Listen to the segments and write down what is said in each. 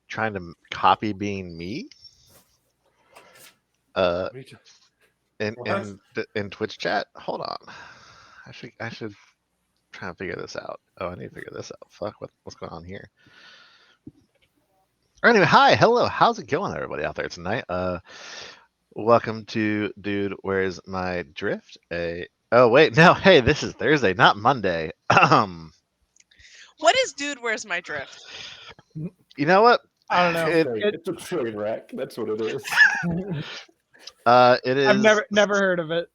trying to copy being me in Twitch chat. Hold on. I should try and figure this out. Oh, I need to figure this out. Fuck, what's going on here? Anyway, hi, hello, how's it going, everybody out there tonight? Welcome to Dude, Where's My Drift? Oh wait, no, hey, this is Thursday, not Monday. What is Dude, Where's My Drift? You know what? I don't know. It's a train wreck. That's what it is. It is. I've never heard of it.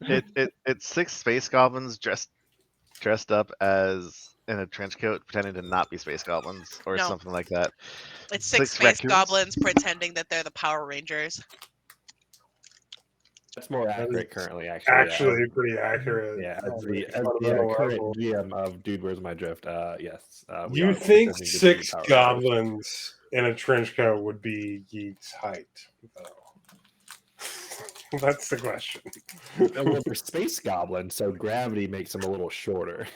It's 6 space goblins dressed up as in a trench coat, pretending to not be space goblins or something like that. It's 6 space goblins pretending that they're the Power Rangers. That's more accurate currently, actually. Actually, pretty accurate. Yeah, as the current GM of Dude, Where's My Drift? Yes. You think 6 goblins in a trench coat would be Yeet's height, though? That's the question. Well, they're space goblins, so gravity makes them a little shorter.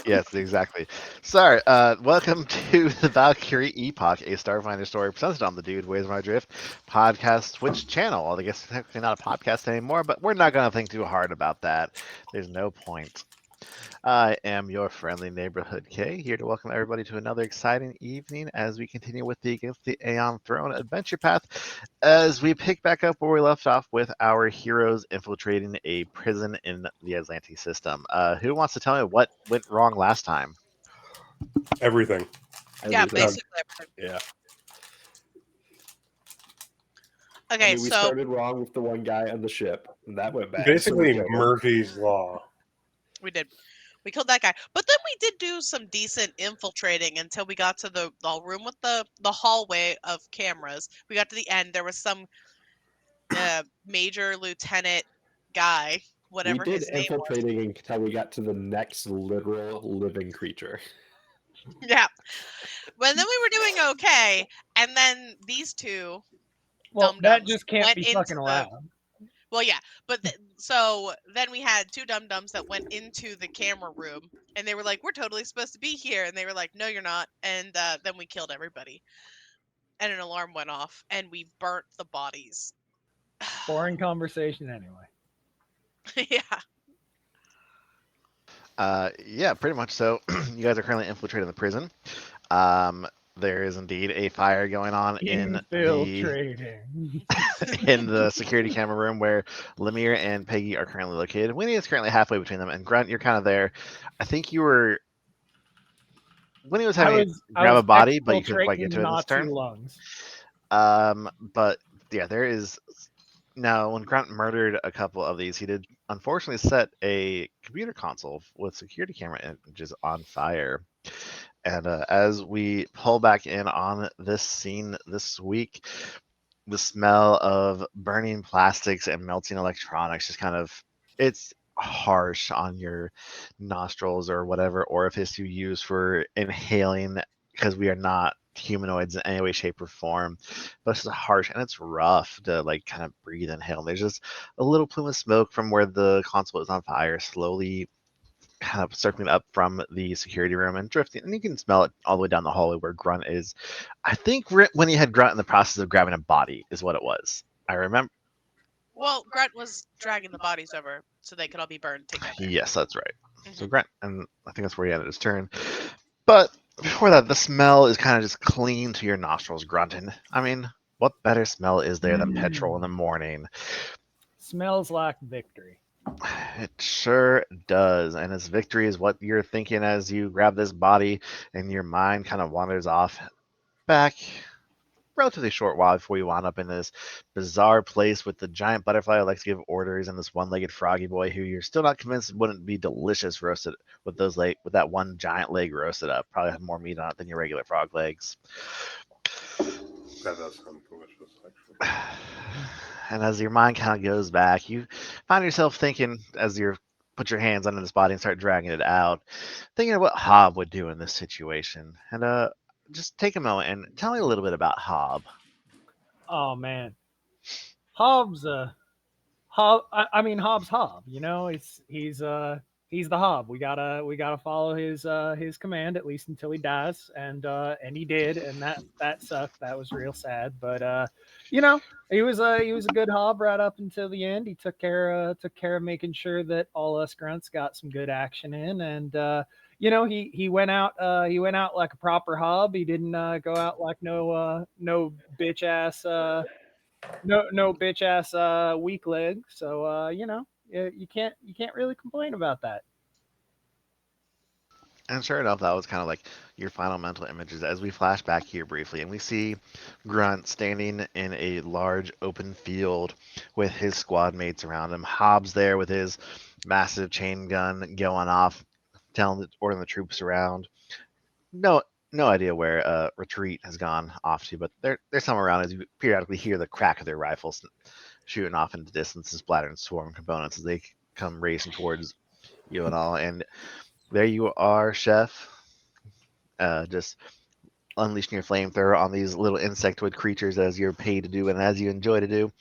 Yes, exactly. Sorry. Welcome to the Valkyrie Epoch, a Starfinder story presented on the Dude, Where's My Drift podcast Twitch channel. Well, I guess it's technically not a podcast anymore, but we're not going to think too hard about that. There's no point. I am your friendly neighborhood K, here to welcome everybody to another exciting evening as we continue with the Against the Aeon Throne adventure path as we pick back up where we left off with our heroes infiltrating a prison in the Atlantis system. Who wants to tell me what went wrong last time? Everything. Yeah, basically everything. Yeah. Okay, we started wrong with the one guy on the ship, and that went bad. Basically, Murphy's Law. We did. We killed that guy. But then we did do some decent infiltrating until we got to the room with the hallway of cameras. We got to the end. There was some major lieutenant guy, whatever his name was. We did infiltrating until we got to the next literal living creature. Yeah. Well, then we were doing okay. And then these two that just can't be fucking allowed. Well, yeah, but so then we had 2 dum-dums that went into the camera room, and they were like, we're totally supposed to be here, and they were like, no, you're not, and then we killed everybody, and an alarm went off, and we burnt the bodies. Boring conversation anyway. Yeah, pretty much so. You guys are currently infiltrating the prison. There is indeed a fire going on in the security camera room where Lemire and Peggy are currently located. Winnie is currently halfway between them, and Grunt, you're kind of there. I think you were. Winnie was having to grab a body, but you couldn't quite get to it this turn. Lungs. But yeah, there is. Now, when Grunt murdered a couple of these, he did unfortunately set a computer console with security camera images on fire. And as we pull back in on this scene this week, the smell of burning plastics and melting electronics just kind of, it's harsh on your nostrils or whatever orifice you use for inhaling, because we are not humanoids in any way, shape, or form. But it's harsh and it's rough to like kind of breathe and inhale. There's just a little plume of smoke from where the console is on fire, slowly kind of circling up from the security room and drifting, and you can smell it all the way down the hallway where Grunt is. I think when he had Grunt in the process of grabbing a body is what it was. I remember. Well, Grunt was dragging the bodies over so they could all be burned together. Yes, that's right. Mm-hmm. So Grunt, and I think that's where he ended his turn. But before that, the smell is kind of just clean to your nostrils, Grunting. I mean, what better smell is there than petrol in the morning? Smells like victory. It sure does, and as victory is what you're thinking as you grab this body, and your mind kind of wanders off back relatively short while before you wind up in this bizarre place with the giant butterfly who likes to give orders, and this one-legged froggy boy who you're still not convinced wouldn't be delicious roasted with with that one giant leg roasted up. Probably have more meat on it than your regular frog legs. That does sound delicious, actually. And as your mind kind of goes back, you find yourself thinking, as you put your hands under this body and start dragging it out, thinking of what Hob would do in this situation. And just take a moment and tell me a little bit about Hob. Oh man, Hobbs. Hobbs Hob. You know, he's he's the Hob. We gotta follow his command at least until he dies, and he did, and that sucked. That was real sad. But you know, he was a good Hob right up until the end. He took care of making sure that all us grunts got some good action in, and you know, he went out like a proper Hob. He didn't go out like no bitch ass no bitch ass weak leg. So you know, you can't really complain about that. And sure enough, that was kind of like your final mental images as we flash back here briefly, and we see Grunt standing in a large open field with his squad mates around him. Hobbs there with his massive chain gun going off, ordering the troops around. No, no idea where retreat has gone off to, but they're somewhere around as you periodically hear the crack of their rifles shooting off into the distance and splattering swarm components as they come racing towards you and all. And there you are, Chef, just unleashing your flamethrower on these little insectoid creatures as you're paid to do and as you enjoy to do.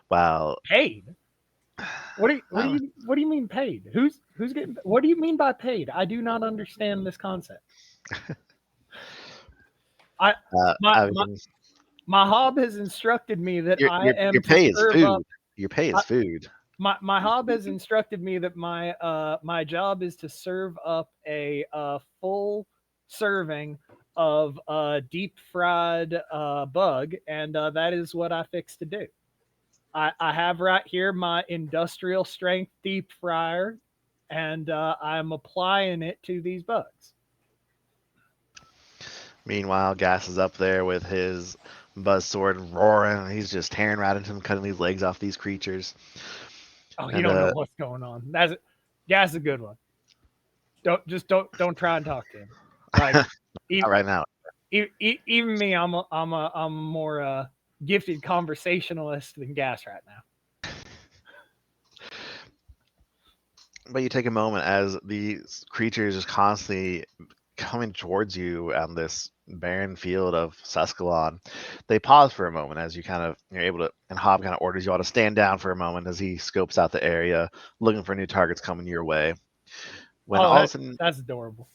Wow. Paid? What do you mean paid? Who's getting? What do you mean by paid? I do not understand this concept. I my Hob has instructed me that I am your pay to is serve food. up. Your pay is food. My Hob has instructed me that my job is to serve up a full serving of deep fried bug, and that is what I fix to do. I have right here my industrial strength deep fryer, and I'm applying it to these bugs. Meanwhile, Gas is up there with his buzzsword roaring. He's just tearing right into them, cutting these legs off these creatures. Oh, you don't know what's going on. Gas is a good one. Don't try and talk to him. Like not right now. Even me, I'm a more gifted conversationalist than Gas right now. But you take a moment as these creatures just constantly coming towards you on this barren field of Suskalon. They pause for a moment as you're able to, and Hob kind of orders you all to stand down for a moment as he scopes out the area, looking for new targets coming your way. When all of a sudden, that's adorable.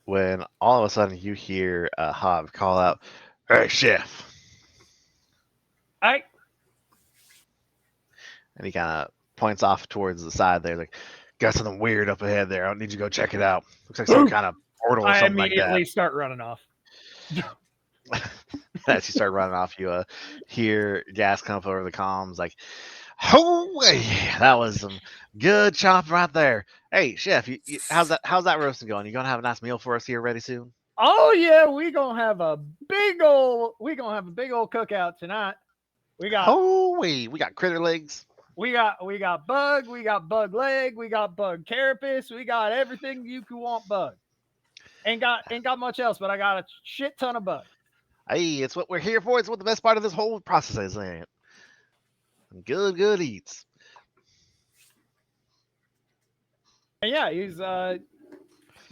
When all of a sudden you hear Hob call out, "Hey, Chef!" And he kind of points off towards the side there, like, "Got something weird up ahead there. I need you to go check it out. Looks like some kind of portal or something like that." I immediately start running off. As you start running off, you hear Gas come up over the comms, like, "Oh, yeah, that was some good chop right there. Hey, Chef, how's that roasting going? You gonna have a nice meal for us here ready soon?" Oh yeah, we gonna have a big old cookout tonight. We got critter legs. We got bug, we got bug leg, we got bug carapace, we got everything you could want bug. Ain't got much else, but I got a shit ton of bug. Hey, it's what we're here for. It's what the best part of this whole process is. Good eats. And yeah, he's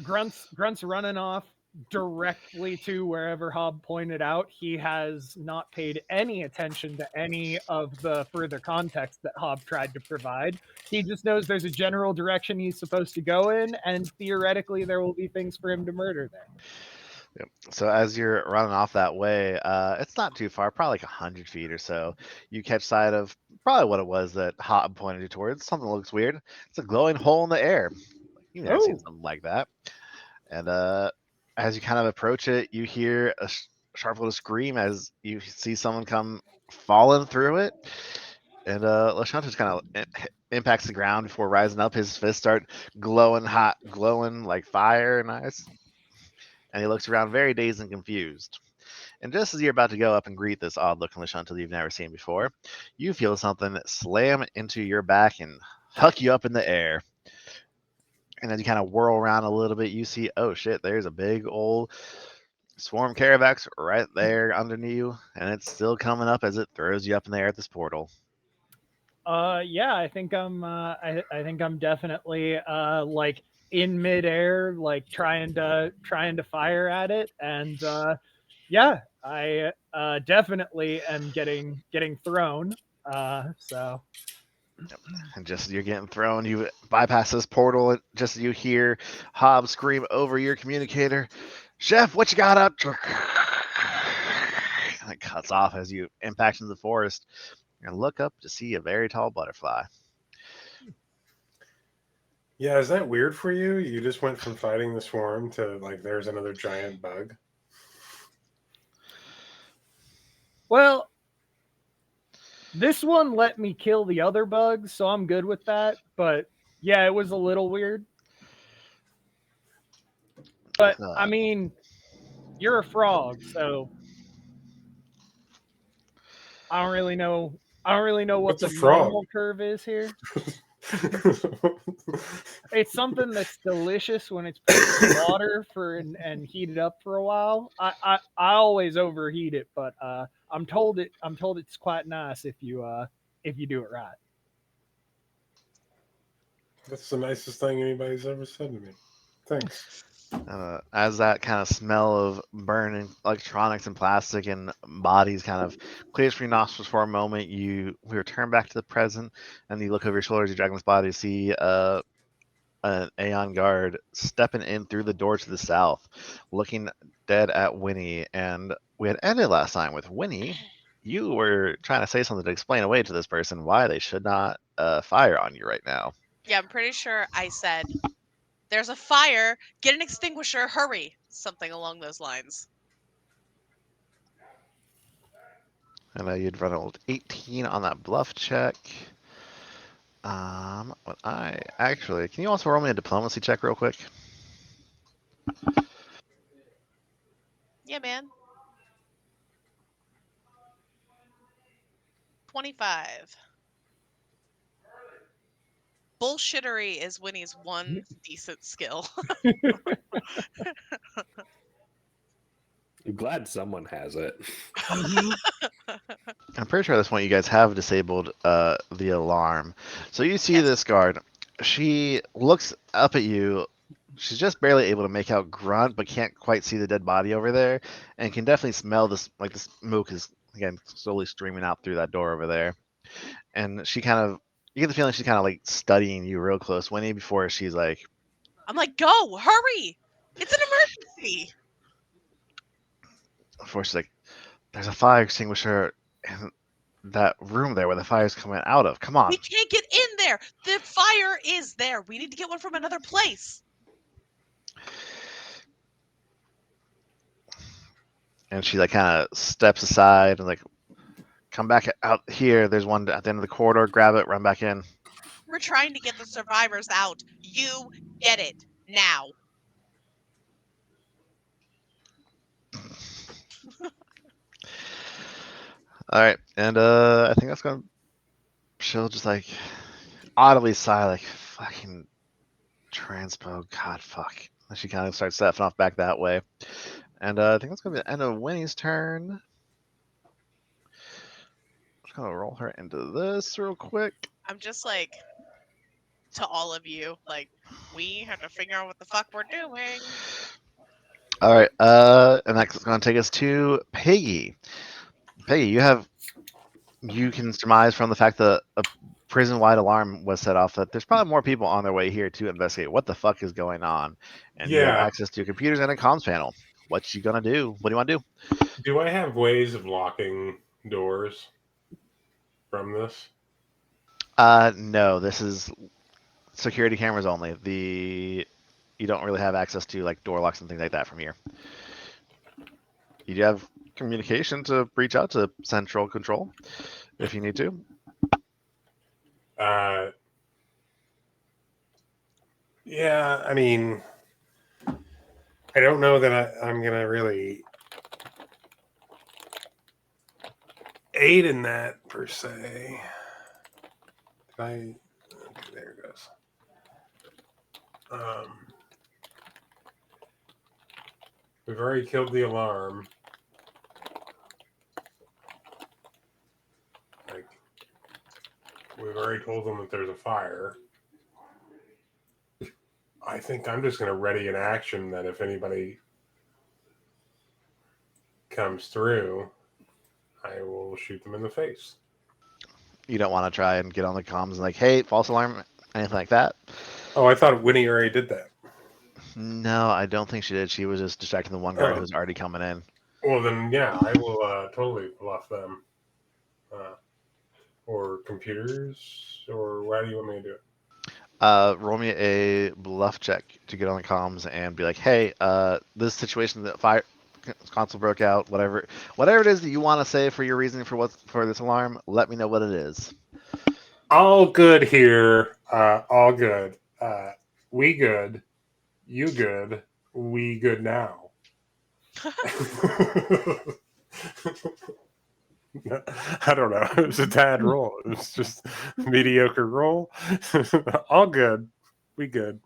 grunts running off directly to wherever Hob pointed out. He has not paid any attention to any of the further context that Hob tried to provide. He just knows there's a general direction he's supposed to go in, and theoretically there will be things for him to murder there. Yep. So as you're running off that way, it's not too far, probably like 100 feet or so. You catch sight of probably what it was that Hob pointed you towards. Something that looks weird. It's a glowing hole in the air. You've never seen something like that. And as you kind of approach it, you hear a sharp little scream as you see someone come falling through it. And Lashant just kind of impacts the ground before rising up. His fists start glowing hot, glowing like fire and ice. And he looks around very dazed and confused. And just as you're about to go up and greet this odd-looking Lashunta you've never seen before, you feel something slam into your back and huck you up in the air. And as you kind of whirl around a little bit, you see, oh shit, there's a big old swarm Caravax right there underneath you, and it's still coming up as it throws you up in the air at this portal. Yeah, I think I'm definitely like in midair, like trying to fire at it, and yeah, I definitely am getting thrown. So And just you're getting thrown. You bypass this portal. Just you hear Hobbs scream over your communicator, "Chef, what you got up?" And it cuts off as you impact into the forest and look up to see a very tall butterfly. Yeah, is that weird for you? You just went from fighting the swarm to like there's another giant bug. Well, this one let me kill the other bugs, so I'm good with that. But yeah, it was a little weird. But I Uh, mean, you're a frog, so I don't really know. I don't really know what What's the a frog? normal curve is here. It's something that's delicious when it's put in water for and heated up for a while. I always overheat it, but I'm told it's quite nice if you do it right. That's the nicest thing anybody's ever said to me. Thanks. as that kind of smell of burning electronics and plastic and bodies kind of clears from your nostrils for a moment, we return back to the present, and you look over your shoulders, you drag this body to see an Aeon guard stepping in through the door to the south, looking dead at Winnie. And we had ended last time with Winnie. You were trying to say something to explain away to this person why they should not fire on you right now. Yeah, I'm pretty sure I said, "There's a fire. Get an extinguisher. Hurry." Something along those lines. And you'd run a 18 on that bluff check. What I actually, can you also roll me a diplomacy check real quick? Yeah, man. 25. Bullshittery is Winnie's one decent skill. I'm glad someone has it. I'm pretty sure at this point you guys have disabled the alarm. So you see Yes. this guard. She looks up at you. She's just barely able to make out grunt, but can't quite see the dead body over there, and can definitely smell this. Like this smoke is again slowly streaming out through that door over there. And she kind of, you get the feeling she's kind of like studying you real close, Winnie, before she's like, I'm like, "Go, hurry. It's an emergency." there's a fire extinguisher in that room there where the fire's coming out of. Come on. We can't get in there. The fire is there. We need to get one from another place. And she like kind of steps aside and like, come back out here. There's one at the end of the corridor. Grab it. Run back in. We're trying to get the survivors out. You get it now. All right, and I think that's gonna. She'll just like audibly sigh, like fucking transpo. God, fuck. And she kind of starts stepping off back that way, and I think that's gonna be the end of Winnie's turn. Just gonna roll her into this real quick. I'm just like, to all of you, like, we have to figure out what the fuck we're doing. All right, and that's gonna take us to Peggy. Peggy, you can surmise from the fact that a prison-wide alarm was set off that there's probably more people on their way here to investigate what the fuck is going on, and you have Yeah. access to computers and a comms panel. What you gonna do? What do you want to do? Do I have ways of locking doors from this? No. This is security cameras only. You don't really have access to like door locks and things like that from here. You do have communication to reach out to central control if you need to. Yeah, I mean, I don't know that I'm going to really aid in that per se. Okay, there it goes. We've already killed the alarm. Like, we've already told them that there's a fire. I think I'm just going to ready an action that if anybody comes through, I will shoot them in the face. You don't want to try and get on the comms and like, hey, false alarm, anything like that. Oh, I thought Winnie already did that. No, I don't think she did. She was just distracting the one guard who's already coming in. Well, then, yeah, I will totally bluff them. Or computers, or how do you want me to do it? Roll me a bluff check to get on the comms and be like, hey, this situation that fire console broke out, whatever it is that you want to say for your reasoning for this alarm, let me know what it is. All good here. All good. We good. You good. We good now. I don't know. It was a tad roll. It was just a mediocre roll. All good. We good.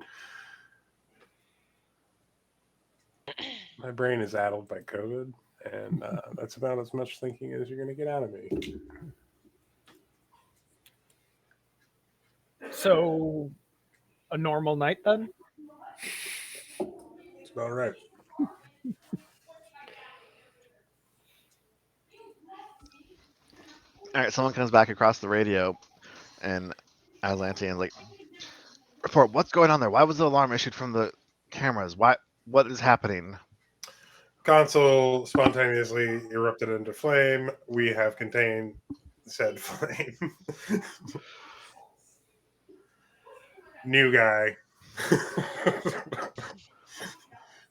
My brain is addled by COVID, and that's about as much thinking as you're going to get out of me. So, a normal night then? It's about right. All right, someone comes back across the radio, and Atlantean's like, report, what's going on there? Why was the alarm issued from the cameras? What is happening? Console spontaneously erupted into flame. We have contained said flame. New guy.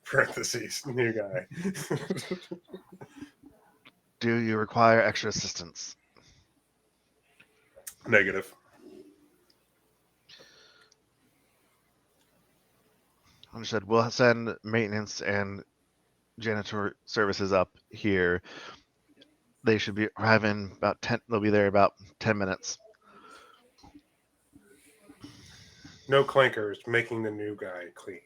Parentheses. New guy. Do you require extra assistance? Negative. Understood. We'll send maintenance and janitor services up here. They should be arriving about 10. They'll be there about 10 minutes. No clankers, making the new guy clean.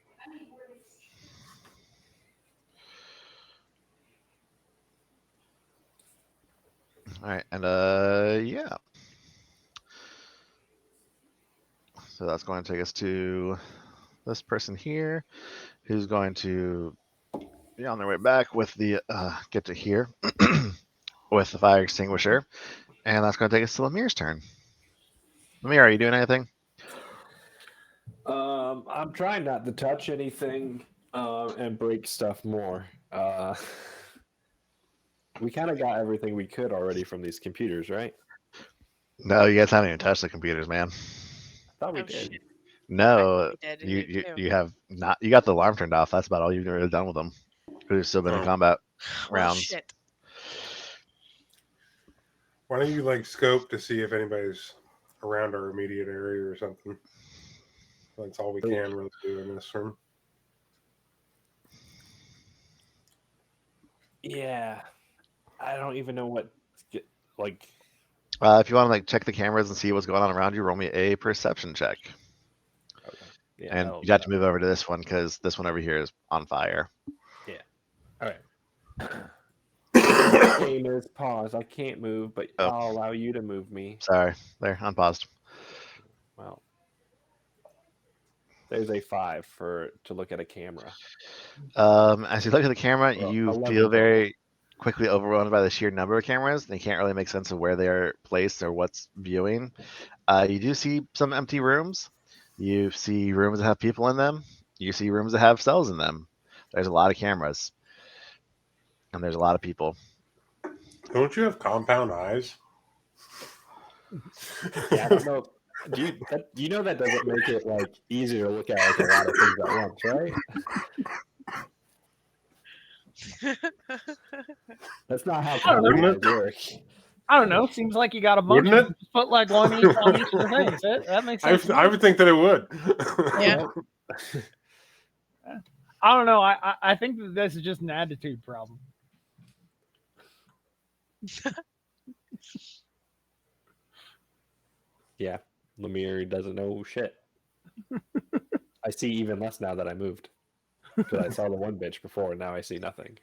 All right, and yeah. So that's going to take us to this person here, who's going to be on their way back with the get to here with the fire extinguisher, and that's going to take us to Lemir's turn. Lemire, are you doing anything? I'm trying not to touch anything and break stuff more. We kind of got everything we could already from these computers, right? No, you guys haven't even touched the computers, man. I thought we Oh, did. shit. No, I think we did you here, too. you have not. You got the alarm turned off. That's about all you've really done with them. Who's still been in combat Well, rounds. shit. Why don't you scope to see if anybody's around our immediate area or something? That's all we can really do in this room. Yeah, I don't even know what If you want to check the cameras and see what's going on around you, roll me a perception check. Okay. Yeah, And you got to move over to this one because this one over here is on fire. Yeah. All right. Game is paused. I can't move, but I'll allow you to move me. Sorry, there, unpaused. Well, there's a 5 to look at a camera. As you look at the camera, you 11 feel total. very quickly overwhelmed by the sheer number of cameras. They can't really make sense of where they are placed or what's viewing. You do see some empty rooms. You see rooms that have people in them. You see rooms that have cells in them. There's a lot of cameras, and there's a lot of people. Don't you have compound eyes? Yeah, I don't know. Do you know that doesn't make it easier to look at a lot of things at once, right? That's not how compound eyes work. I don't know. Seems like you got a bunch Wouldn't of put one each on each of the things. That makes sense. I would think that it would. Yeah. I don't know. I think that this is just an attitude problem. Yeah, Lemire doesn't know shit. I see even less now that I moved. Because I saw the one bitch before, and now I see nothing.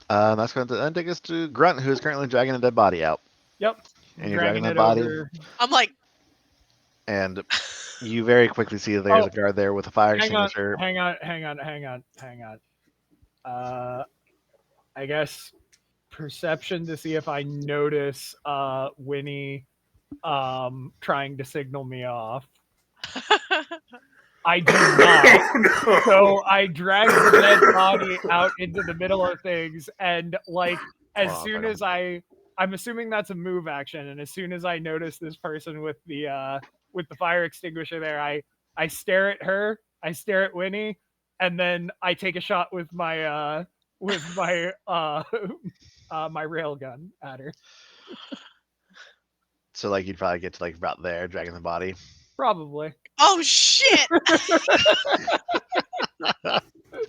That's going to then take us to Grunt, who is currently dragging a dead body out. Yep. And you're dragging that body. I'm like, and you very quickly see that there's a guard there with a fire extinguisher. Hang on. I guess perception to see if I notice Winnie trying to signal me off. I do not. Oh, no. So I drag the dead body out into the middle of things, and like as Hold on a soon second. as I'm assuming that's a move action, and as soon as I notice this person with the fire extinguisher there, I stare at her, I stare at Winnie, and then I take a shot with my my rail gun at her. So like you'd probably get to like about there, dragging the body. Probably. Oh shit!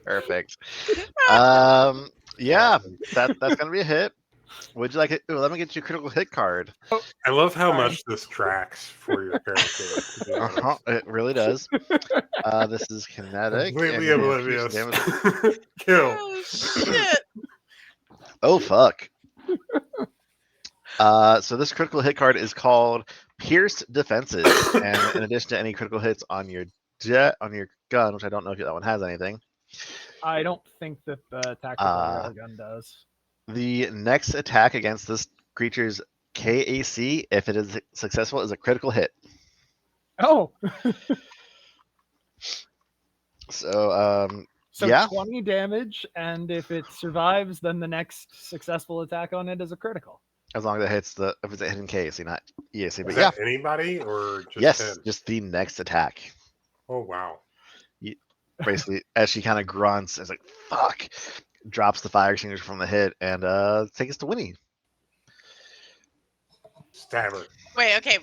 Perfect. Yeah, that's gonna be a hit. Would you like it? Ooh, let me get you a critical hit card. I love how Sorry. much this tracks for your character. To be honest. It really does. This is kinetic. Completely and you oblivious. have damage. Kill. Oh shit! Oh fuck. So this critical hit card is called Pierced Defenses, and in addition to any critical hits on your gun, which I don't know if that one has anything, I don't think that the tactical railgun does. the next attack against this creature's KAC, if it is successful, is a critical hit. Oh, So so yeah. 20 damage, and if it survives, then the next successful attack on it is a critical. As long as it hits if it's a hidden KAC, not EAC. But Is yeah, that anybody or just yes, him? just the next attack. Oh wow. Basically, as she kind of grunts, it's like fuck, drops the fire extinguisher from the hit, and takes us to Winnie. Stab her. Wait, okay.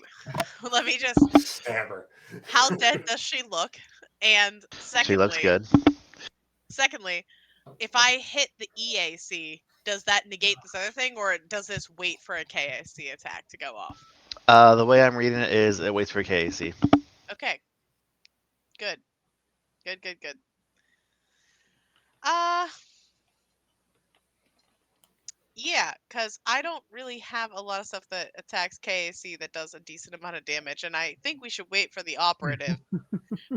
Let me just. Stab her. How dead does she look? And secondly, She looks good. Secondly, if I hit the EAC, does that negate this other thing, or does this wait for a KAC attack to go off? The way I'm reading it is it waits for KAC. Okay. Good. Good. Yeah, because I don't really have a lot of stuff that attacks KAC that does a decent amount of damage, and I think we should wait for the operative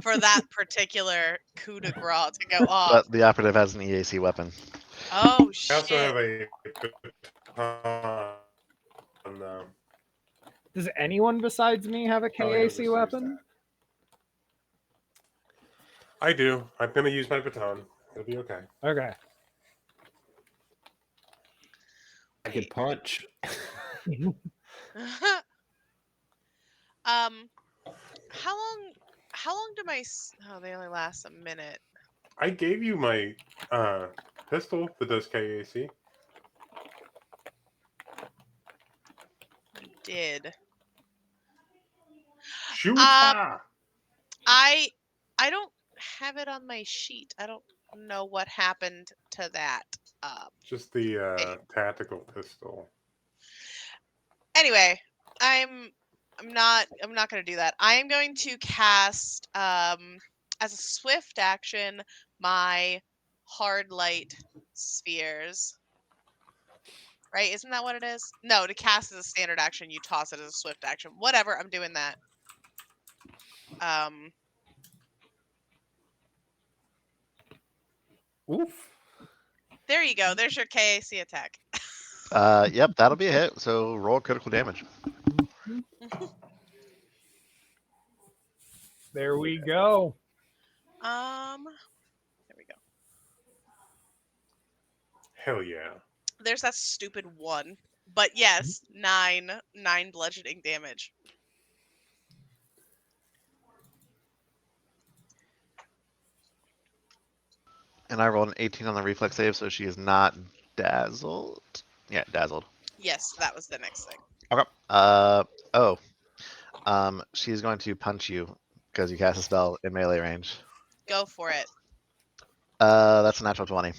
for that particular coup de grace to go off. But the operative has an EAC weapon. Oh I also have shit! a baton. Does anyone besides me have a Probably just KAC use weapon? that. I do. I'm gonna use my baton. It'll be okay. Okay. I can punch. How long do my? Oh, they only last a minute. I gave you my pistol that does KAC. You did. Shoot! I don't have it on my sheet. I don't know what happened to that. Just the tactical pistol. Anyway, I'm not going to do that. I am going to cast as a swift action my hard light spheres. Right? Isn't that what it is? No, to cast as a standard action, you toss it as a swift action. Whatever, I'm doing that. Oof. There you go. There's your KAC attack. Yep, that'll be a hit. So roll critical damage. There we go. There we go. Hell yeah. There's that stupid one. But yes, 9 bludgeoning damage. And I rolled an 18 on the reflex save, so she is not dazzled. Yeah, dazzled. Yes, that was the next thing. Okay. She's going to punch you because you cast a spell in melee range. Go for it. That's a natural 20.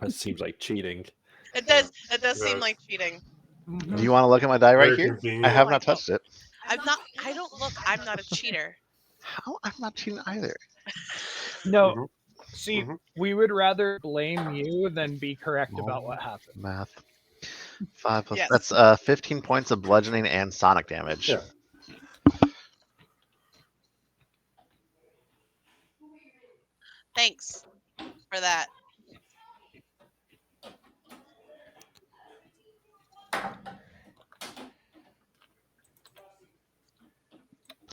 That seems like cheating. It does seem Yes. like cheating. Do you want to look at my die right Very here? convenient. I have Oh, not I touched it. I don't look. I'm not a cheater. How? I'm not cheating either. No, Mhm. see, Mhm. we would rather blame you than be correct about what happened. Math. 5 plus. Yes. That's 15 points of bludgeoning and sonic damage. Yeah. Thanks for that.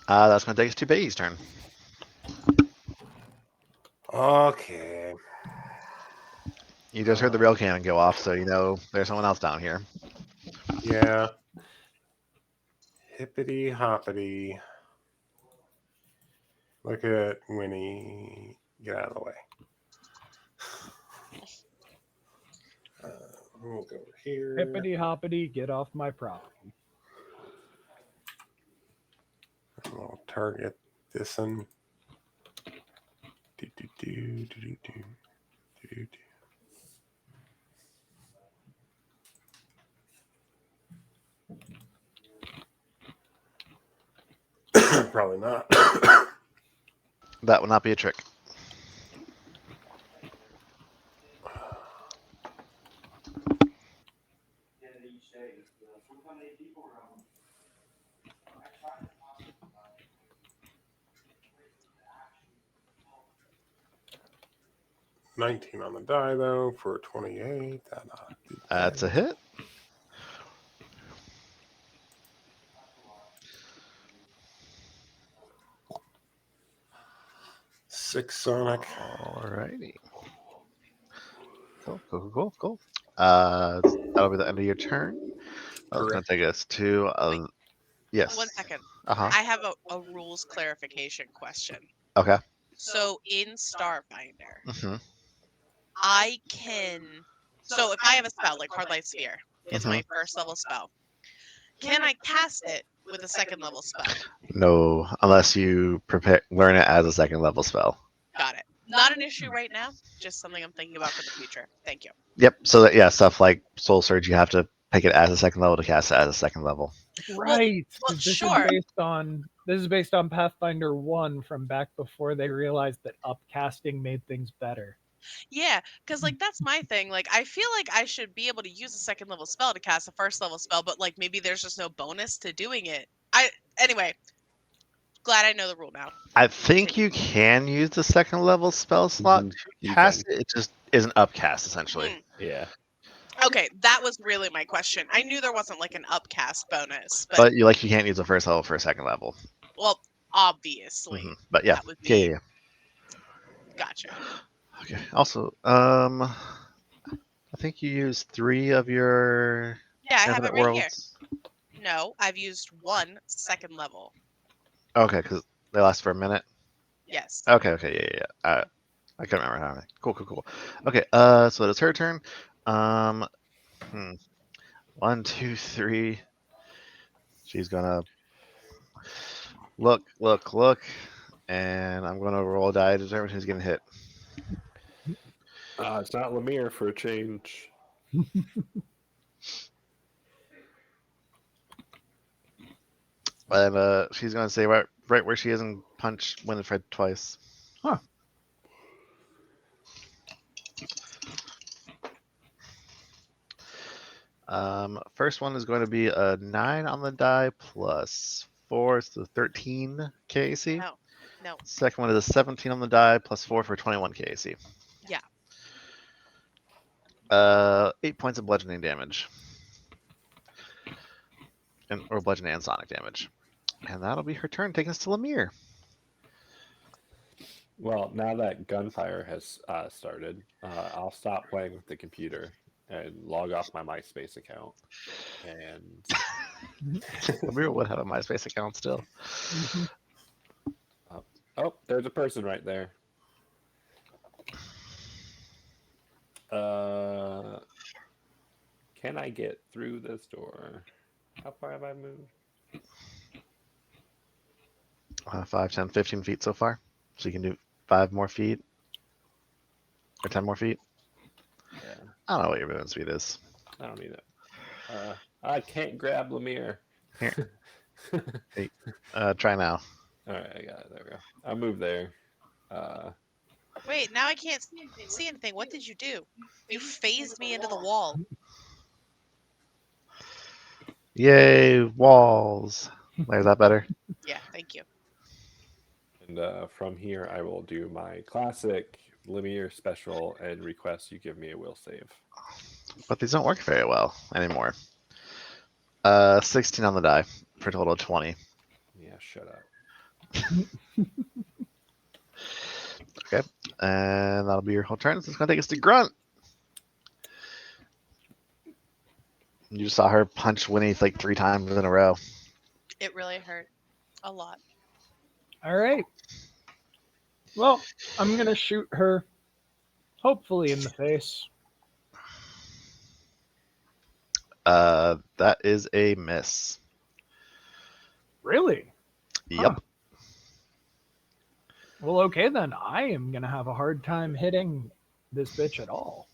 That's going to take us to Peggy's turn. Okay. You just heard the rail cannon go off, so you know there's someone else down here. Yeah. Hippity hoppity. Look at Winnie. Get out of the way. We'll go over here. Hippity hoppity, get off my property. We'll target this one. Do, do, do, do, do, do, do, do. Probably not. That would not be a trick. $19 on the die though for 28. That's a hit. Six Sonic. Alrighty. Cool. That'll be the end of your turn. That's going to take us to yes. 1 second. Uh-huh. I have a rules clarification question. Okay. So in Starfinder, Mm-hmm. I can. So if I have a spell like Hard Light Sphere, it's my first level spell. Can I cast it with a second level spell? No, unless you learn it as a second level spell. Got it. Not an issue right now. Just something I'm thinking about for the future. Thank you. Yep. So that, yeah, stuff like Soul Surge, you have to pick it as a second level to cast it as a second level. Right. Well, 'cause this sure. is based on Pathfinder 1 from back before they realized that upcasting made things better. Yeah, because like that's my thing. Like I feel like I should be able to use a second level spell to cast a first level spell, but like maybe there's just no bonus to doing it. Anyway, glad I know the rule now. I think you can use the second level spell slot You to cast can. it. It just isn't upcast essentially. Yeah. Okay, that was really my question. I knew there wasn't like an upcast bonus, But you can't use the first level for a second level. well, obviously. But yeah, That would be yeah. Gotcha. Okay. Also, I think you used 3 of your Yeah, I have Infinite it right here. Worlds. No, I've used 1 second level. Okay, because they last for a minute. Yes. Okay, yeah. I can't remember how. Cool. Okay, so it's her turn. 1, 2, 3. She's gonna look, and I'm gonna roll a die to determine who's getting hit. It's not Lemire for a change. And she's gonna say right where she is and punch Winifred twice. Huh. First one is going to be a 9 on the die plus 4, so 13 KAC. No. Second one is a 17 on the die plus 4 for 21 KAC. Yeah. 8 points of bludgeoning damage. Or bludgeoning and sonic damage. And that'll be her turn, taking us to Lemire. Well, now that gunfire has started, I'll stop playing with the computer and log off my MySpace account. And Lemire would have a MySpace account still. oh, there's a person right there. Can I get through this door? How far have I moved? 5, 10, 15 feet so far. So you can do 5 more feet. Or 10 more feet. Yeah. I don't know what your movement speed is. I don't need it. I can't grab Lemire. Here. Hey, try now. All right, I got it. There we go. I'll move there. Wait, now I can't see anything. What did you do? You phased me into the wall. Yay, walls. Is that better? Yeah, thank you. And from here, I will do my classic Lemire special and request you give me a will save. But these don't work very well anymore. 16 on the die for a total of 20. Yeah, shut up. Okay, and that'll be your whole turn. So it's gonna take us to Grunt. You just saw her punch Winnie like 3 times in a row. It really hurt a lot. All right. Well, I'm gonna shoot her, hopefully in the face. That is a miss. Really? Yep. Huh. Well, okay then. I am gonna have a hard time hitting this bitch at all.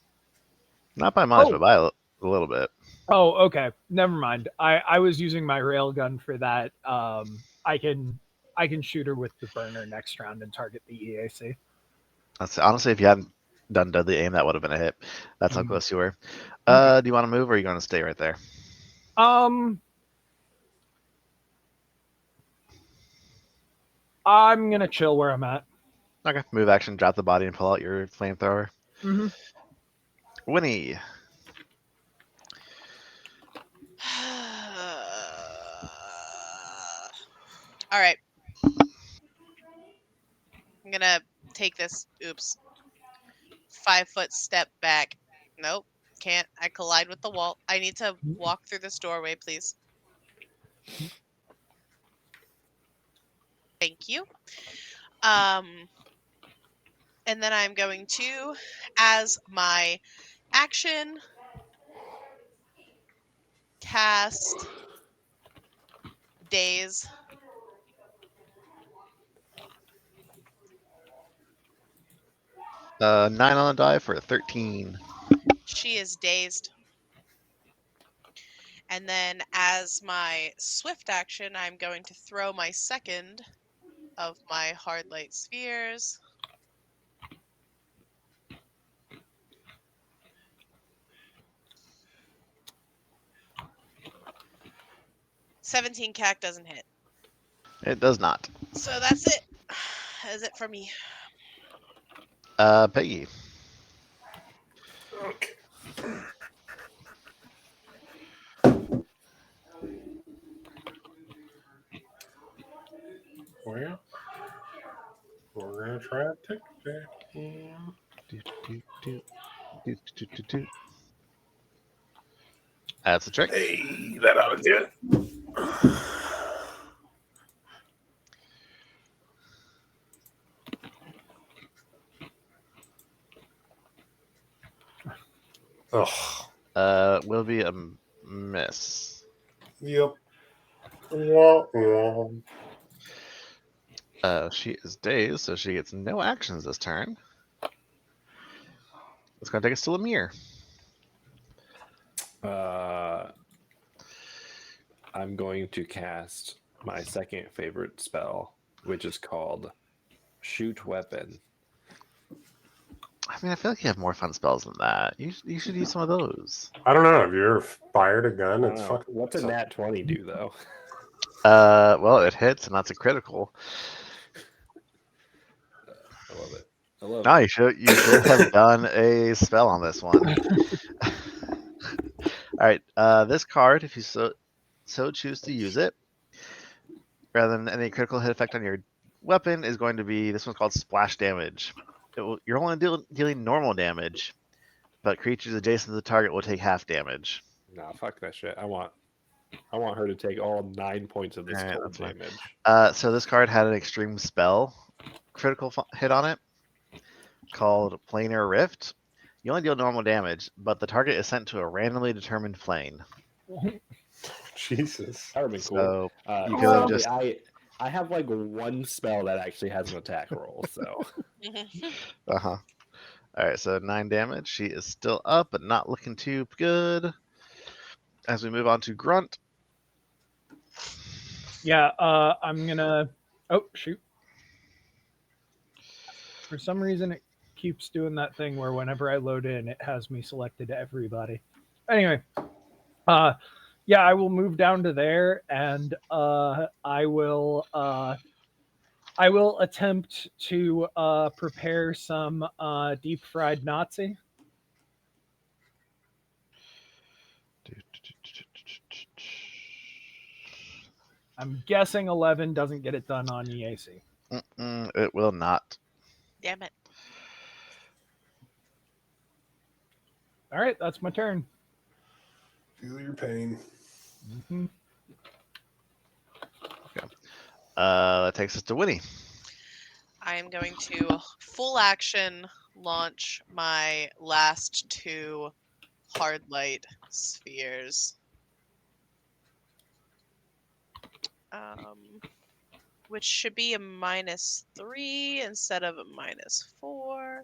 Not by much, Oh. but by a little bit. Oh, okay. Never mind. I was using my railgun for that. I can shoot her with the burner next round and target the EAC. Honestly, if you hadn't done deadly aim, that would have been a hit. That's how Mm. close you were. Okay. Do you want to move, or are you going to stay right there? I'm gonna chill where I'm at. Okay. Move action, drop the body, and pull out your flamethrower. Mm-hmm. Winnie. All right. I'm gonna take this. Oops. 5-foot step back. Nope. Can't. I collide with the wall. I need to walk through this doorway, please. Thank you. And then I'm going to, as my action, cast Daze. Uh, 9 on the die for a 13. She is dazed. And then as my swift action, I'm going to throw my second of my hard light spheres. $17 doesn't hit. It does not. So that's it. That's it for me. Peggy. Okay. Well, we're gonna try to take that. Do, do, do, do, do, do, do. That's a trick. Hey, that ought to do it. Oh, Will be a miss. yep. Wah, wah. She is dazed, so she gets no actions this turn. It's going to take us to Lemire. I'm going to cast my second favorite spell, which is called Shoot Weapon. I mean, I feel like you have more fun spells than that. You should use some of those. I don't know. Have you ever fired a gun? I It's don't know. fucking. What's a nat 20 do, though? Well, it hits, and that's a critical. I love it. I love No, it. you should have done a spell on this one. All right, this card, if you so choose to use it, rather than any critical hit effect on your weapon, is going to be this one's called splash damage. You're only dealing normal damage, but creatures adjacent to the target will take half damage. Nah, fuck that shit. I want her to take all 9 points of this Alright, cold that's fine. damage. So this card had an extreme spell critical hit on it called Planar Rift. You only deal normal damage, but the target is sent to a randomly determined plane. Jesus. That would be cool. So you could Well, just I have like one spell that actually has an attack roll, so All right, so 9 damage. She is still up, but not looking too good. As we move on to Grunt. Yeah, I'm gonna. Oh shoot! For some reason, it keeps doing that thing where whenever I load in, it has me selected everybody. Anyway, yeah, I will move down to there, and I will attempt to prepare some deep fried Nazi. I'm guessing 11 doesn't get it done on EAC. It will not. Damn it. All right, that's my turn. Feel your pain. Mhm. That takes us to Winnie. I am going to full action launch my last 2 hard light spheres. Which should be a -3 instead of a -4.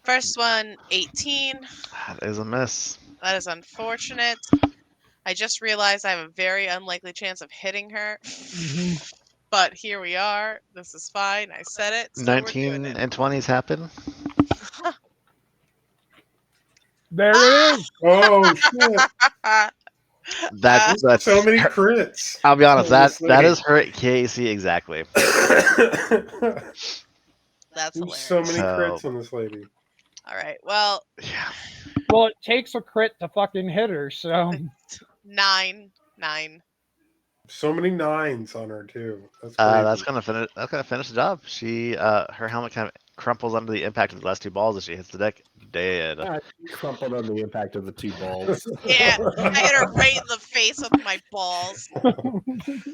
First one, 18. That is a miss. That is unfortunate. I just realized I have a very unlikely chance of hitting her. Mhm. But here we are. This is fine. I said it, so we're doing 19 it. and 20s happen. There it is. Oh shit! That's So many her, crits. I'll be honest. on this That lady. is her KC exactly. That's There's so hilarious. many So- crits on this lady. All right. Well, Yeah. Well, it takes a crit to fucking hit her, so 9. So many 9s on her too. That's crazy. That's gonna finish. That's gonna finish the job. She, her helmet kind of crumples under the impact of the last 2 balls as she hits the deck. Dead. Ah, crumpled on the impact of the 2 balls. Yeah, I hit her right in the face with my balls.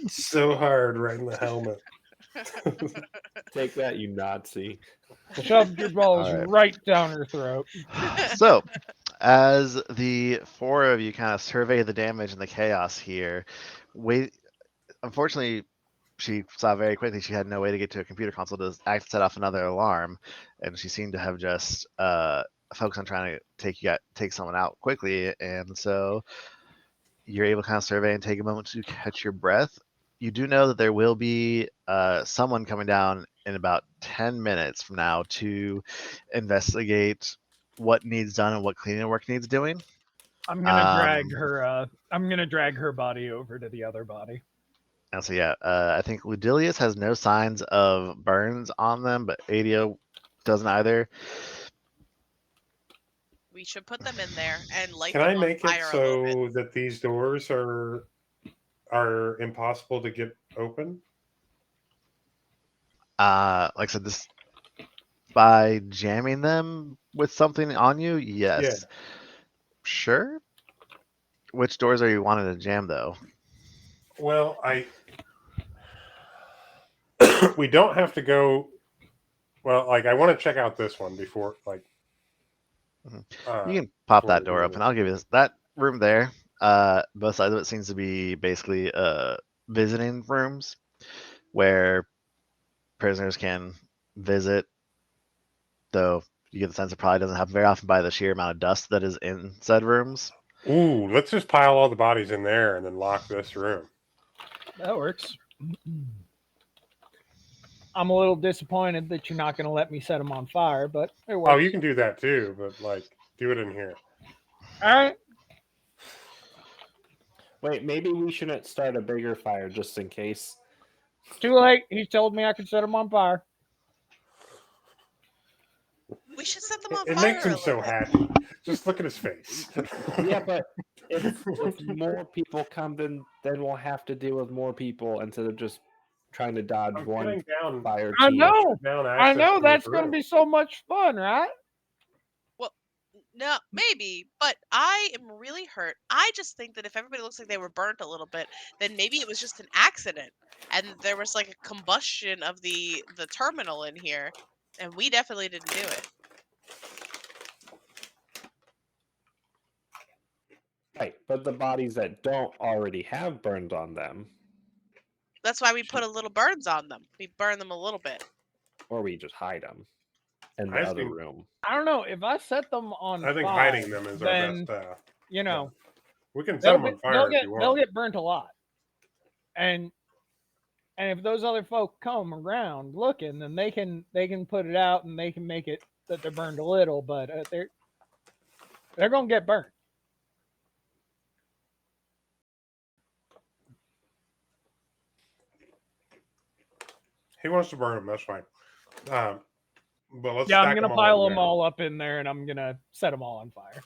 So hard right in the helmet. Take that, you Nazi. shoved your balls All right. right down her throat. So, as the 4 of you kind of survey the damage and the chaos here, unfortunately, she saw very quickly she had no way to get to a computer console to set off another alarm, and she seemed to have just focused on trying to take someone out quickly, and so you're able to kind of survey and take a moment to catch your breath. You do know that there will be someone coming down in about 10 minutes from now to investigate what needs done and what cleaning work needs doing. I'm gonna drag her. I'm gonna drag her body over to the other body. And so yeah, I think Ludilius has no signs of burns on them, but Adio doesn't either. We should put them in there and light Can them I on make it fire a little bit. so that these doors are impossible to get open? Like I said, this by jamming them with something on you, yes. Yeah. Sure. Which doors are you wanting to jam though? Well, we don't have to go. Well, like I want to check out this one before, like. You can pop before that we door do open. this. I'll give you this. That room there. Both sides of it seems to be basically visiting rooms where prisoners can visit. Though you get the sense it probably doesn't happen very often by the sheer amount of dust that is in said rooms. Ooh, let's just pile all the bodies in there and then lock this room. That works. I'm a little disappointed that you're not going to let me set them on fire, but it works. Oh, you can do that too, but like do it in here. All right. Wait, maybe we shouldn't start a bigger fire just in case. Too late. He told me I could set them on fire. We should set them on It fire makes him a so little bit. happy. Just look at his face. Yeah, but if more people come, then we'll have to deal with more people instead of just trying to dodge I'm one getting down. fire I team. know. Down I access know to that's this going to room. be so much fun, right? No, maybe, but I am really hurt. I just think that if everybody looks like they were burnt a little bit, then maybe it was just an accident, and there was like a combustion of the terminal in here, and we definitely didn't do it. Right, but the bodies that don't already have burned on them, That's why we put a little burns on them. We burn them a little bit. or we just hide them in the I other think- room. I don't know. If I set them on I think fire, hiding them is then, our best. you know, We can set they'll them on get, fire they'll if get you they'll want. get burnt a lot. And if those other folk come around looking, then they can put it out and they can make it that they're burned a little, but they're gonna get burnt. He wants to burn them. That's fine. But let's Yeah, I'm stack gonna them pile all them all up in there, and I'm gonna set them all on fire.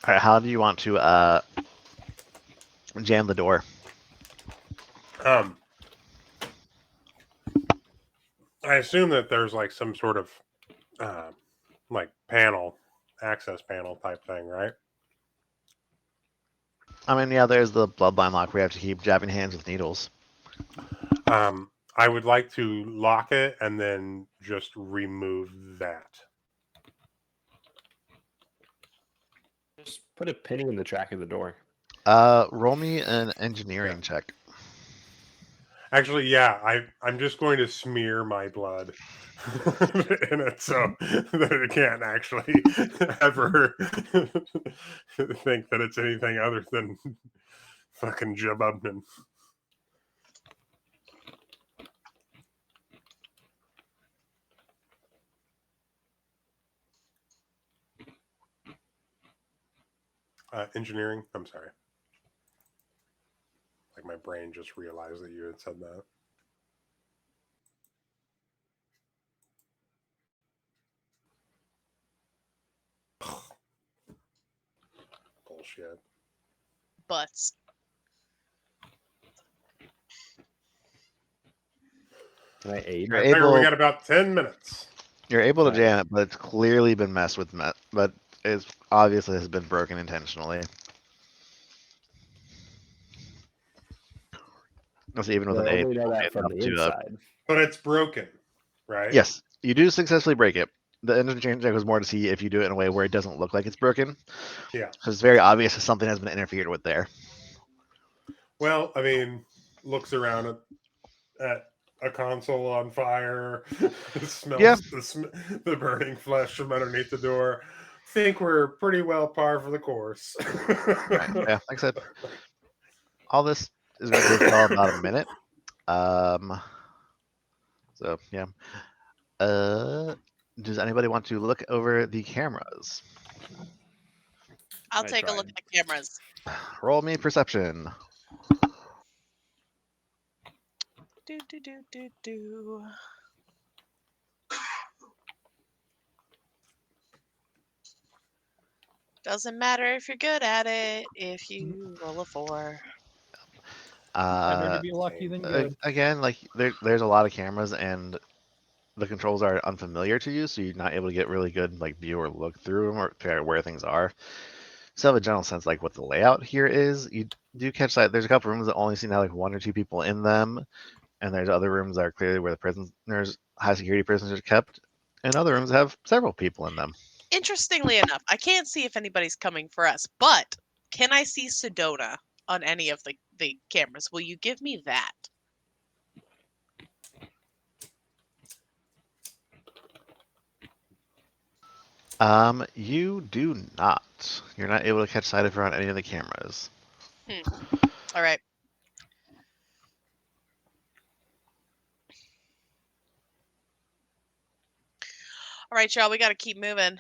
All right, how do you want to jam the door? I assume that there's like some sort of like panel, access panel type thing, right? I mean, yeah, there's the bloodline lock where you have to keep jabbing hands with needles. I would like to lock it and then just remove that. Just put a penny in the track of the door. Roll me an engineering check. Actually, yeah, I'm just going to smear my blood in it so that it can't actually ever think that it's anything other than fucking Jabubman. Engineering? I'm sorry. Like my brain just realized that you had said that. Bullshit. Butts. Can I aid? You're I figure we able. got about 10 minutes. You're able to Right. jam it, but it's clearly been messed with. But it's obviously has been broken intentionally. That's even with I an aid. only know that from Enough the to, inside. But it's broken, right? yes, you do successfully break it. The engineering check was more to see if you do it in a way where it doesn't look like it's broken. Yeah. Because it's very obvious that something has been interfered with there. Well, I mean, looks around at a console on fire, smells Yeah. the burning flesh from underneath the door. Think we're pretty well par for the course. Right. Yeah, like I said, all this is going to take y'all about a minute. So yeah. Does anybody want to look over the cameras? I'll I take a look tried. at the cameras. Roll me perception. Do do do do do. Doesn't matter if you're good at it if you roll a 4. Better to be lucky than good. Again, like there's a lot of cameras and the controls are unfamiliar to you, so you're not able to get really good like view or look through them or figure out where things are. So have a general sense like what the layout here is. You do catch that there's a couple rooms that only seem to have like 1 or 2 people in them, and there's other rooms that are clearly where the prisoners, high security prisoners, are kept, and other rooms have several people in them. Interestingly enough, I can't see if anybody's coming for us, but can I see Sedona on any of the cameras? Will you give me that? You do not. You're not able to catch sight of her on any of the cameras. All right. All right, y'all, we got to keep moving.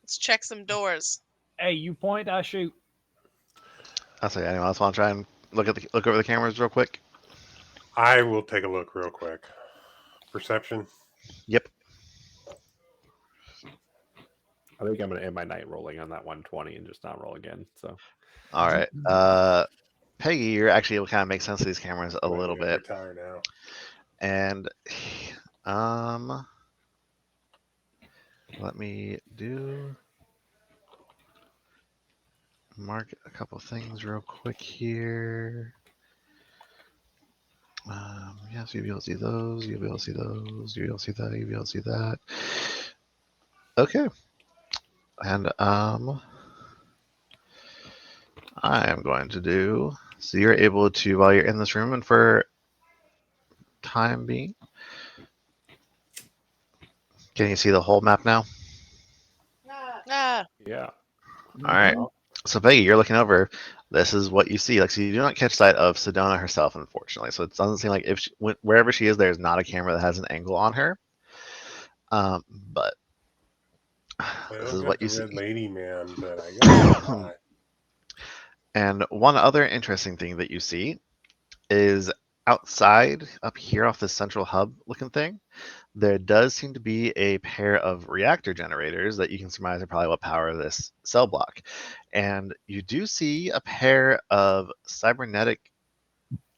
Let's check some doors. Hey, you point, I shoot. I'll say anyone else want to try and look over the cameras real quick? I will take a look real quick. Perception. Yep. I think I'm going to end my night rolling on that 120 and just not roll again. So, All right. Peggy, you're actually able to kind of make sense of these cameras a little bit. Retire now. And let me mark a couple things real quick here. Yeah, so you'll be able to see those, you'll be able to see those, you'll be able to see that, you'll be able to see that. Okay. And I am going to do, so you're able to, while you're in this room and for time being, can you see the whole map now? Ah, yeah. All right. So Peggy, you're looking over. This is what you see. Like, so you do not catch sight of Sedona herself, unfortunately. So it doesn't seem like if wherever she is, there's not a camera that has an angle on her. But I This don't is got what the you see. red lady man, but I got the eye. And one other interesting thing that you see is outside up here off this central hub looking thing, there does seem to be a pair of reactor generators that you can surmise are probably what power this cell block. And you do see a pair of cybernetic,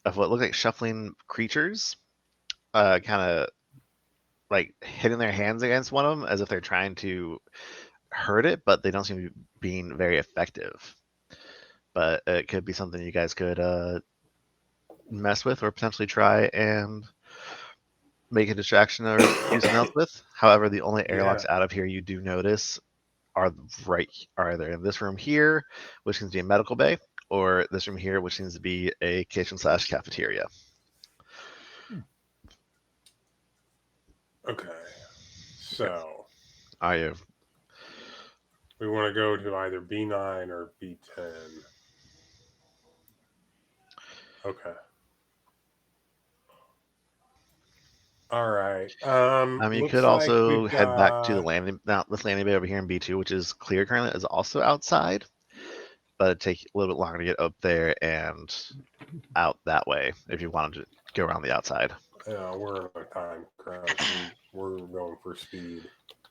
of what look like shuffling creatures, kind of like hitting their hands against one of them as if they're trying to hurt it, but they don't seem to be being very effective. But it could be something you guys could mess with or potentially try and make a distraction or do something else with. However, the only airlocks out of here you do notice are are either in this room here, which seems to be a medical bay, or this room here, which seems to be a kitchen/cafeteria. Okay. So Are you? we want to go to either B9 or B10. Okay. All right. You Looks could like also we've head back to the got. landing. Now, this landing bay over here in B2, which is clear currently, is also outside, but it'd take a little bit longer to get up there and out that way if you wanted to go around the outside. We're in a time crunch. We're going for speed.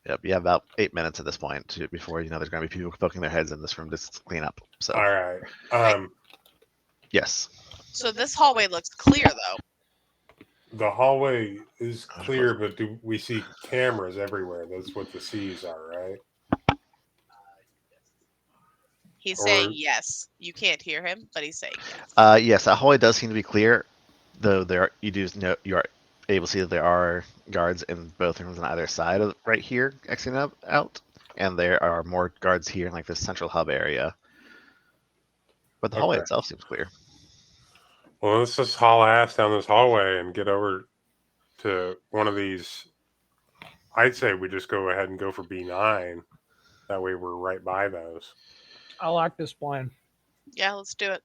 Yep, you have about 8 minutes at this point before there's going to be people poking their heads in this room to clean up. So, All right. Yes. So this hallway looks clear though. The hallway is clear, but do we see cameras everywhere? That's what the C's are, right? He's saying yes. You can't hear him, but he's saying yes. Yes, that hallway does seem to be clear, though you are able to see that there are guards in both rooms on either side of right here exiting out, and there are more guards here in like this central hub area. But the hallway Okay. itself seems clear. Well, let's just haul ass down this hallway and get over to one of these. I'd say we just go ahead and go for B9. That way we're right by those. I like this plan. Yeah, let's do it.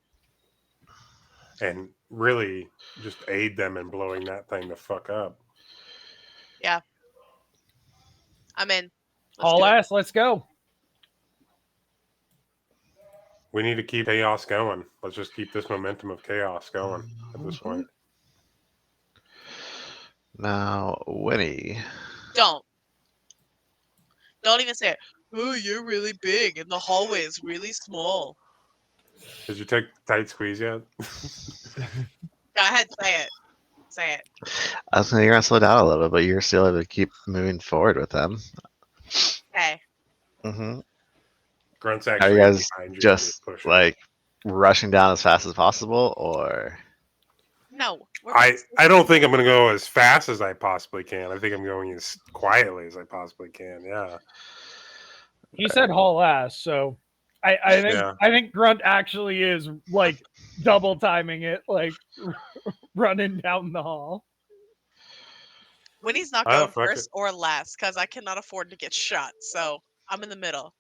And really just aid them in blowing that thing the fuck up. Yeah. I'm in. Let's Haul do it. ass, let's go. We need to keep chaos going. Let's just keep this momentum of chaos going at this point. Now, Winnie. Don't even say it. Oh, you're really big and the hallway is really small. Did you take tight squeeze yet? Go ahead, say it. Say it. I was saying you're gonna slow down a little bit, but you're still able to keep moving forward with them. Okay. Mm-hmm. Grunt's Are actually you guys behind you, just pushing. like rushing down as fast as possible, or? No. I don't think I'm going to go as fast as I possibly can. I think I'm going as quietly as I possibly can. Yeah. He said haul ass, so I think Grunt actually is like double timing it, like running down the hall. Winnie's not going first or last because I cannot afford to get shot. So I'm in the middle.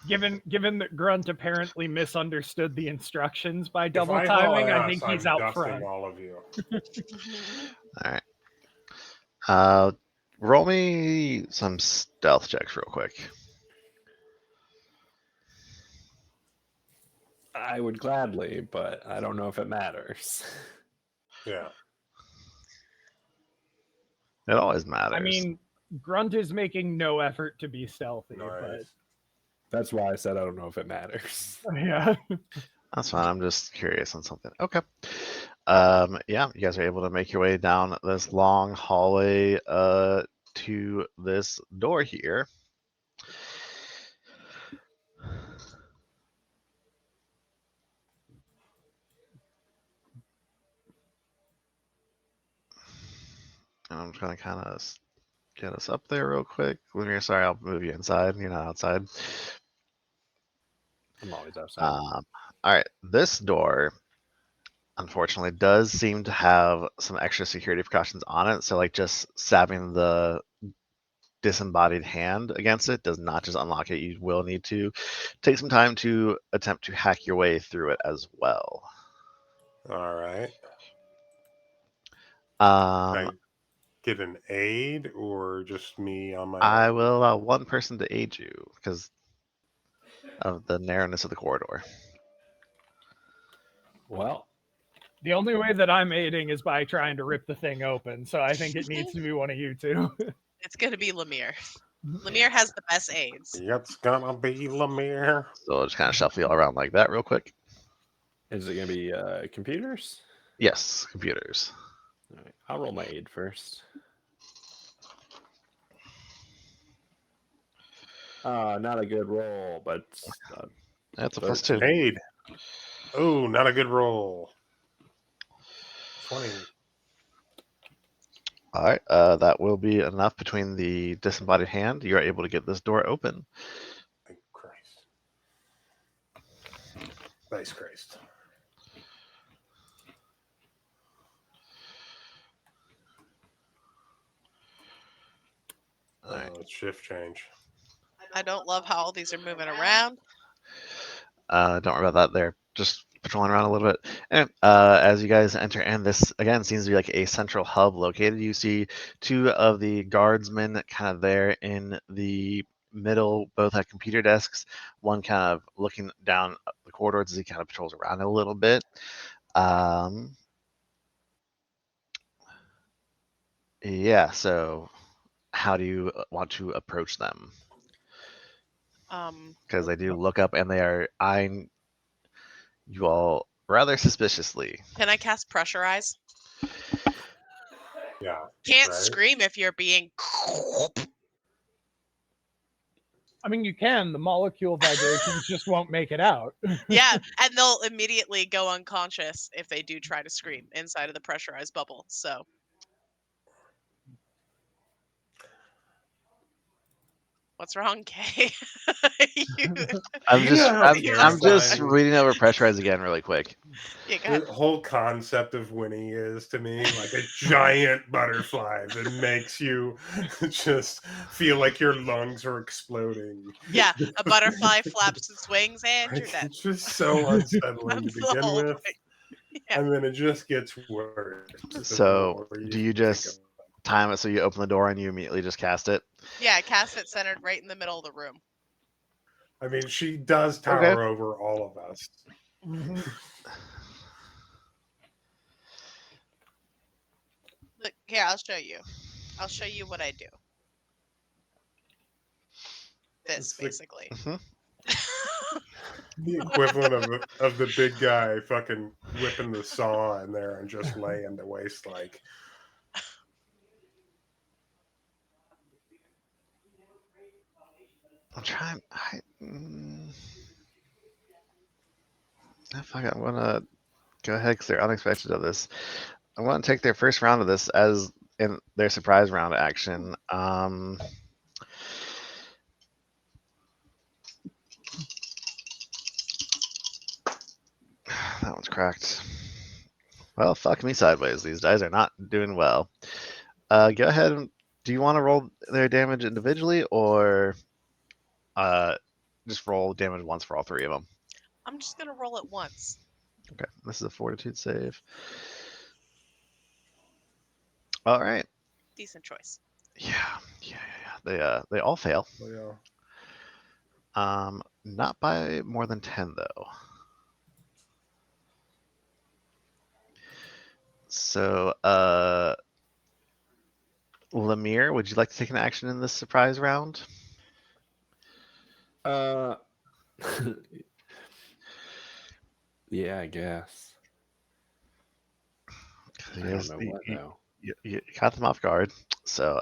Given that Grunt apparently misunderstood the instructions by double timing, I think he's out front. All of you. All right. Roll me some stealth checks real quick. I would gladly, but I don't know if it matters. Yeah. It always matters. I mean, Grunt is making no effort to be stealthy, but that's why I said I don't know if it matters. Yeah. That's fine. I'm just curious on something. Okay. Yeah, you guys are able to make your way down this long hallway to this door here. And I'm just gonna kind of get us up there real quick. Lumiere, sorry, I'll move you inside. You're not outside. I'm always outside. All right, this door, unfortunately, does seem to have some extra security precautions on it. So, like, just stabbing the disembodied hand against it does not just unlock it. You will need to take some time to attempt to hack your way through it as well. All right. I Um, get an aid or just me on my I own? will allow one person to aid you because of the narrowness of the corridor. Well, The only way that I'm aiding is by trying to rip the thing open. So I think it needs to be one of you two. It's gonna be Lemire. Lemire has the best aids. It's gonna be Lemire. So I'll just kind of shuffle you all around like that real quick. is it gonna be computers? Yes, computers. All right, I'll roll my aid first. Not a good roll, but That's a +2. 13. Aid. Oh, not a good roll. 20. All right, that will be enough between the disembodied hand. You are able to get this door open. Thank Christ. Nice Christ. All right. Oh, it's shift change. I don't love how all these are moving around. Don't worry about that. They're just patrolling around a little bit. And as you guys enter, and this again seems to be like a central hub located, you see two of the guardsmen kind of there in the middle, both at computer desks. One kind of looking down the corridors as he kind of patrols around a little bit. Yeah, so how do you want to approach them? Because they do look up and they are eyeing you all rather suspiciously. Can I cast Pressurize? Yeah. Can't Right? scream if you're being. I mean, you can. The molecule vibrations just won't make it out. Yeah, and they'll immediately go unconscious if they do try to scream inside of the pressurized bubble. So what's wrong, Kay? I'm just Yeah, I'm, you're I'm just terrifying. reading over pressurize again really quick. Yeah, go The ahead. whole concept of Winnie is to me like a giant butterfly that makes you just feel like your lungs are exploding. Yeah, a butterfly flaps its wings and you're Like, dead. it's just so unsettling to That's the begin whole with. point. Yeah. And then it just gets worse. the So more do you think just about time it so you open the door and you immediately just cast it? Yeah, cast it centered right in the middle of the room. it. I mean, she does Okay. tower over all of us. Look, here, I'll show you. I'll show you what I do. This, It's the- basically. The equivalent of the big guy fucking whipping the saw in there and just laying to waste like. I'm trying. Fuck it, I'm gonna go ahead because they're unexpected of this. I'm gonna take their first round of this as in their surprise round action. That one's cracked. Well, fuck me sideways. These dice are not doing well. Go ahead and do you want to roll their damage individually or just roll damage once for all three of them? I'm just going to roll it once. Okay, this is a fortitude save. All right. Decent choice. Yeah. They all fail. Oh, yeah. Not by more than 10 though. So, Lemire, would you like to take an action in this surprise round? Yeah, I guess. I don't know what though. You caught them off guard. So,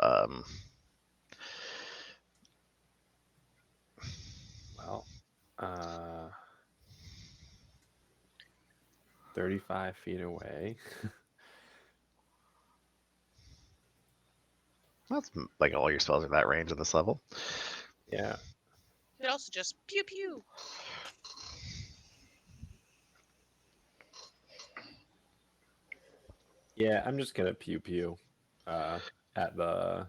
Well, 35 feet away. that's like all your spells are that range at this level. Yeah. You could also just pew pew. Yeah, I'm just gonna pew pew at the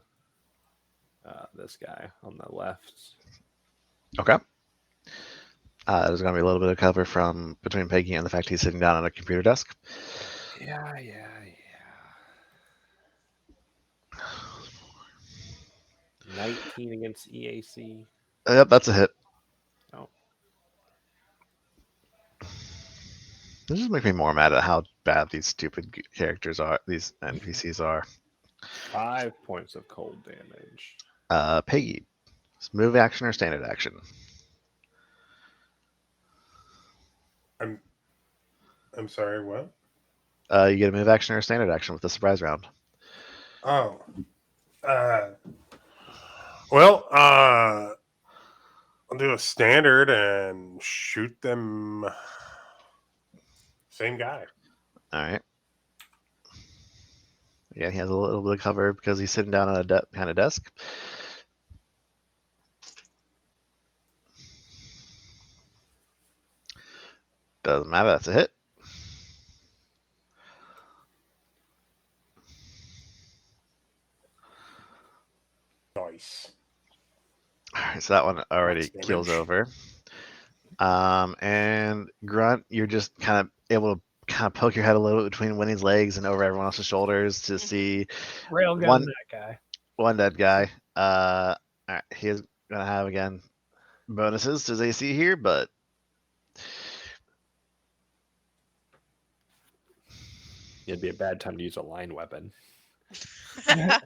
this guy on the left. Okay. There's going to be a little bit of cover from between Peggy and the fact he's sitting down at a computer desk. Yeah. 19 against EAC. Yep, that's a hit. Oh. This just makes me more mad at how bad these stupid characters are. These NPCs are. 5 points of cold damage. Peggy, move action or standard action? I'm sorry, what? You get a move action or a standard action with the surprise round. Oh. Well, I'll do a standard and shoot them. Same guy. All right. Yeah, he has a little bit of cover because he's sitting down on a kind of desk. Doesn't matter. That's a hit. Nice. All right, so that one already Max keels damage. over. And Grunt, you're just kind of able to kind of poke your head a little bit between Winnie's legs and over everyone else's shoulders to see Railgun one that guy. one dead guy. All right, he is gonna have again bonuses to his AC here, but It'd be a bad time to use a line weapon. Guessing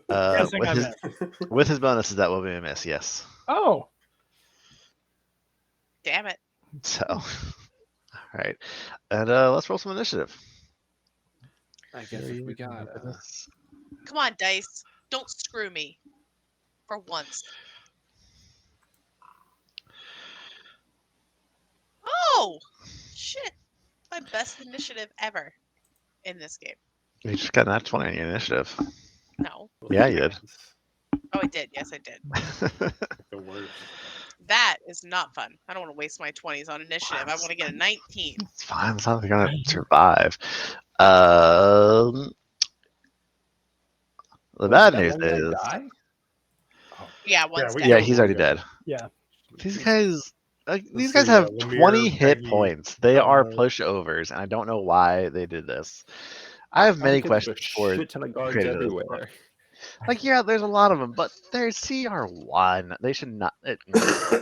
I missed. with his bonuses, that will be a miss. Yes. Oh, Damn it. So, all right, and let's roll some initiative. I guess if we got Come on, dice. Don't screw me. For once. Oh! Shit. My best initiative ever in this game. You just got an 20 on your initiative. No. Yeah, you did. Oh, I did. Yes, I did. The worst. That is not fun. I don't want to waste my 20s on initiative. I want to get a 19. It's fine. It's not like you're gonna survive. The bad news is, Yeah, one's we dead. yeah, he's already dead. yeah. These guys, these Let's guys see, have Lemire, 20 hit Peggy, points. They are Summer. pushovers, and I don't know why they did this. I have many questions for shit ton of guards created this everywhere. Like, yeah, there's a lot of them, but they're CR1. They should not.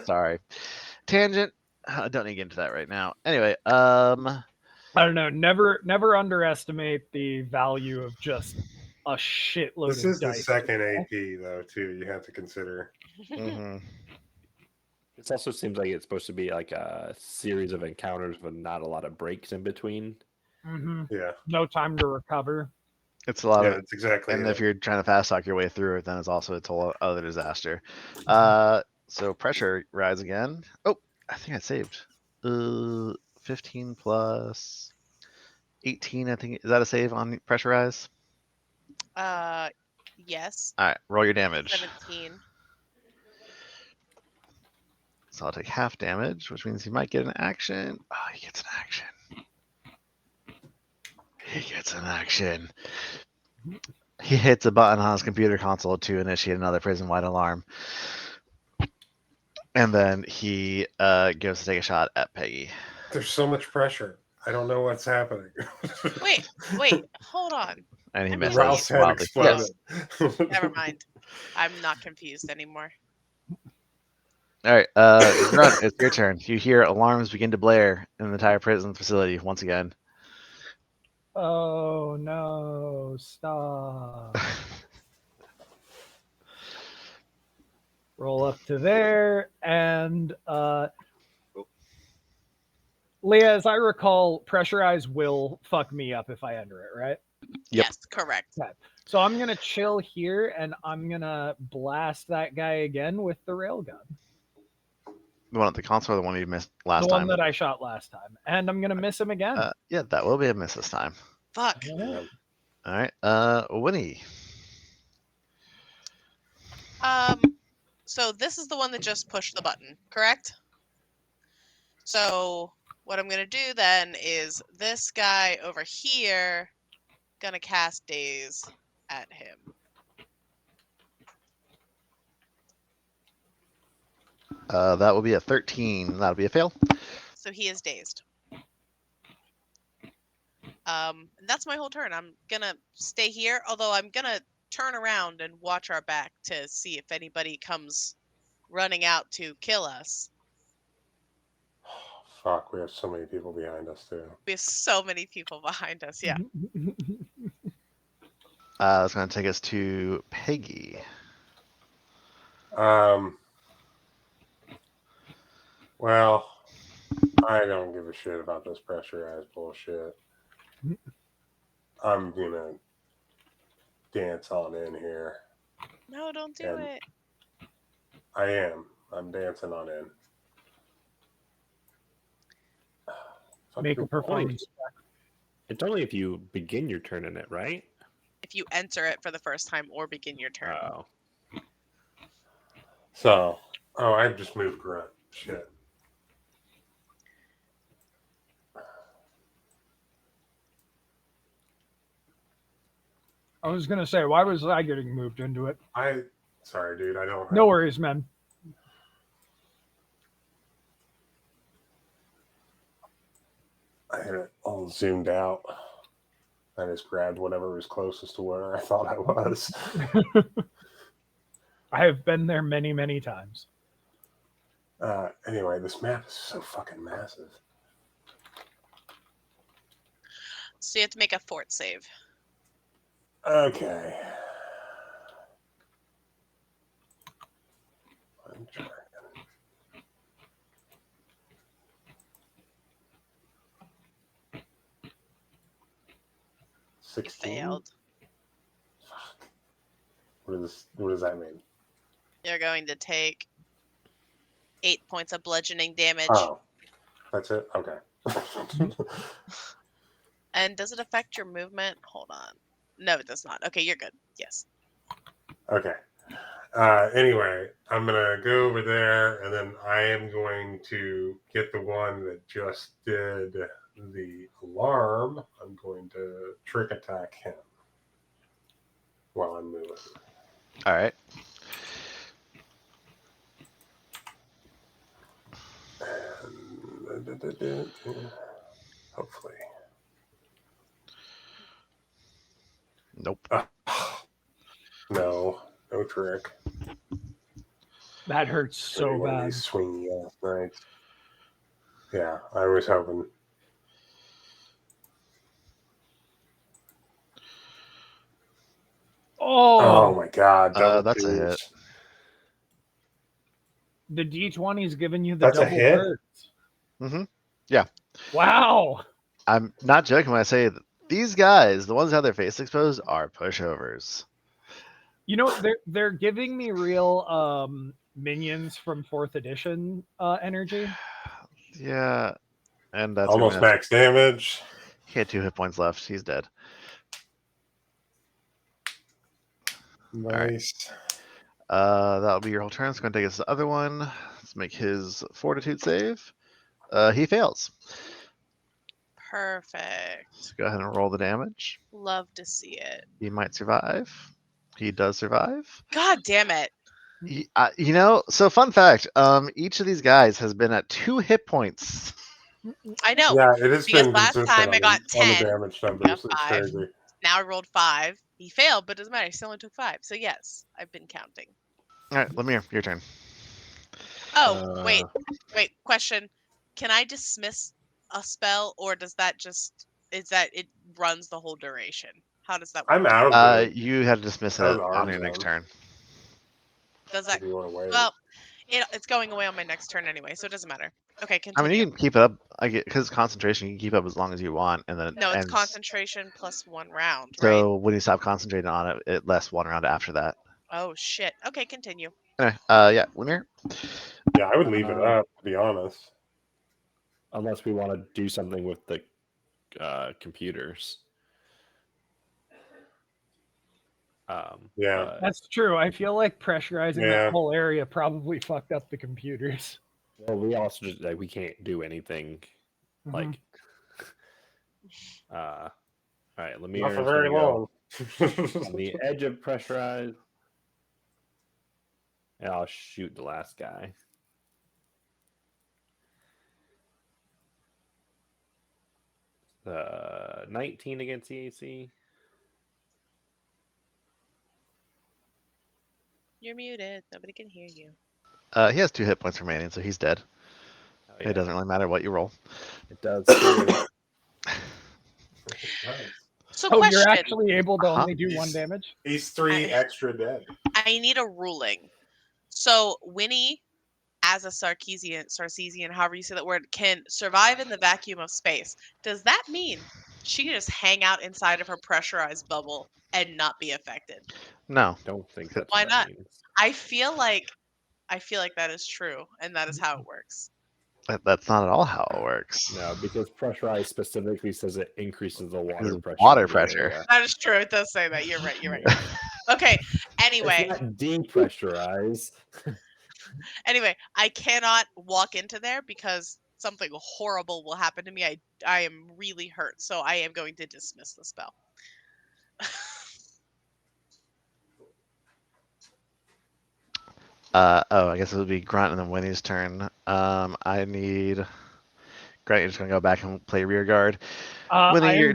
Sorry, tangent. I don't need to get into that right now. Anyway, I don't know. Never underestimate the value of just a shitload This of is the dice. second AP though, too. You have to consider. mhm. This also seems like it's supposed to be like a series of encounters with not a lot of breaks in between. Mm-hmm. Yeah, No time to recover. It's a lot yeah, of, that's exactly. and it. if you're trying to fast talk your way through it, then it's also a total other disaster. So pressure rise again. Oh, I think I saved. 15 plus 18. I think is that a save on pressure rise? Yes. All right, roll your damage. 17. So I'll take half damage, which means he might get an action. Oh, he gets an action. He gets an action. He hits a button on his computer console to initiate another prison-wide alarm. And then he goes to take a shot at Peggy. There's so much pressure. I don't know what's happening. Wait, hold on. And he I'm misses. Ralph's head wildly. exploded. Yes. Never mind. I'm not confused anymore. All right, Grunt, it's your turn. You hear alarms begin to blare in the entire prison facility once again. Oh no! Stop. Roll up to there, and Leah, as I recall, pressurized will fuck me up if I enter it, right? Yep. Yes, correct. So I'm gonna chill here, and I'm gonna blast that guy again with the railgun. The one at the console, or the one you missed last The time? one that I shot last time, and I'm gonna miss him again. Yeah, that will be a miss this time. Fuck. Yeah. All right, Winnie. So this is the one that just pushed the button, correct? So what I'm gonna do then is this guy over here gonna cast Daze at him. That will be a 13. That'll be a fail. So he is dazed. And that's my whole turn. I'm gonna stay here, although I'm gonna turn around and watch our back to see if anybody comes running out to kill us. Fuck, we have so many people behind us too. We have so many people behind us. Yeah. That's going to take us to Peggy. Well, I don't give a shit about this pressurized bullshit. I'm gonna dance on in here. No, don't do And it. I am. I'm dancing on in. Make a performance. It's only if you begin your turn in it, right? If you enter it for the first time or begin your turn. Oh. So, I just moved grunt. Shit. I was gonna say, why was I getting moved into it? Sorry, dude. I don't. No worries, man. I had it all zoomed out. I just grabbed whatever was closest to where I thought I was. I have been there many, many times. Anyway, this map is so fucking massive. So you have to make a fort save. Okay. I'm trying. You 16? failed. Fuck. What does that mean? You're going to take 8 points of bludgeoning damage. Oh, that's it? Okay. And does it affect your movement? Hold on. No, it does not. Okay, you're good. Yes. Okay. Anyway, I'm going to go over there, and then I am going to get the one that just did the alarm. I'm going to trick attack him while I'm moving. All right. And hopefully. Nope. No trick. That hurts so One of bad. these swingy ass nights. Yeah, I was hoping. Oh my god! That's a hit. The D20's giving you the That's a double hit? hurts. Mm-hmm. Yeah. Wow. I'm not joking when I say that these guys, the ones that have their face exposed, are pushovers. You know, they're giving me real minions from 4th edition energy. Yeah. And that's Almost gonna max damage. He had 2 hit points left. He's dead. Nice. That'll be your whole turn. It's going to take us to the other one. Let's make his fortitude save. He fails. Perfect. So go ahead and roll the damage. Love to see it. He might survive. He does survive. God damn it. So fun fact, each of these guys has been at 2 hit points. I know. Yeah, it has Because been last consistent time I got on the 10, damage I numbers. got It's 5. crazy. Now I rolled 5. He failed, but it doesn't matter. He still only took 5. So yes, I've been counting. All right, Lemire, your turn. Oh, wait. Question. Can I dismiss a spell, or does that it runs the whole duration? How does that work? I'm out of it. You have to dismiss That it was on your arms next then. turn. Does that? If you want to wait. Well, it's going away on my next turn anyway, so it doesn't matter. Okay, I continue. mean, you can keep it up. Because concentration, you can keep up as long as you want, and then No, it's ends. concentration plus 1 round, right? So when you stop concentrating on it, it lasts 1 round after that. Oh shit. Okay, continue. Anyway, yeah, Lemire. Yeah, I would leave it up, to be honest. Unless we want to do something with the computers. Yeah. That's true. I feel like pressurizing Yeah. that whole area probably fucked up the computers. Well, we also just we can't do anything like. All right, Lemire Not for is very gonna go long. on the edge of pressurized, and I'll shoot the last guy. The 19 against the AC. You're muted. Nobody can hear you. He has 2 hit points remaining, so he's dead. Oh, It doesn't really matter what you roll. It does too. So Oh, you're question. actually able to Uh-huh. only do 1 damage? He's 3 extra dead. I need a ruling. So Winnie, as a Sarkeesian, however you say that word, can survive in the vacuum of space. Does that mean she can just hang out inside of her pressurized bubble and not be affected? No. Don't think that's Why what not? that means. I feel like that is true, and that is how it works. That's not at all how it works. No, because pressurized specifically says it increases the water Because pressure. water in the pressure. area. That is true. It does say that. You're right. Okay. Anyway, It's not depressurize. anyway, I cannot walk into there because something horrible will happen to me. I am really hurt, so I am going to dismiss the spell. I guess it would be Grunt and then Winnie's turn. I need Grunt. You're just gonna go back and play rear guard. Winnie,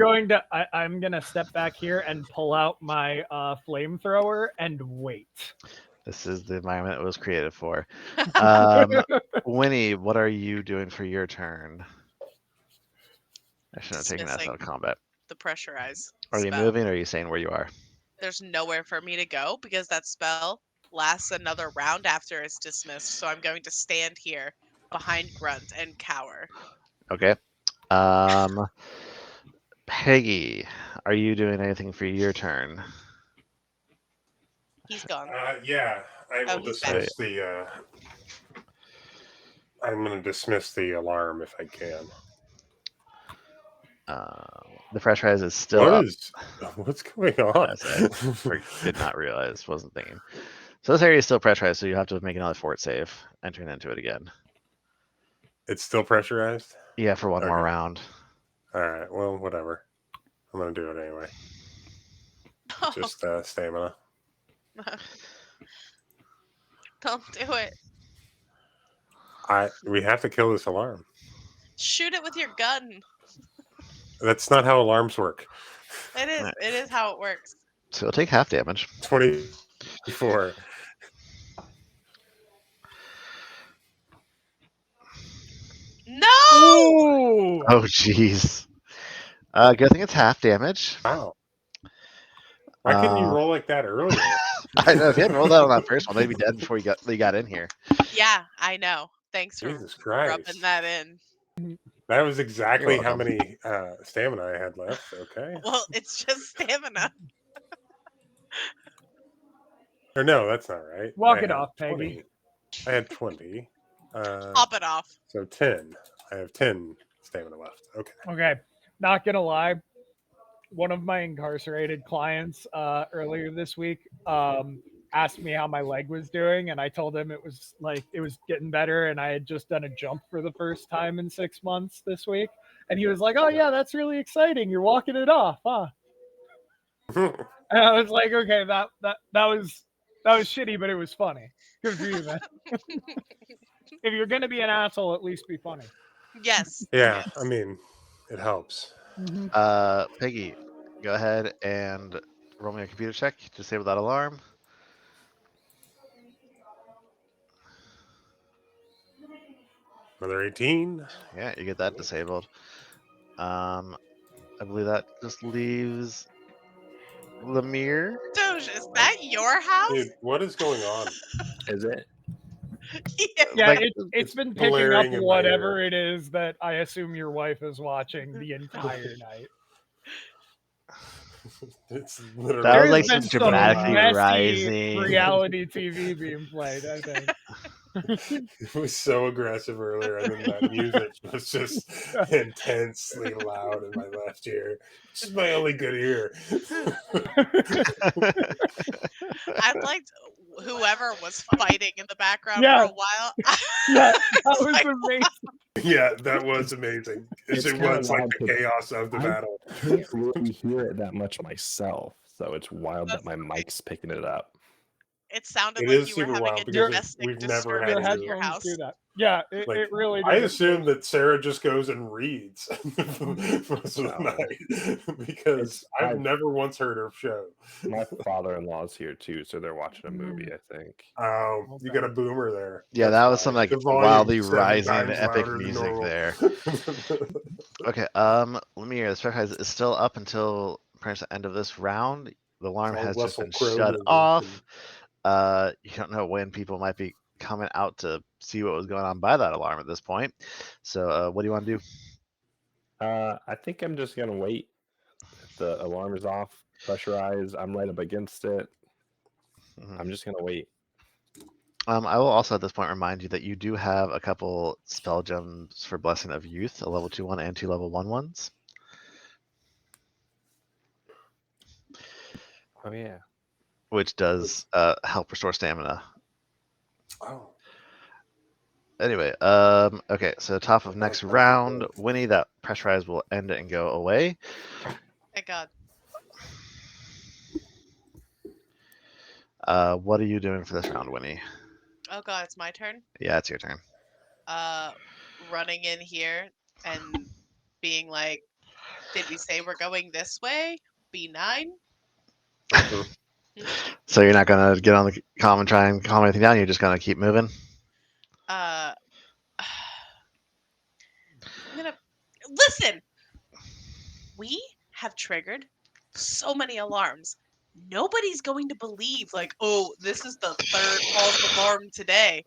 I'm gonna step back here and pull out my flamethrower and wait. This is the environment it was created for. Winnie, what are you doing for your turn? I shouldn't have taken that out of combat. The pressurized Are you spell. moving or are you staying where you are? There's nowhere for me to go because that spell lasts another round after it's dismissed. So I'm going to stand here behind Grunt and cower. Okay. Peggy, are you doing anything for your turn? He's gone. Yeah, I will he's back. dismiss the. I'm going to dismiss the alarm if I can. The pressurized is still up. What's going on? I did not realize, wasn't thinking. So this area is still pressurized, so you have to make another fort save, entering into it again. It's still pressurized? Yeah, for one more round. All right, well, whatever. I'm going to do it anyway. Just stamina. Don't do it. We have to kill this alarm. Shoot it with your gun. That's not how alarms work. It is. Right. It is how it works. So it'll take half damage. 24. No! Ooh! Oh, jeez. Good thing it's half damage. Wow. Why couldn't you roll like that earlier? I know. If you hadn't rolled that on that first one, they'd be dead before you got in here. Yeah, I know. Thanks for Jesus Christ. rubbing that in. That was exactly how many stamina I had left. Okay. Well, it's just stamina. Or no, that's not right. Walk it off, Peggy. I had 20. Top it off. So 10. I have 10 stamina left. Okay. Okay. Not gonna lie. One of my incarcerated clients earlier this week asked me how my leg was doing, and I told him it was getting better, and I had just done a jump for the first time in 6 months this week. And he was like, "Oh yeah, that's really exciting. You're walking it off, huh?" And I was like, "Okay, that was shitty, but it was funny. Good for you, man." If you're gonna be an asshole, at least be funny. Yes. Yeah, yes. I mean, it helps. Peggy, go ahead and roll me a computer check. Disable that alarm. Another 18. Yeah, you get that disabled. I believe that just leaves Lemire. Doge, is that your house? Dude, what is going on? Is it? Yeah, it's been picking up whatever it it is that I assume your wife is watching the entire night. It's literally That was like There's some been dramatically messy rising reality TV being played, I think. It was so aggressive earlier, and then that music was just intensely loud in my left ear. This is my only good ear. I'd like whoever was fighting in the background Yeah. for a while. Yeah, that was amazing. Yeah, that was amazing. It's It was like wild the to- chaos of the battle. I can't really hear it that much myself, so it's wild that That's my mic's picking it up. It sounded It like is you were super having wild a because domestic we've never had Your disturbance to in do your it. headphones do house. that. Yeah, it, Like, it really I does. assume that Sarah just goes and reads most of the No. night because I've I've- never once heard her show. My father-in-law's here too, so they're watching a movie, Mm. I think. Oh, you Okay. got a boomer there. Yeah, That's that was why. some like The volume's wildly 7 rising times epic louder than music normal. there. Okay, let me hear. The Starfinder is still up until pretty much the end of this round. The alarm It's all has just Russell been Crowe shut music off. You don't know when people might be coming out to see what was going on by that alarm at this point. So, what do you want to do? I think I'm just gonna wait. If the alarm is off, pressurize. I'm right up against it. Mhm. I'm just gonna wait. I will also at this point remind you that you do have a couple spell gems for Blessing of Youth, a level 2/1 and 2 level 1/1s. Oh yeah. Which does help restore stamina. Oh, Anyway, okay, so top of next sounds round, good. Winnie, that pressurize will end it and go away. Thank God. What are you doing for this round, Winnie? Oh God, it's my turn. Yeah, it's your turn. Running in here and being like, "Did we say we're going this way? B9." So you're not gonna get on the comm and try and calm anything down. You're just gonna keep moving. I'm gonna listen. We have triggered so many alarms. Nobody's going to believe, like, oh, this is the third false alarm today.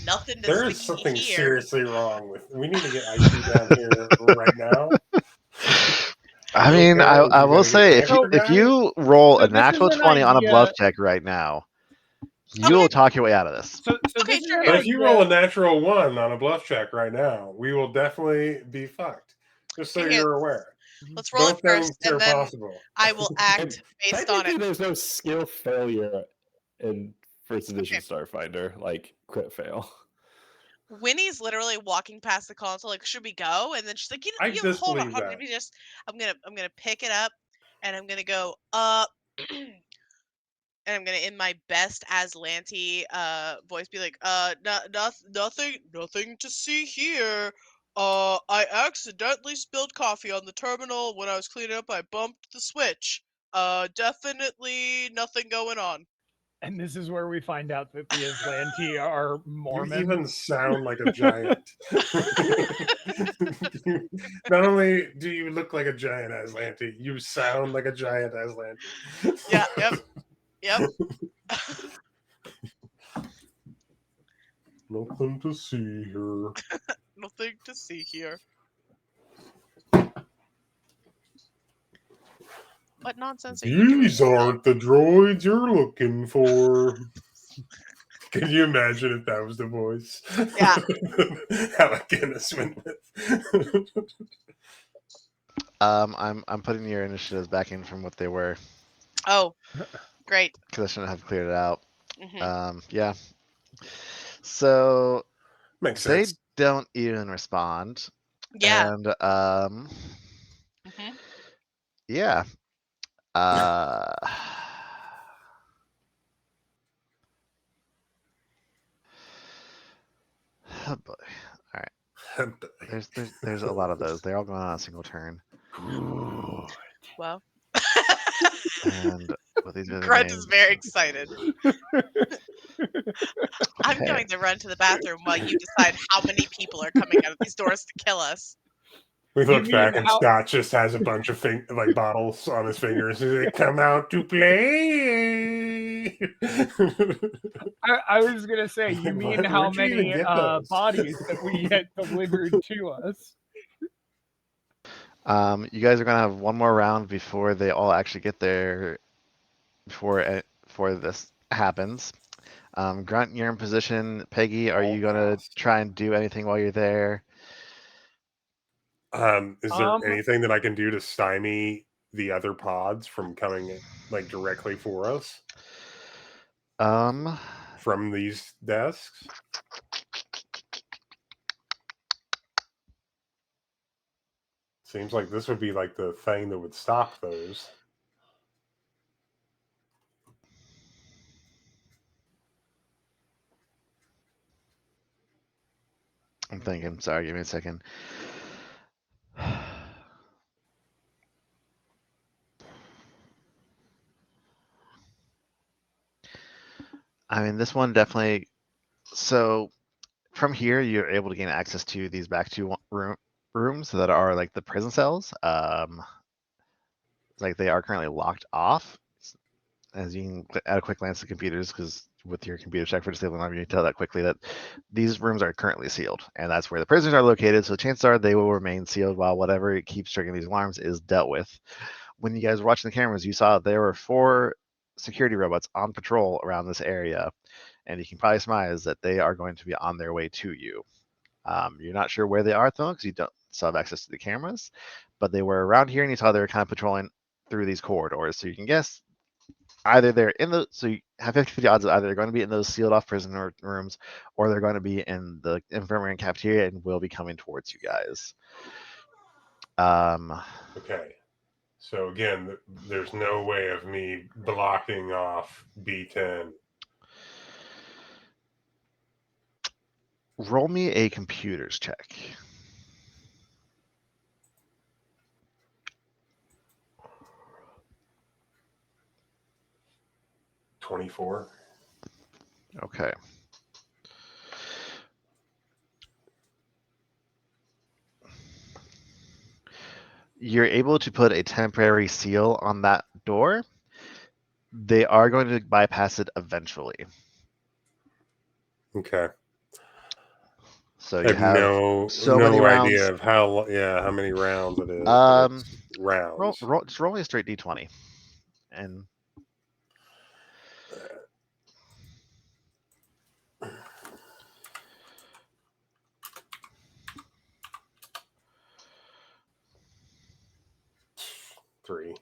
Nothing to There is see something here. seriously wrong with. We need to get IT down here right now. I You mean, okay? I You will gotta get say the if you extra if guy? you roll So a this is natural an 20 on a bluff idea. check right now, Okay. you'll talk your way out of this. So Okay, this is sure, an yeah. But if you roll a idea. natural 1 on a bluff check right now, we will definitely be fucked. Just so Okay, you're aware. let's roll it Both things first, and are then possible. I will act based on Technically, it. there's no skill failure in first edition Okay. Starfinder, like crit fail. Winnie's literally walking past the console, like, "Should we go?" And then she's like, I "You hold on, disbelieve hold on. that. Let me just. I'm gonna pick it up, and I'm gonna go and I'm gonna, in my best Aslanti voice, be like, nothing to see here. I accidentally spilled coffee on the terminal when I was cleaning up. I bumped the switch. Definitely nothing going on." And this is where we find out that the Aslanti are You Mormon. even sound like a giant. Not only do you look like a giant Aslanti, you sound like a giant Aslanti. Yeah. Yep. Nothing to see here. Nothing to see here. What nonsense are you doing? These aren't the droids you're looking for. Can you imagine if that was the voice? Yeah. Alec Guinness went with. I'm putting your initiatives back in from what they were Oh, great. because I shouldn't have cleared it out. Hmm. Yeah. So Makes they sense. don't even respond, Yeah. and Hmm. yeah. Uh, oh boy. All right. There's a lot of those. They're all going on a single turn. Well, And with these other Grunt is names, very excited. I'm okay. going to run to the bathroom while you decide how many people are coming out of these doors to kill us. We You look mean back and how- Scott just has a bunch of like bottles on his fingers. He's like, "Come out to play." I was gonna say, you mean how Where'd you even many get those? bodies that we get delivered to us? You guys are gonna have one more round before they all actually get there. Before this happens, Grunt, you're in position. Peggy, are you gonna try and do anything while you're there? Is there anything that I can do to stymie the other pods from coming like directly for us from these desks? Seems like this would be like the thing that would stop those. thinking. Sorry, give me a second. I mean, this one definitely. So from here, you're able to gain access to these back two rooms that are like the prison cells. Like they are currently locked off. As you can at a quick glance at computers, because with your computer check for disabling, you can tell that quickly that these rooms are currently sealed, and that's where the prisoners are located. So chances are they will remain sealed while whatever keeps triggering these alarms is dealt with. When you guys were watching the cameras, you saw there were 4 security robots on patrol around this area, and you can probably surmise that they are going to be on their way to you. You're not sure where they are at the moment because you don't still have access to the cameras, but they were around here, and you saw they were kind of patrolling through these corridors. So you can guess either they're in the, so you have 50/50 odds of either they're going to be in those sealed off prisoner rooms, or they're going to be in the infirmary and cafeteria and will be coming towards you guys. Okay. So again, there's no way of me blocking off B10. Roll me a computers check. $24. Okay. You're able to put a temporary seal on that door. They are going to bypass it eventually. Okay. So I you have have no many rounds. idea of how many rounds it is. But Um, it's rounds. just roll me a straight d20, and Three.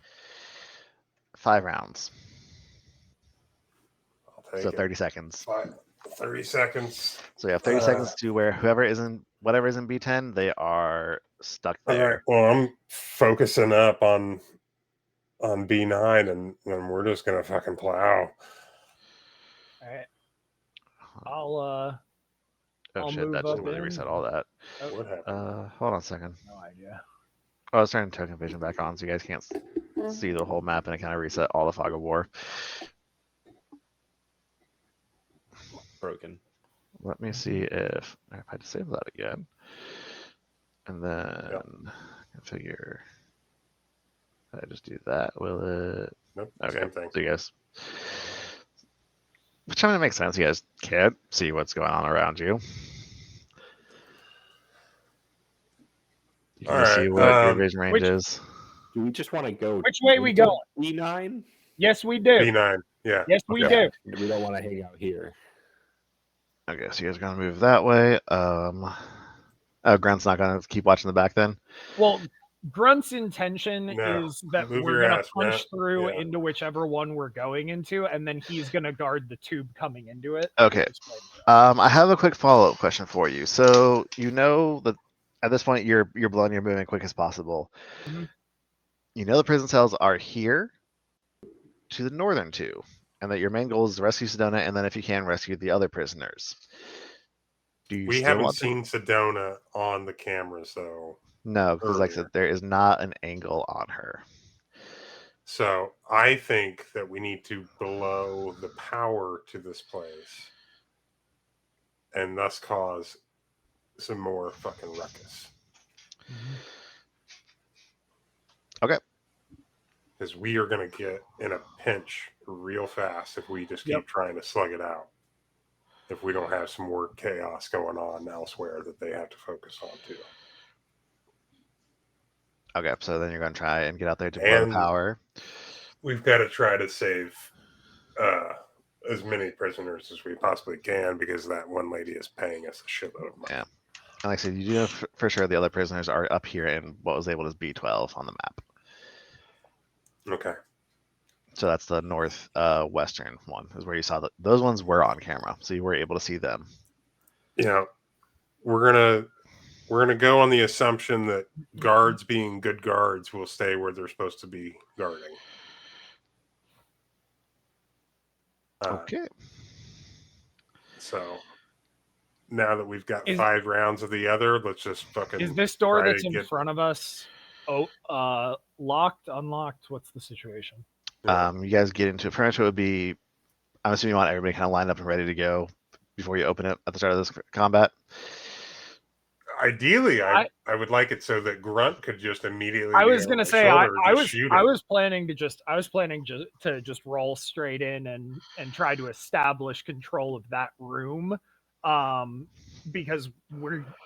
5 rounds. I'll take So it. 30 seconds. 30 seconds. So you have 30 seconds to where whoever isn't, whatever is in B10, they are stuck All right. there. Well, I'm focusing up on B9, and we're just gonna fucking plow. All right. I'll Oh I'll shit! That move just up completely in. reset all that. Oh, What happened? Hold on a second. no idea. Oh, I was turning token vision back on, so you guys can't see the whole map, and it kind of reset all the fog of war. Broken. Let me see if I disable that again, and then configure. I just do that. Will it? Nope. Okay. Same thing. So you guys, which I mean, it makes sense. You guys can't see what's going on around you. You can All just see what your vision range is. Do we just want to go? Which way we going? B9? Yes, we do. B9. Yeah. Yes, we Okay. do. We don't want to hang out here. Okay, so you guys are gonna move that way. Grant's not gonna keep watching the back then. Well, Grunt's intention No. is that Move we're your gonna ass, punch Grant. through Yeah. into whichever one we're going into, and then he's gonna guard the tube coming into it. Okay. I have a quick follow-up question for you. So you know that at this point you're blowing your moving quick as possible. Mhm. You know the prison cells are here to the northern 2, and that your main goal is to rescue Sedona, and then if you can rescue the other prisoners. Do you We still haven't want to? seen Sedona on the camera, so No, because like I said, earlier. there is not an angle on her. So I think that we need to blow the power to this place and thus cause some more fucking ruckus. Okay. Because we are going to get in a pinch real fast if we just keep trying to slug it out. If we don't have some more chaos going on elsewhere that they have to focus on too. Okay, so then you're going to try and get out there to blow the power. We've got to try to save as many prisoners as we possibly can, because that one lady is paying us a shitload of money. Yeah. And like I said, you do know for sure the other prisoners are up here in what was labeled as B12 on the map. Okay. So that's the north western one, is where you saw that those ones were on camera, so you were able to see them. Yeah, we're gonna go on the assumption that guards being good guards will stay where they're supposed to be guarding. Okay. So now that we've got Is- 5 rounds of the other, let's just fucking. Is this door try that's to in get- front of us locked, unlocked? What's the situation? You guys get into it. Pretty much it would be. I'm assuming you want everybody kind of lined up and ready to go before you open it at the start of this combat. Ideally, I would like it so that Grunt could just immediately. I was gonna say I was planning to just roll straight in and try to establish control of that room, because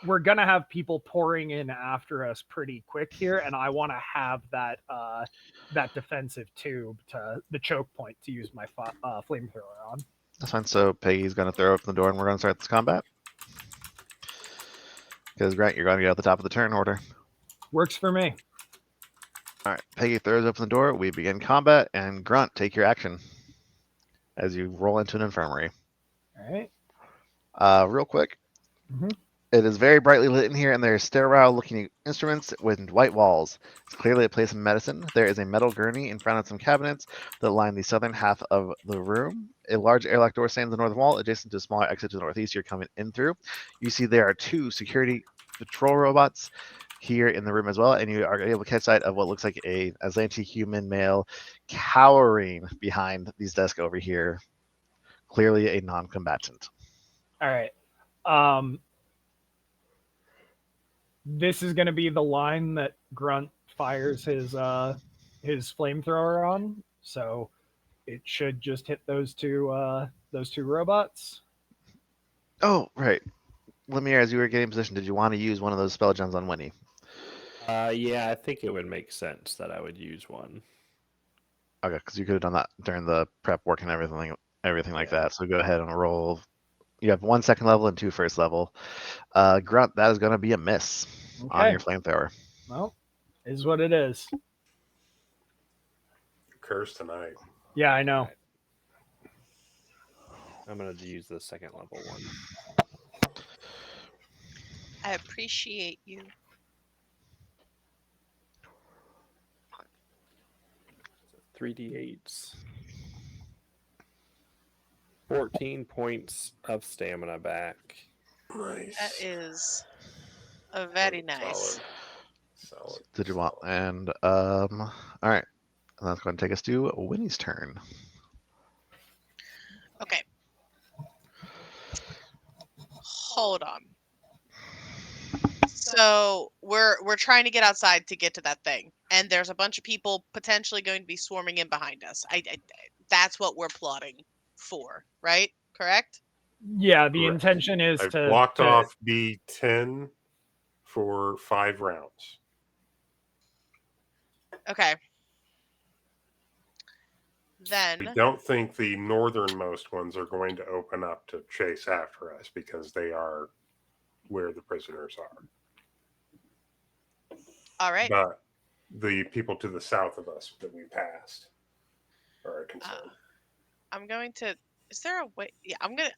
we're gonna have people pouring in after us pretty quick here, and I want to have that defensive tube to the choke point to use my flamethrower on. That's fine. So Peggy's going to throw open the door, and we're going to start this combat. Because Grant, you're going to get at the top of the turn order. Works for me. All right, Peggy throws open the door. We begin combat, and Grunt, take your action as you roll into an infirmary. All right. Real quick, Mhm. It is very brightly lit in here, and there are sterile-looking instruments with white walls. It's clearly a place of medicine. There is a metal gurney in front of some cabinets that line the southern half of the room. A large airlock door stands on the northern wall, adjacent to a smaller exit to the northeast you're coming in through. You see there are 2 security patrol robots here in the room as well, and you are able to catch sight of what looks like a Atlantean human male cowering behind these desks over here. Clearly a non-combatant. All right. This is going to be the line that Grunt fires his flamethrower on, so it should just hit those two robots. Oh, right. Lemire, as you were getting in position, did you want to use one of those spell gems on Winnie? Yeah, I think it would make sense that I would use one. Okay, because you could have done that during the prep work and everything like that. So go ahead and roll. You have 1 second level and 2 first level. Grunt, that is going to be a miss on your flamethrower. Well, is what it is. Curse tonight. Yeah, I know. I'm going to use the second level one. I appreciate you. 3d8s. 14 points of stamina back. Nice. That is a very nice. Solid. Did you want? And all right, and that's going to take us to Winnie's turn. Okay. Hold on. So we're trying to get outside to get to that thing, and there's a bunch of people potentially going to be swarming in behind us. That's what we're plotting for, right? Correct? Yeah, the Correct. intention is I've to blocked off B10 for 5 rounds. Okay. Then I don't think the northernmost ones are going to open up to chase after us because they are where the prisoners are. all right. But the people to the south of us that we passed are a concern. I'm going to. Is there a way? Yeah, I'm gonna.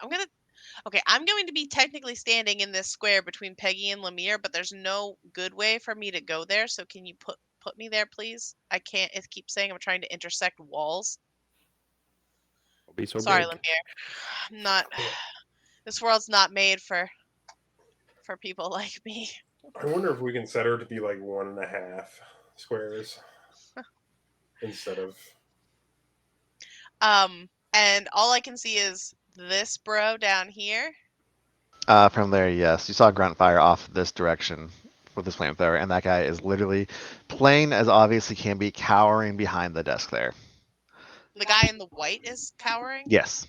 Okay, I'm going to be technically standing in this square between Peggy and Lemire, but there's no good way for me to go there. So can you put me there, please? I can't. It keeps saying I'm trying to intersect walls. I'll be so Sorry, big. Lemire. I'm not. This world's not made for people like me. I wonder if we can set her to be like 1.5 squares instead of. And all I can see is this bro down here. From there, yes, you saw Grunt fire off this direction with his flamethrower, and that guy is literally plain as obviously can be, cowering behind the desk there. The guy in the white is cowering. Yes.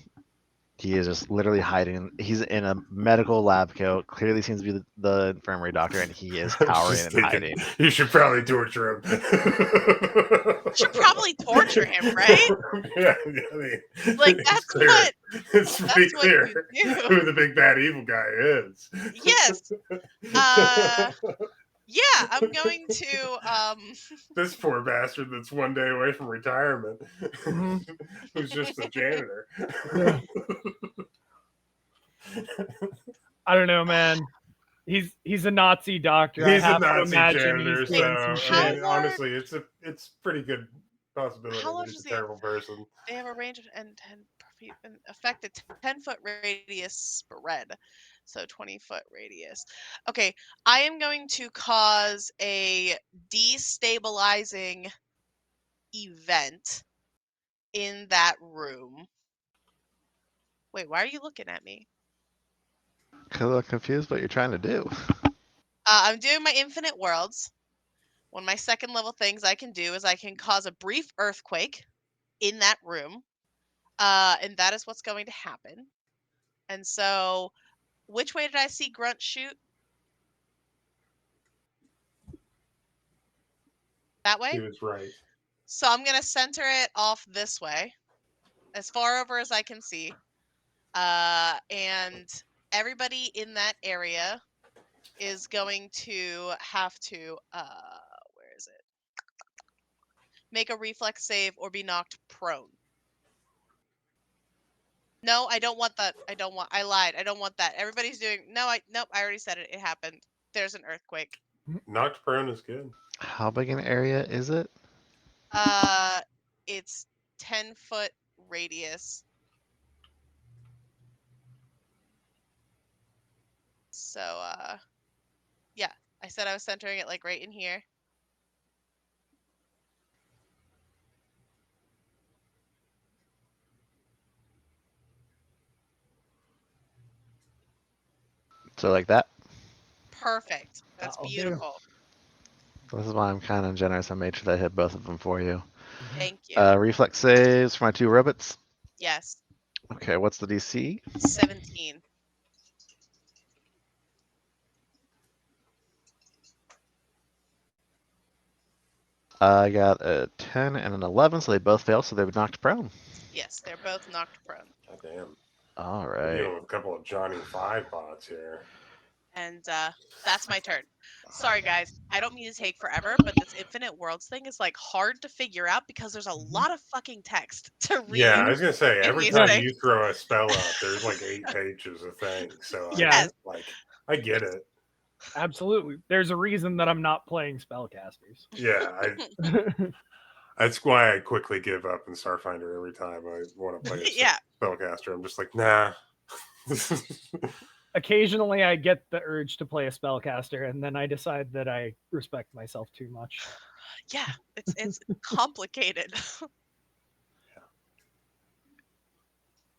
He is just literally hiding. He's in a medical lab coat. Clearly seems to be the infirmary doctor, and he is cowering and hiding. You should probably torture him. You should probably torture him, right? Yeah, I mean, Like that's clear. what. It's pretty That's what clear you do. who the big bad evil guy is. Yes. Yeah, I'm going to. This poor bastard that's 1 day away from retirement, who's just a janitor. I don't know, man. He's a Nazi doctor. He's I a have to Nazi imagine janitor, he's doing some so shit. I mean, honestly, it's pretty good possibility How that large he's is a the- terrible person. They have a range of and affect a 10-foot radius spread. So 20-foot radius. Okay, I am going to cause a destabilizing event in that room. Wait, why are you looking at me? Because I'm confused what you're trying to do. I'm doing my infinite worlds. One of my second level things I can do is I can cause a brief earthquake in that room. And that is what's going to happen. And so, which way did I see Grunt shoot? That way? He was right. So I'm going to center it off this way, as far over as I can see. And everybody in that area is going to have to, where is it? Make a reflex save or be knocked prone. No, I don't want that. I lied. I don't want that. Everybody's doing, nope, I already said it. It happened. There's an earthquake. Knocked prone is good. How big an area is it? It's 10-foot radius. So, yeah, I said I was centering it like right in here. So like that? Perfect. That's That'll do. beautiful. This is why I'm kind of generous. I made sure that I hit both of them for you. Thank you. Reflex saves for my 2 robots. Yes, Okay, what's the DC? 17. I got a 10 and an 11, so they both fail, so they've been knocked prone. Yes, they're both knocked prone. God damn. All We're right. dealing with a couple of Johnny 5 bots here. And that's my turn. Sorry, guys. I don't mean to take forever, but this Infinite Worlds thing is like hard to figure out because there's a lot of fucking text to read. Yeah, I was gonna say in every these time things. you throw a spell up, there's like 8 pages of things. So Yeah. I get it. Absolutely. There's a reason that I'm not playing spellcasters. Yeah, that's why I quickly give up in Starfinder every time I want to play a Yeah. spellcaster. I'm just like, nah. Occasionally, I get the urge to play a spellcaster, and then I decide that I respect myself too much. Yeah, it's complicated.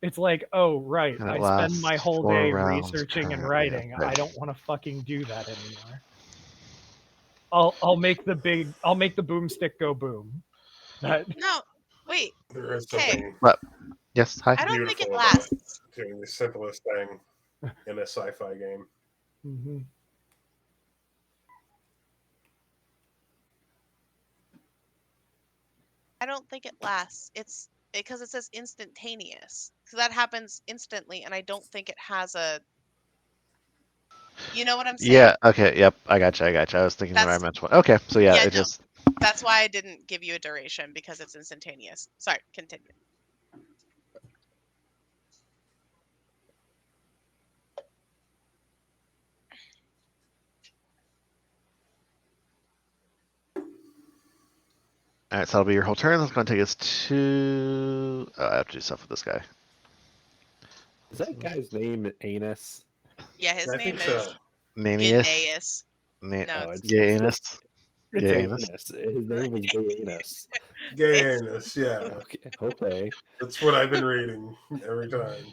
It's like, oh, right. And it I spend lasts my whole 4 day rounds researching and currently, writing. okay. I don't want to fucking do that anymore. I'll make the boomstick go boom. That No, wait. There is Okay. something Yes, hi. I don't think it beautiful about lasts. doing the simplest thing in a sci-fi game. Mhm. I don't think it lasts. It's because it says instantaneous. So that happens instantly, and I don't think it has a. You know what I'm saying? Yeah, okay, yep, I gotcha. I was thinking that I That's- meant one. Okay, so yeah, Yeah, it no. just. That's why I didn't give you a duration because it's instantaneous. Sorry, continue. Alright, so that'll be your whole turn. That's going to take us to. Oh, I have to do stuff with this guy. Is that guy's name Anus? Yeah, his I name think is so. Nanius. Gaineus. No, Oh, it's Gayanus. It's Gayanus. Anus. His name was Gayanus. Gayness, yeah. Okay. That's what I've been reading every time.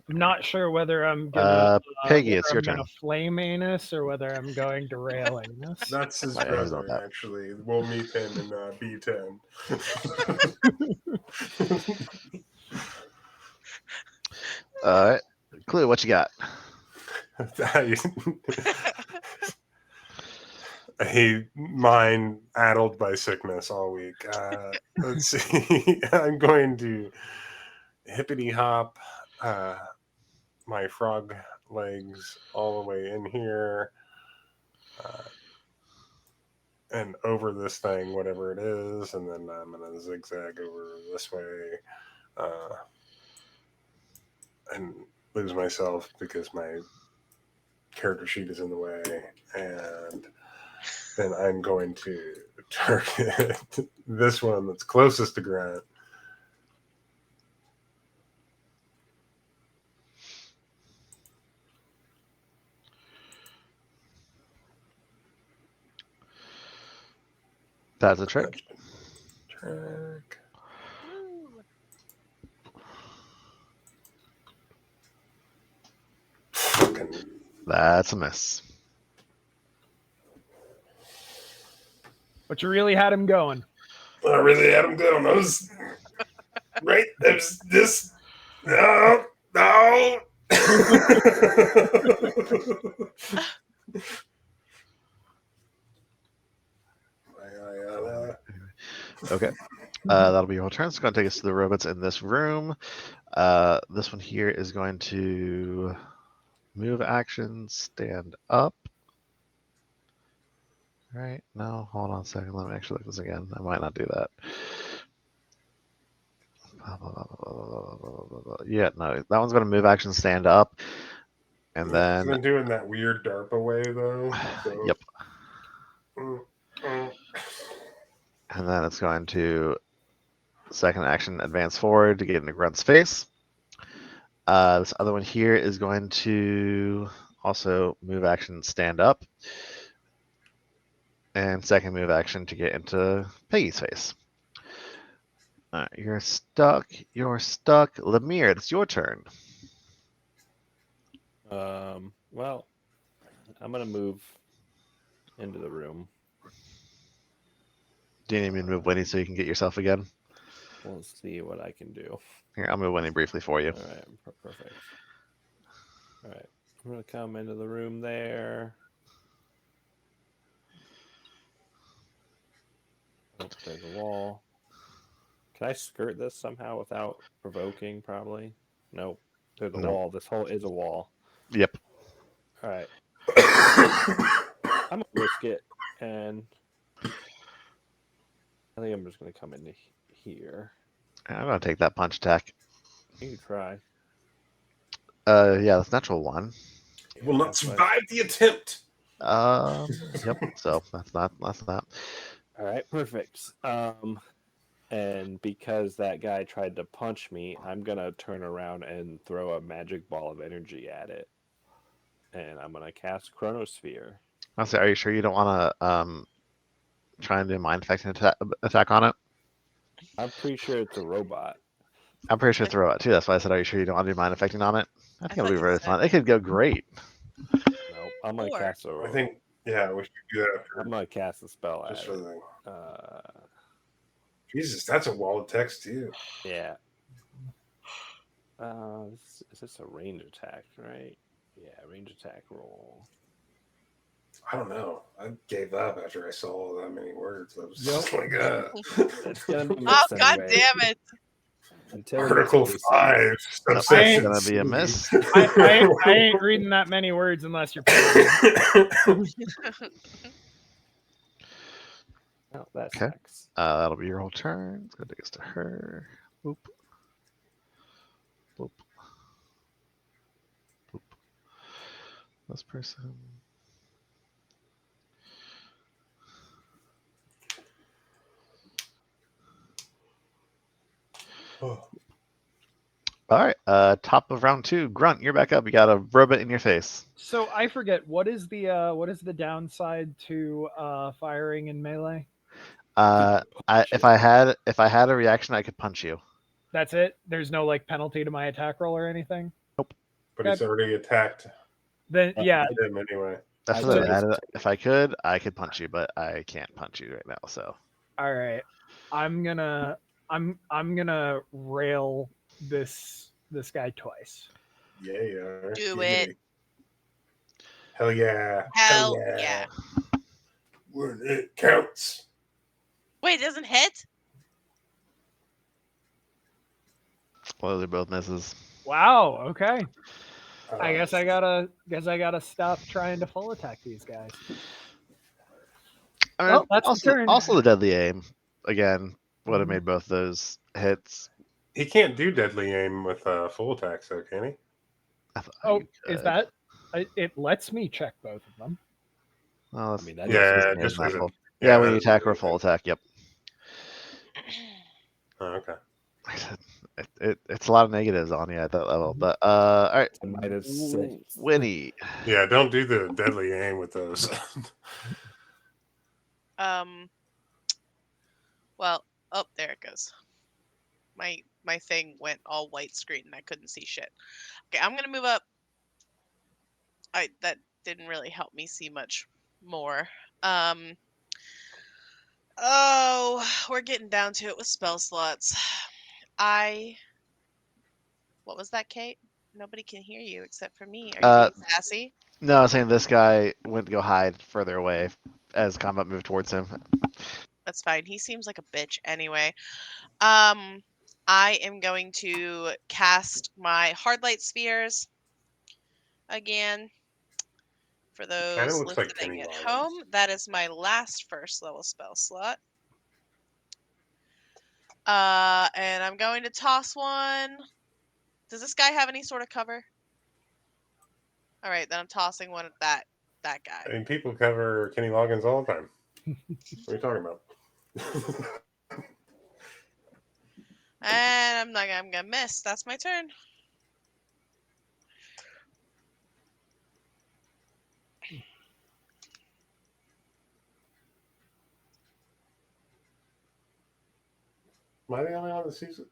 I'm not sure whether I'm gonna Peggy, whether it's I'm your gonna turn. flame anus or whether I'm going to rail anus. That's his Oh, yeah, he's not brother, that. actually. We'll meet him in B10. Alright. Clue, what you got? Mine addled by sickness all week. Let's see. I'm going to hippity hop my frog legs all the way in here and over this thing, whatever it is, and then I'm going to zigzag over this way and lose myself because my character sheet is in the way, and then I'm going to target this one that's closest to Grant. That's a trick. Trick. Woo. Fucking That's a miss. But you really had him going. I really had him going. I was right. There's this. No, no. Okay. That'll be your whole turn. It's going to take us to the robots in this room. This one here is going to move action, stand up. Right? No, hold on a second. Let me actually look this again. I might not do that. Yeah, no, that one's going to move action, stand up. And I've then, been doing that weird DARPA way though. So. yep. And then it's going to second action, advance forward to get into Grunt's face. This other one here is going to also move action, stand up. And second move action to get into Peggy's face. All right, you're stuck. You're stuck. Lemire, it's your turn. Well, I'm gonna move into the room. Do you need me to move Winnie so you can get yourself again? We'll see what I can do. Here, I'll move Winnie briefly for you. All right, perfect. All right, I'm gonna come into the room there. Oh, there's a wall. Can I skirt this somehow without provoking? Probably. Nope. There's a Nope. wall. This hole is a wall. Yep. All right. I'm gonna risk it, and I think I'm just gonna come into here. I'm going to take that punch attack. You can try. Yeah, that's natural one. Will not survive the attempt. Yep. So that's not. All right, perfect. And because that guy tried to punch me, I'm gonna turn around and throw a magic ball of energy at it, and I'm gonna cast Chronosphere. I'll say, are you sure you don't want to try and do a mind affecting attack on it? I'm pretty sure it's a robot. I'm pretty sure it's a robot too. That's why I said, are you sure you don't want to do mind affecting on it? I think it'll thought be you really said fun. It could go great. Nope. I'm gonna Or- cast a. I think, yeah, we should do that. I'm gonna cast a spell at Just for it. the Jesus, that's a wall of text too. Yeah. Is this a range attack, right? Yeah, range attack roll. I don't know. I gave up after I saw that many words. I was Yep. just like, It's gonna be Oh, mixed God anyway. damn it. Until Article it's 5, Nope, subsection gonna be a C. miss. I ain't reading that many words unless you're paying. Oh, that Okay. sucks. That'll be your whole turn. It's gonna take us to her. Boop. Boop. Boop. This person. Oh, All right. Top of round 2. Grunt, you're back up. You got a robot in your face. So I forget what is the downside to firing in melee? If I had a reaction, I could punch you. That's it. There's no like penalty to my attack roll or anything. but he's already attacked Then yeah, him anyway. That's I what just- I added. If I could punch you, but I can't punch you right now. So all right. I'm gonna rail this guy twice. Yeah, you are. Do Giggity. it. Hell yeah. Hell yeah. When it counts. Wait, it doesn't hit? well, those are both misses. Wow. Okay. I Uh, guess I gotta stop trying to full attack these guys. I mean, Well, that's the also, turn. also the deadly aim again would have made both those hits. he can't do deadly aim with full attacks, though, can he? I thought Oh, you is could. that? It lets me check both of them. Well, I mean, that Yeah, doesn't just that because full. it. Yeah, when that you doesn't attack do or full anything. attack. Yep. Oh, okay. It's a lot of negatives on you at that level. But all right, it's a -6. Winnie. Yeah, don't do the deadly aim with those. Well, oh, there it goes. My thing went all white screen and I couldn't see shit. Okay, I'm gonna move up. That didn't really help me see much more. Oh, we're getting down to it with spell slots. What was that, Kate? Nobody can hear you except for me. Are you being sassy? No, I was saying this guy went to go hide further away as combat moved towards him. That's fine. He seems like a bitch anyway. I am going to cast my hard light spheres again. For Kind of those looks like listening Kenny at Loggins. home, that is my last first level spell slot. And I'm going to toss one. Does this guy have any sort of cover? All right, then I'm tossing one at that guy. I mean, people cover Kenny Loggins all the time. What are you talking about? And I'm gonna miss. That's my turn. Am I the only one that sees it?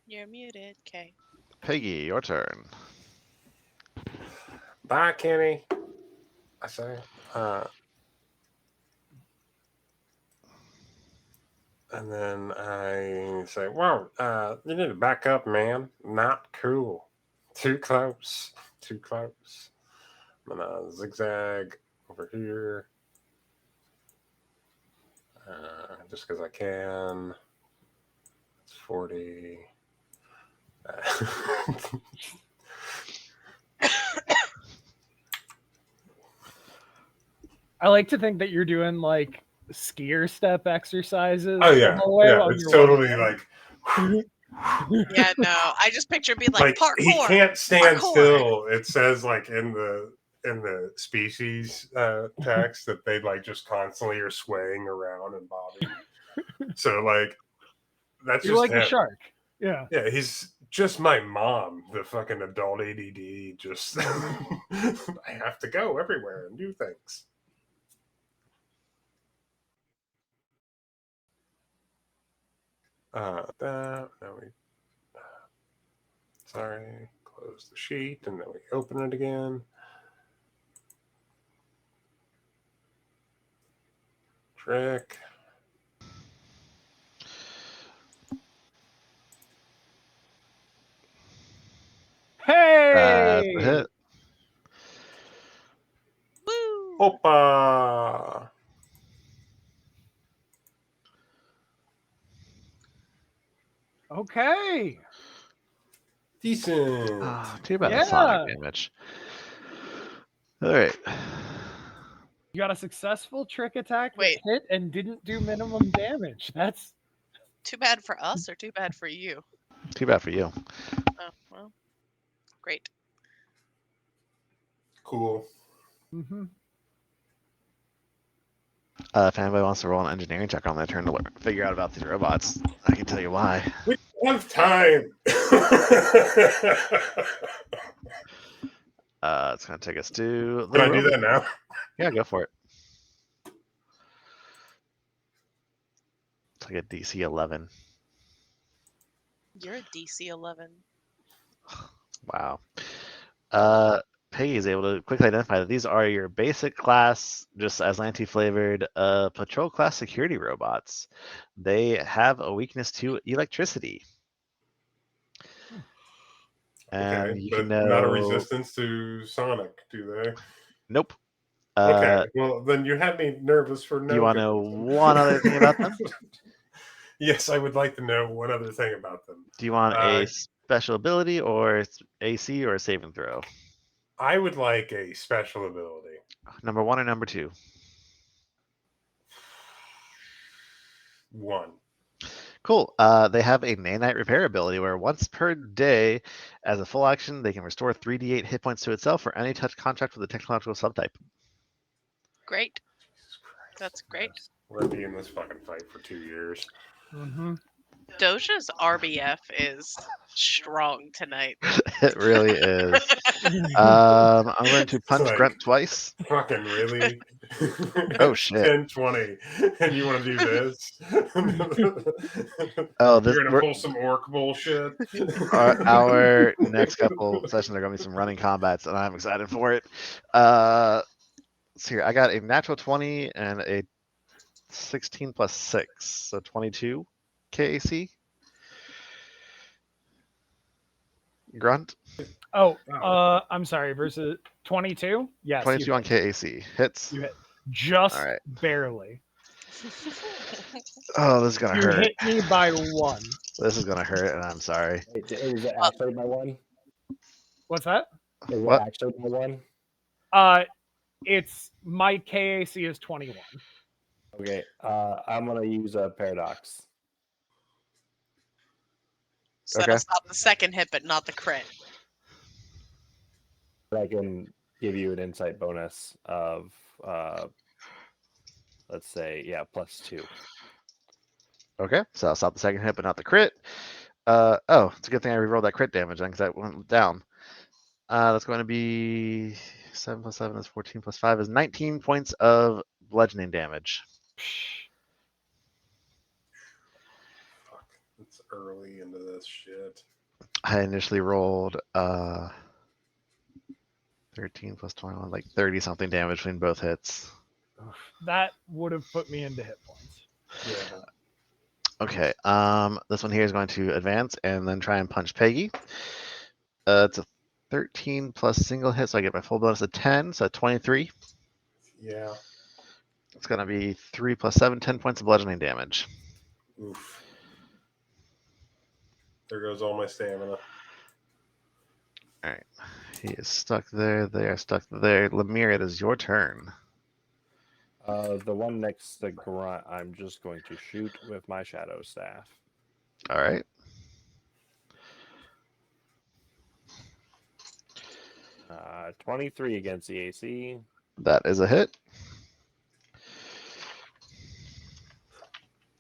You're muted, Kay. Peggy, your turn. Bye, Kenny. I say. And then I say, "Whoa, you need to back up, man. Not cool. Too close. Too close." I'm gonna zigzag over here. Just because I can. It's 40. I like to think that you're doing like skier step exercises. Oh the yeah, whole way yeah. while It's you're totally walking. like. Yeah, no. I just picture being like He parkour. can't stand Parkour. still. It says like in the species text that they like just constantly are swaying around and bobbing. So like that's You're just like a him. shark. Yeah. Yeah, he's just my mom, the fucking adult ADD. Just I have to go everywhere and do things. Now we sorry, close the sheet and then we open it again. Trick. That's a Hey. hit. Woo! Opa! Okay. Decent. Too bad the Yeah. sonic damage. All right. You got a successful trick attack that Wait. hit and didn't do minimum damage. That's Too bad for us or too bad for you? Too bad for you. Oh, well. Great. Cool. mm-hmm. If anybody wants to roll an engineering check on their turn to figure out about these robots, I can tell you why. We don't have time. It's going to take us to the Can I do robot. that now? Yeah, go for it. It's like a DC 11. You're a DC 11. Wow. Peggy is able to quickly identify that these are your basic class, just Aslanti flavored, patrol class security robots. They have a weakness to electricity. And Okay, you but can know. not a resistance to Sonic, do they? Nope. Okay, well then you had me nervous for no. Do you want to know one other thing about them? Yes, I would like to know one other thing about them. Do you want a special ability or AC or a save and throw? I would like a special ability. Number 1 or number 2? 1. Cool. They have a nanite repair ability where once per day, as a full action, they can restore 3d8 hit points to itself for any touch contact with a technological subtype. Great. Jesus Christ. That's great. We're gonna be in this fucking fight for 2 years. Mm-hmm. Doja's RBF is strong tonight. It really is. I'm going to punch like- Grunt twice. Fucking really? Oh, shit. 10-20. And you want to do this? Oh, You're gonna pull some orc bullshit. our next couple sessions are going to be some running combats, and I'm excited for it. Let's see here. I got a natural 20 and a 16 plus 6, so 22 KAC. Grunt. Oh, I'm sorry. Versus 22. Yes, 22 on KAC. Hits. you hit just All right. barely. Oh, this is going to You hurt. hit me by 1. This is going to hurt, and I'm sorry. Wait, is it actually my one? What's that? Is it What? actually my one? It's my KAC is 21. Okay, I'm gonna use a paradox. So that'll Okay. stop the second hit, but not the crit. I can give you an insight bonus of, let's say, yeah, +2. Okay, so I'll stop the second hit, but not the crit. Oh, it's a good thing I rerolled that crit damage then, because that went down. That's going to be 7 plus 7 is 14 plus 5 is 19 points of bludgeoning damage. Fuck, it's early into this shit. I initially rolled 13 plus 21, like 30 something damage between both hits. That would have put me into hit points. Yeah. Okay, this one here is going to advance and then try and punch Peggy. It's a 13 plus single hit, so I get my full bonus of 10, so 23. Yeah. It's going to be 3 plus 7, 10 points of bludgeoning damage. Oof. There goes all my stamina. Alright, he is stuck there, they are stuck there. Lemire, it is your turn. The one next to Grunt, I'm just going to shoot with my shadow staff. Alright. Uh, 23 against the AC. That is a hit.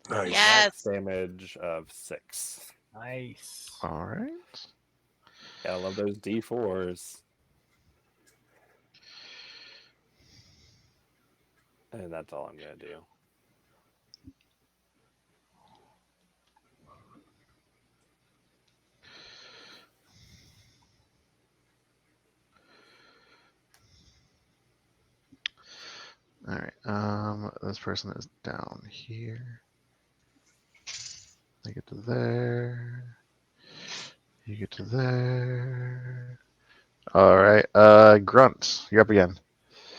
Nice. Yes. Damage of 6. Nice. Alright. Yeah, I love those D4s. And that's all I'm going to do. Alright, this person is down here. They get to there. You get to there. Alright, Grunt, you're up again.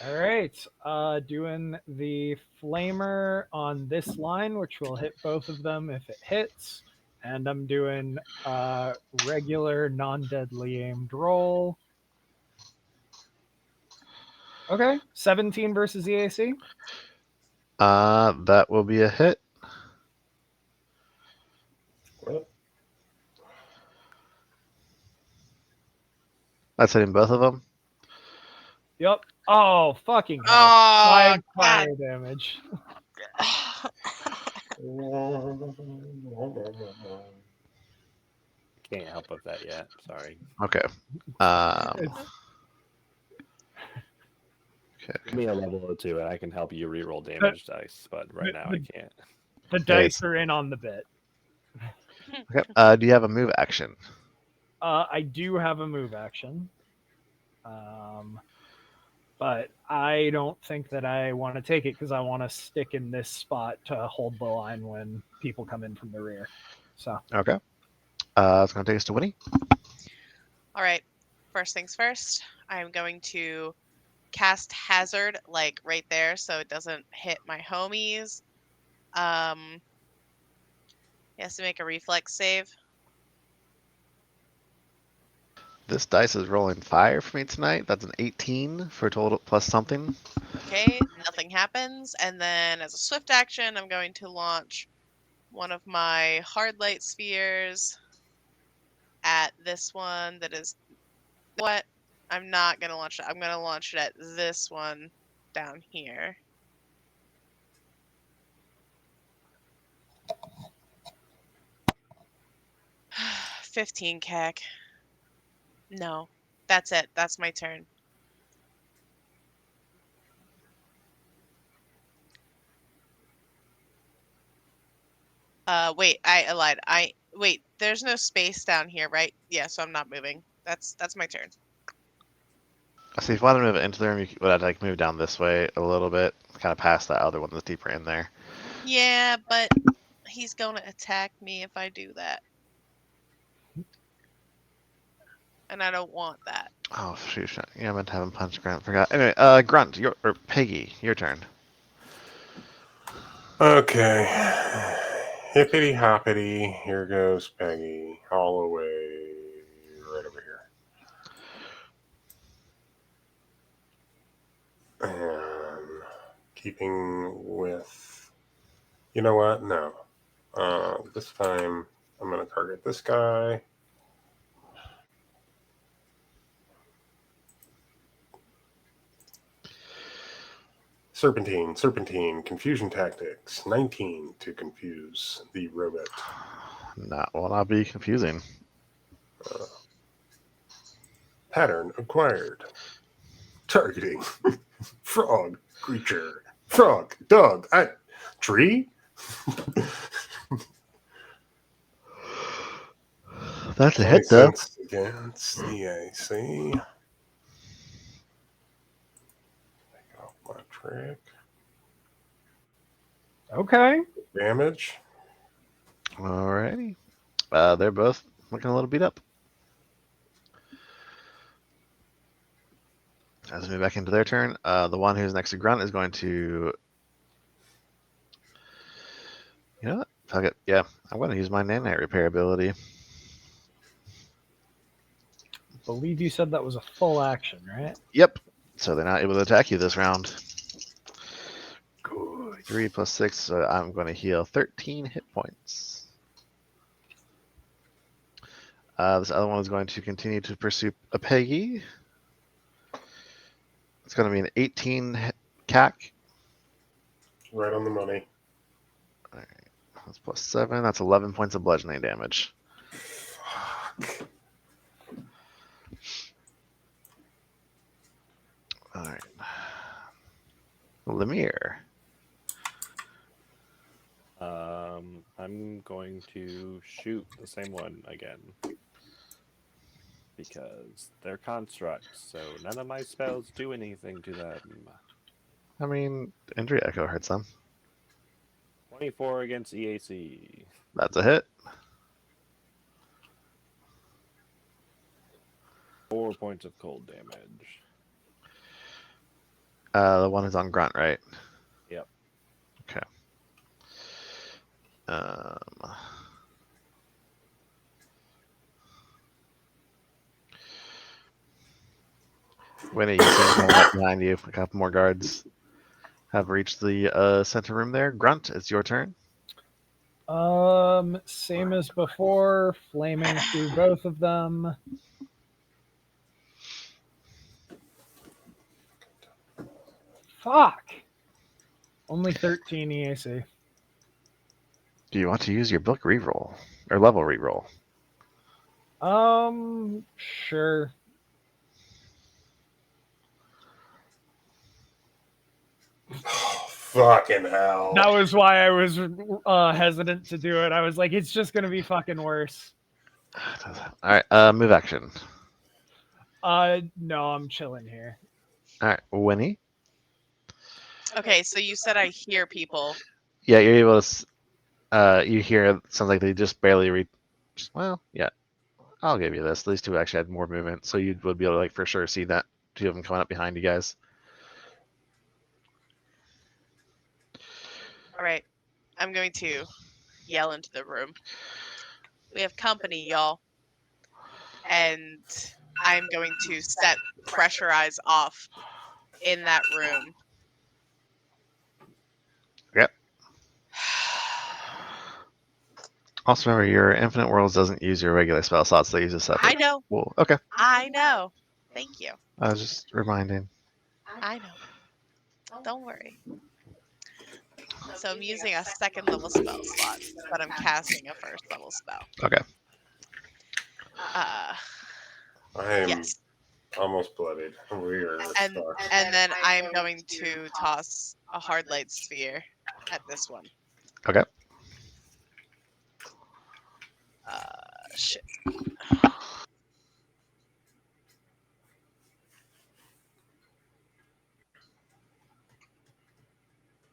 All right. Doing the flamer on this line, which will hit both of them if it hits. And I'm doing regular non-deadly aimed roll. Okay. 17 versus the AC. That will be a hit. What? That's hitting both of them. Yep. Oh, fucking hell. Oh, 5 fire damage. Can't help with that yet. Sorry. Okay. It's- Give me a level 2 and I can help you reroll damage dice, but right now I can't. the dice are in on the bit. Okay. Do you have a move action? I do have a move action. But I don't think that I want to take it because I want to stick in this spot to hold the line when people come in from the rear. So Okay. It's going to take us to Winnie. All right. First things first, I'm going to cast Hazard, like right there, so it doesn't hit my homies. He has to make a reflex save. This dice is rolling fire for me tonight. That's an 18 for total plus something. Okay, nothing happens. And then as a swift action, I'm going to launch one of my hard light spheres at this one that is what? I'm not going to launch it. I'm going to launch it at this one down here. 15 CAC. No, that's it. That's my turn. Wait, I lied. Wait, there's no space down here, right? Yeah, so I'm not moving. That's my turn. So if you want to move it into the room, you would have to like move down this way a little bit, kind of past that other one that's deeper in there. Yeah, but he's going to attack me if I do that. And I don't want that. Oh shoot! Yeah, I meant to have him punch Grunt. Forgot. Anyway, Grunt, or Peggy, your turn. Okay. Hippity hoppity. Here goes Peggy. All the way right over here. And keeping with. You know what? No. This time I'm going to target this guy. Serpentine, confusion tactics, 19 to confuse the robot. Will not be confusing. Pattern acquired. Targeting. Frog, creature. Frog, dog, tree? That's a hit, though. Against the AC. Take off my trick. Okay. Damage. Alrighty. They're both looking a little beat up. As we move back into their turn, the one who's next to Grunt is going to. You know what? Fuck it. Yeah, I'm going to use my nanite repair ability. I believe you said that was a full action, right? Yep. So they're not able to attack you this round. Good. 3 plus 6, so I'm going to heal 13 hit points. This other one is going to continue to pursue a Peggy. It's going to be an 18 CAC. Right on the money. All right. That's plus 7. That's 11 points of bludgeoning damage. Fuck. All right. Lemire. I'm going to shoot the same one again. Because they're constructs, so none of my spells do anything to them. I mean, Injury Echo hurts them. 24 against EAC. That's a hit. 4 points of cold damage. The one is on Grunt, right? Yep. Okay. Winnie, you see him right behind you. A couple more guards have reached the center room there. Grunt, it's your turn. Same as before, flaming through both of them. Fuck. Only 13 EAC. Do you want to use your book reroll or level reroll? Sure. Oh, fucking hell. That was why I was hesitant to do it. I was like, it's just gonna be fucking worse. All right, move action. No, I'm chilling here. All right, Winnie. Okay, so you said I hear people. Yeah, you're able to. You hear sounds like they just barely reach. Well, yeah, I'll give you this. These two actually had more movement, so you would be able to like for sure see that two of them coming up behind you guys. All right, I'm going to yell into the room. We have company, y'all. And I'm going to set pressurize off in that room. Yep. Also, remember, your Infinite Worlds doesn't use your regular spell slots. They use a separate. I know. Well, okay. I know. Thank you. I was just reminding. I know. Don't worry. So I'm using a second level spell slot, but I'm casting a first level spell. Okay. I am Yes. almost bloodied. We are And fucked. then I'm going to toss a hard light sphere at this one. Okay. Shit.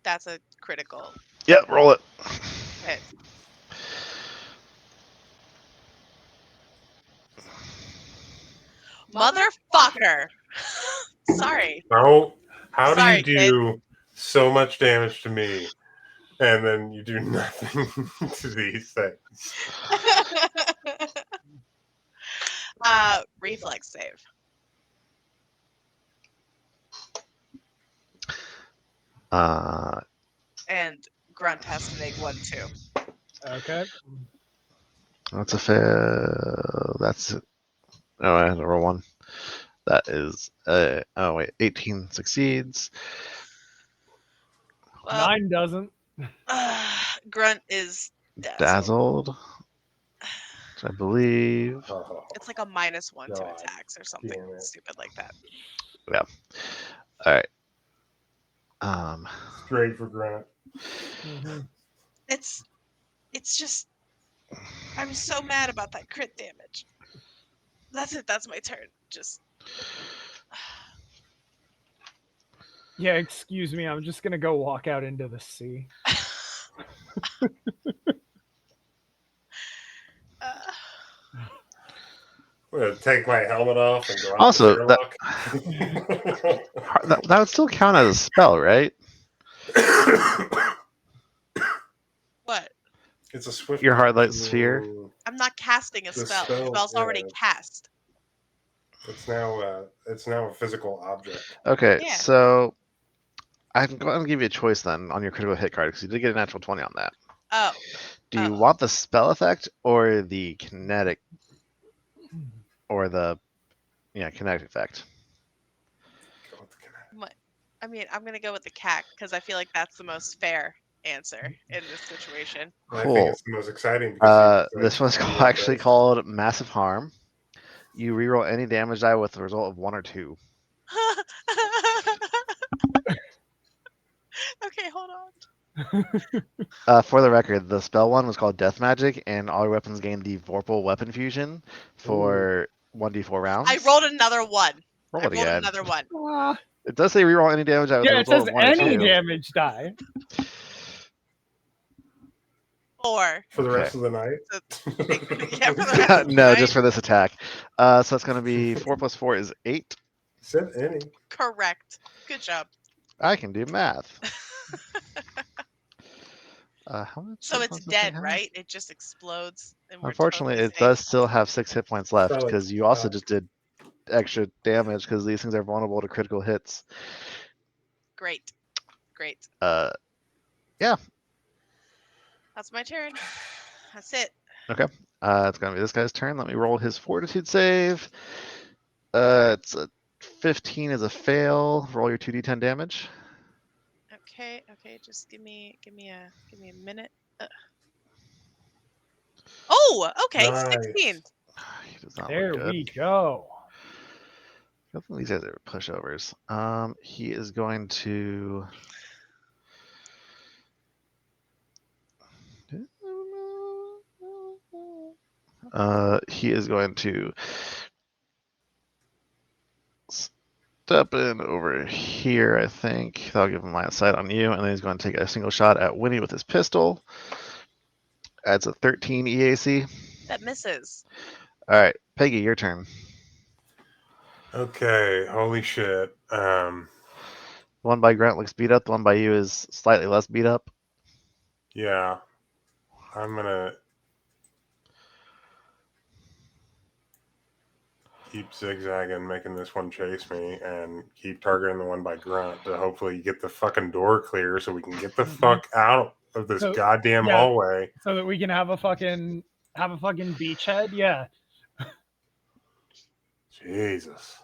That's a critical Yeah, roll it. hit. Motherfucker. Sorry. How Sorry, do you do so much damage to me, and then you do nothing to these things? Reflex save. And Grunt has to make one too. Okay. That's a fail. That's. Oh, I had to roll one. That is. Oh wait, 18 succeeds. Well, 9 doesn't. Grunt is Dazzled. Which I believe. Oh, It's like a -1 to God attacks or something damn it. stupid like that. Yeah. All right. Straight for Grant. Mm-hmm. It's just I'm so mad about that crit damage. That's it. That's my turn. Just Yeah, excuse me. I'm just gonna go walk out into the sea. I'm gonna take my helmet off and go out Also, to that, Sherlock. that would still count as a spell, right? what? It's a swift. Your hard light sphere. I'm not casting a The spell. The spell, spell's already yeah. cast. It's now a physical object. Okay, Yeah. so I'm going to give you a choice then on your critical hit card because you did get a natural 20 on that. Oh. Do you want the spell effect or the kinetic or the kinetic effect? Go with the kinetic. What? I mean, I'm gonna go with the CAC because I feel like that's the most fair answer in this situation. And I think Cool. it's the most exciting because This one's actually called Massive Harm. You reroll any damage die with the result of 1 or 2. Okay, hold on. For the record, the spell one was called Death Magic, and all your weapons gain the Vorpal Weapon Fusion for 1d4 rounds. I rolled another one. Roll I it rolled again. another one. It does say reroll any damage die with the Yeah, it result says of 1 or any 2. damage die. 4. for the rest of the night. Yeah, for the rest of the No, night. just for this attack. So it's going to be 4 plus 4 is 8. Said any. Correct. Good job. I can do math. How much So hit it's points does it dead, have? right? It just explodes. And we're Unfortunately, totally it safe. does still have 6 hit points left Fell because into you also the just did extra damage because these things are vulnerable to critical hits. Great. Great. Yeah. That's my turn. That's it. Okay. It's going to be this guy's turn. Let me roll his fortitude save. It's a 15 is a fail. Roll your 2d10 damage. Okay. Just give me a minute. Oh, okay. Nice. 16. He does not There look good. we go. I don't think these guys are pushovers. He is going to. He is going to step in over here, I think. That'll give him line of sight on you, and then he's going to take a single shot at Winnie with his pistol. Adds a 13 EAC. That misses. All right, Peggy, your turn. Okay. Holy shit. The one by Grant looks beat up. The one by you is slightly less beat up. Yeah. I'm gonna keep zigzagging, making this one chase me, and keep targeting the one by Grunt to hopefully get the fucking door clear so we can get the fuck out of this So, goddamn yeah. hallway. so that we can have a fucking beachhead. Yeah. Jesus.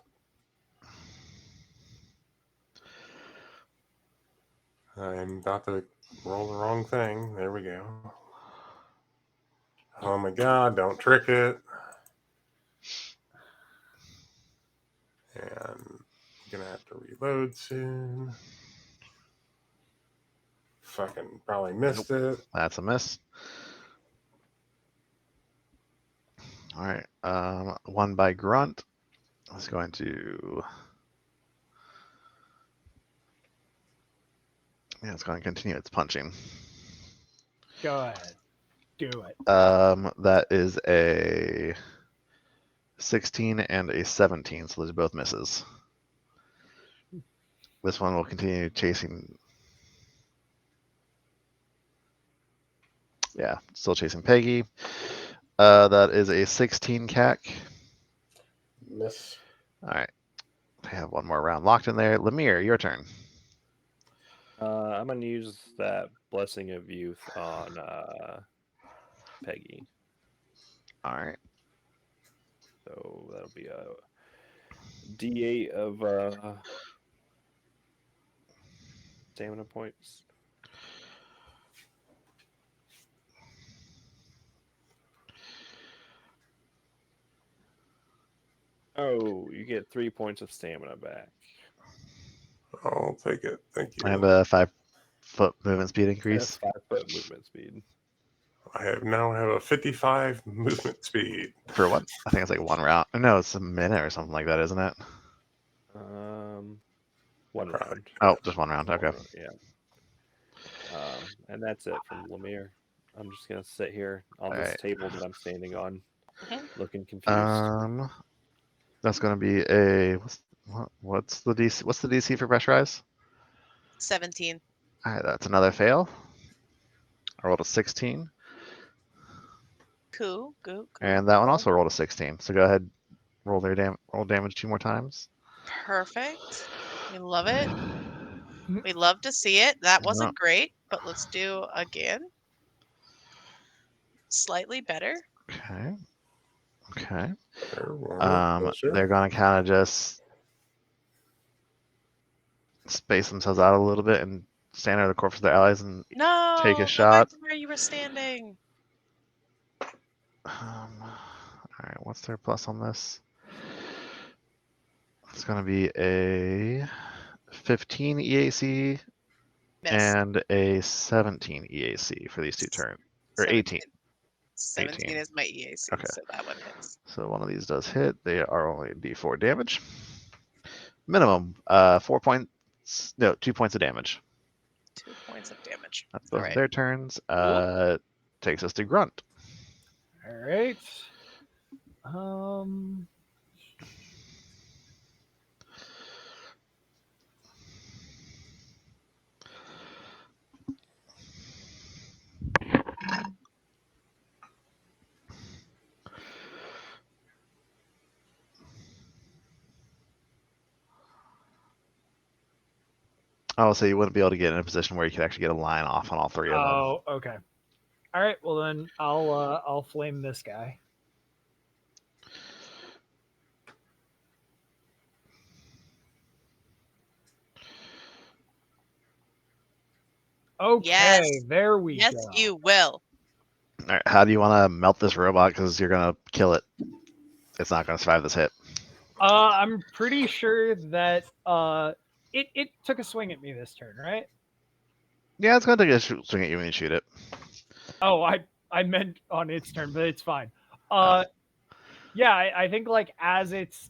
I'm about to roll the wrong thing. There we go. Oh my god, don't trick it. And I'm gonna have to reload soon. Fucking probably missed it. That's a miss. All right. One by Grunt. It's going to. Yeah, it's going to continue its punching. Go ahead. Do it. That is a 16 and a 17, so those are both misses. This one will continue chasing. Yeah, still chasing Peggy. That is a 16 CAC. Miss. All right. I have one more round locked in there. Lemire, your turn. I'm gonna use that Blessing of Youth on Peggy. All right. So that'll be a D8 of stamina points. Oh, you get 3 points of stamina back. I'll take it. Thank you. And a 5-foot movement speed And increase. 5-foot movement speed. I now have a 55 movement speed. For what? I think it's like one round. No, it's a minute or something like that, isn't it? One Probably. round. Oh, just one round. Okay. Yeah. And that's it from Lemire. I'm just gonna sit here on this Alright. table that I'm standing on, Mhm. looking confused. That's going to be a what's the DC? What's the DC for pressurize? 17. All right, that's another fail. I rolled a 16, Cool. Cool. and that one also rolled a 16. So go ahead, roll damage 2 more times. Perfect. We love it. We love to see it. That wasn't great, but let's do again. Slightly better. Okay. Okay. Sure. They're going to kind of just space themselves out a little bit and stand over the corpse of their allies and No, take a go shot. back to where you were standing. All right, what's their plus on this? It's going to be a 15 EAC Miss. and a 17 EAC for these two turns. Or 18. 17 18. is my EAC, Okay. so that one hits. So one of these does hit. They are only D4 damage. Minimum 4 points. No, 2 points of damage. 2 points of damage. That's both All of right. their turns. Takes us to Grunt. All right. Um. Oh, so you wouldn't be able to get in a position where you could actually get a line off on all three of them. Oh, okay. All right. Well, then I'll flame this guy. Okay, Yes. there we Yes, go. you will. All right, how do you want to melt this robot? Because you're going to kill it. It's not going to survive this hit. I'm pretty sure that it took a swing at me this turn, right? Yeah, it's going to take a swing at you when you shoot it. Oh, I meant on its turn, but it's fine. Oh. Yeah, I think like as it's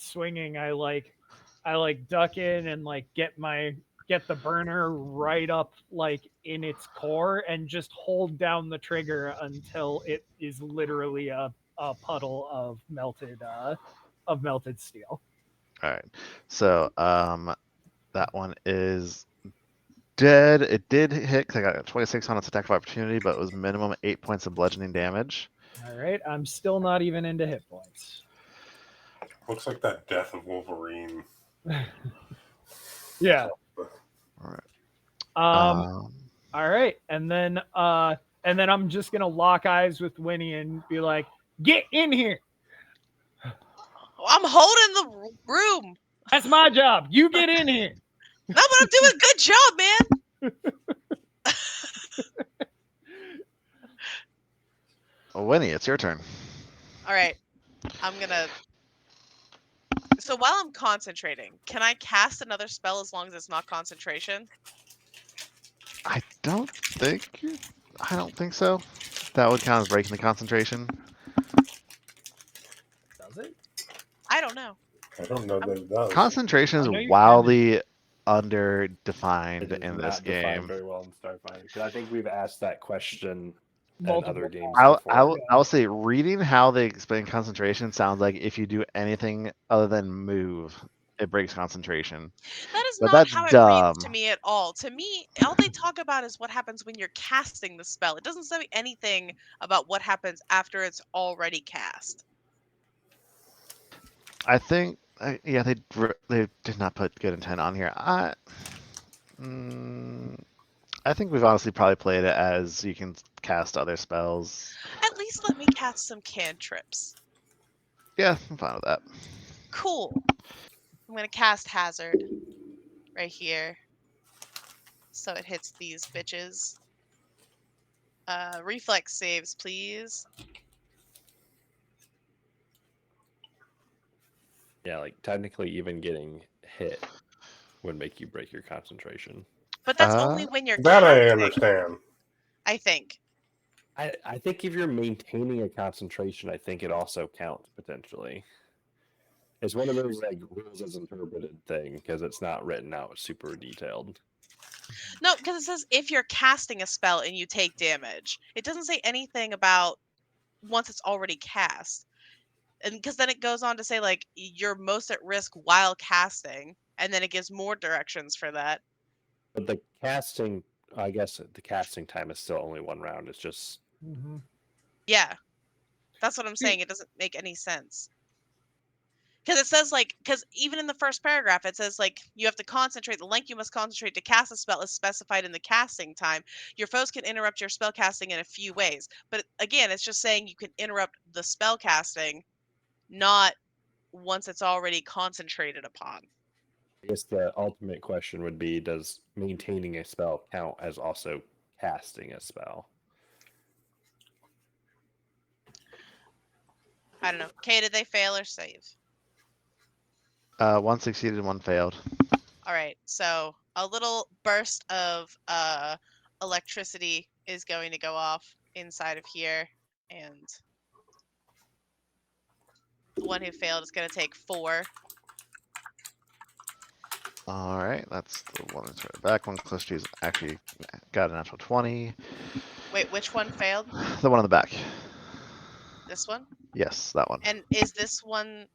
swinging, I duck in and like get the burner right up like in its core and just hold down the trigger until it is literally a puddle of melted steel. All right. So that one is dead. It did hit because I got a 26 on its attack of opportunity, but it was minimum 8 points of bludgeoning damage. All right, I'm still not even into hit points. Looks like that death of Wolverine. Yeah. All right. All right, and then I'm just gonna lock eyes with Winnie and be like, "Get in here. I'm holding the room. That's my job. You get in here." No, but I'm doing a good job, man. Winnie, it's your turn. All right, I'm gonna. So while I'm concentrating, can I cast another spell as long as it's not concentration? I don't think. I don't think so. That would count as breaking the concentration. Does it? I don't know. I don't know that it does. Concentration I is know you can. wildly It underdefined is in this not defined game. very well in Starfinder because I think we've asked that question in Multiple other games times. before. I will say reading how they explain concentration sounds like if you do anything other than move, it breaks concentration. That is But not that's how it reads to dumb. me at all. To me, all they talk about is what happens when you're casting the spell. It doesn't say anything about what happens after it's already cast. I think yeah they did not put good intent on here. Mm, I think we've honestly probably played it as you can cast other spells. At least let me cast some cantrips. Yeah, I'm fine with that. Cool. I'm going to cast Hazard right here. So it hits these bitches. Reflex saves, please. Yeah, like technically, even getting hit would make you break your concentration. But that's only when you're That I casting, understand. I think. I think if you're maintaining a concentration, I think it also counts potentially. It's one of those like rules as interpreted thing because it's not written out super detailed. No, because it says if you're casting a spell and you take damage. It doesn't say anything about once it's already cast. And because then it goes on to say like you're most at risk while casting, and then it gives more directions for that. But the casting, I guess the casting time is still only one round. It's just Mm-hmm. Yeah, that's what I'm saying. It doesn't make any sense. Because it says like, because even in the first paragraph, it says like you have to concentrate. The length you must concentrate to cast a spell is specified in the casting time. Your foes can interrupt your spell casting in a few ways, but again, it's just saying you can interrupt the spell casting, not once it's already concentrated upon. I guess the ultimate question would be: does maintaining a spell count as also casting a spell? I don't know. Okay, did they fail or save? One succeeded, one failed. All right, so a little burst of electricity is going to go off inside of here, and the one who failed is going to take 4. All right, that's the one that's right back. One close to actually got a natural 20. Wait, which one failed? The one on the back. This one? Yes, that one. And is this one...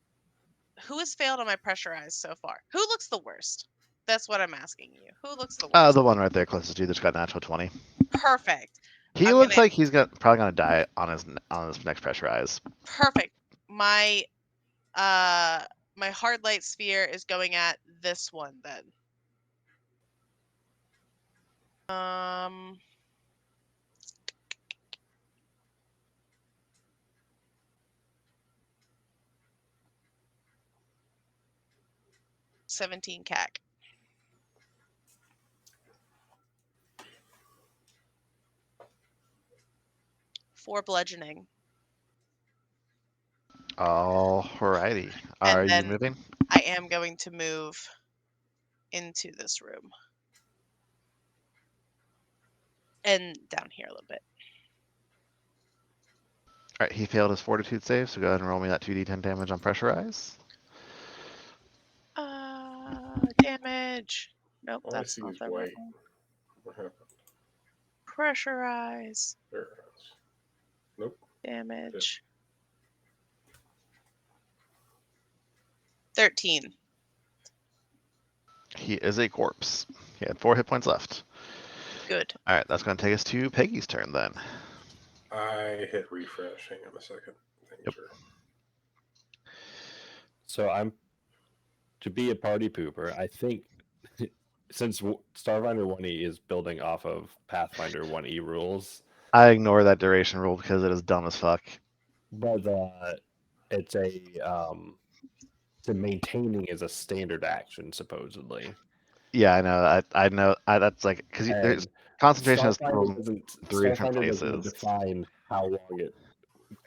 Who has failed on my pressurized so far? Who looks the worst? That's what I'm asking you. Who looks the worst? The one right there closest to you that's got a natural 20. Perfect. He I'm looks gonna... like he's probably gonna die on his next pressurized. Perfect. My my hard light sphere is going at this one then. 17 CAC. For bludgeoning. Alrighty. And Are you then moving? I am going to move into this room. And down here a little bit. All right, he failed his fortitude save, so go ahead and roll me that 2d10 damage on pressurize. Damage. Nope, All I that's see not is the right white. one. What happened? Pressurize. There it is. Nope. Damage. 13. He is a corpse. He had 4 hit points left. Good. All right, that's going to take us to Peggy's turn then. I hit refresh. Hang on a second. Things Yep. are... So I'm to be a party pooper. I think since Starfinder 1E is building off of Pathfinder 1E rules, I ignore that duration rule because it is dumb as fuck. but it's the maintaining is a standard action supposedly. Yeah, I know. I know. That's like because there's And concentration is from three different Starfinder doesn't places. define how long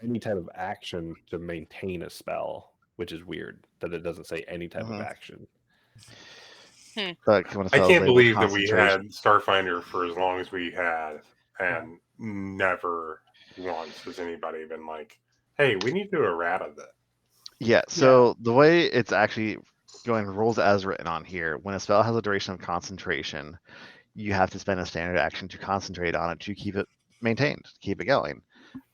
any type of action to maintain a spell, which is weird that it doesn't say any type of action. But when a I spell is can't labeled believe that we concentration, had Starfinder for as long as we had, and never once has anybody been like, "Hey, we need to do a errata that." yeah. So the way it's actually going rules as written on here, when a spell has a duration of concentration, you have to spend a standard action to concentrate on it to keep it maintained, keep it going.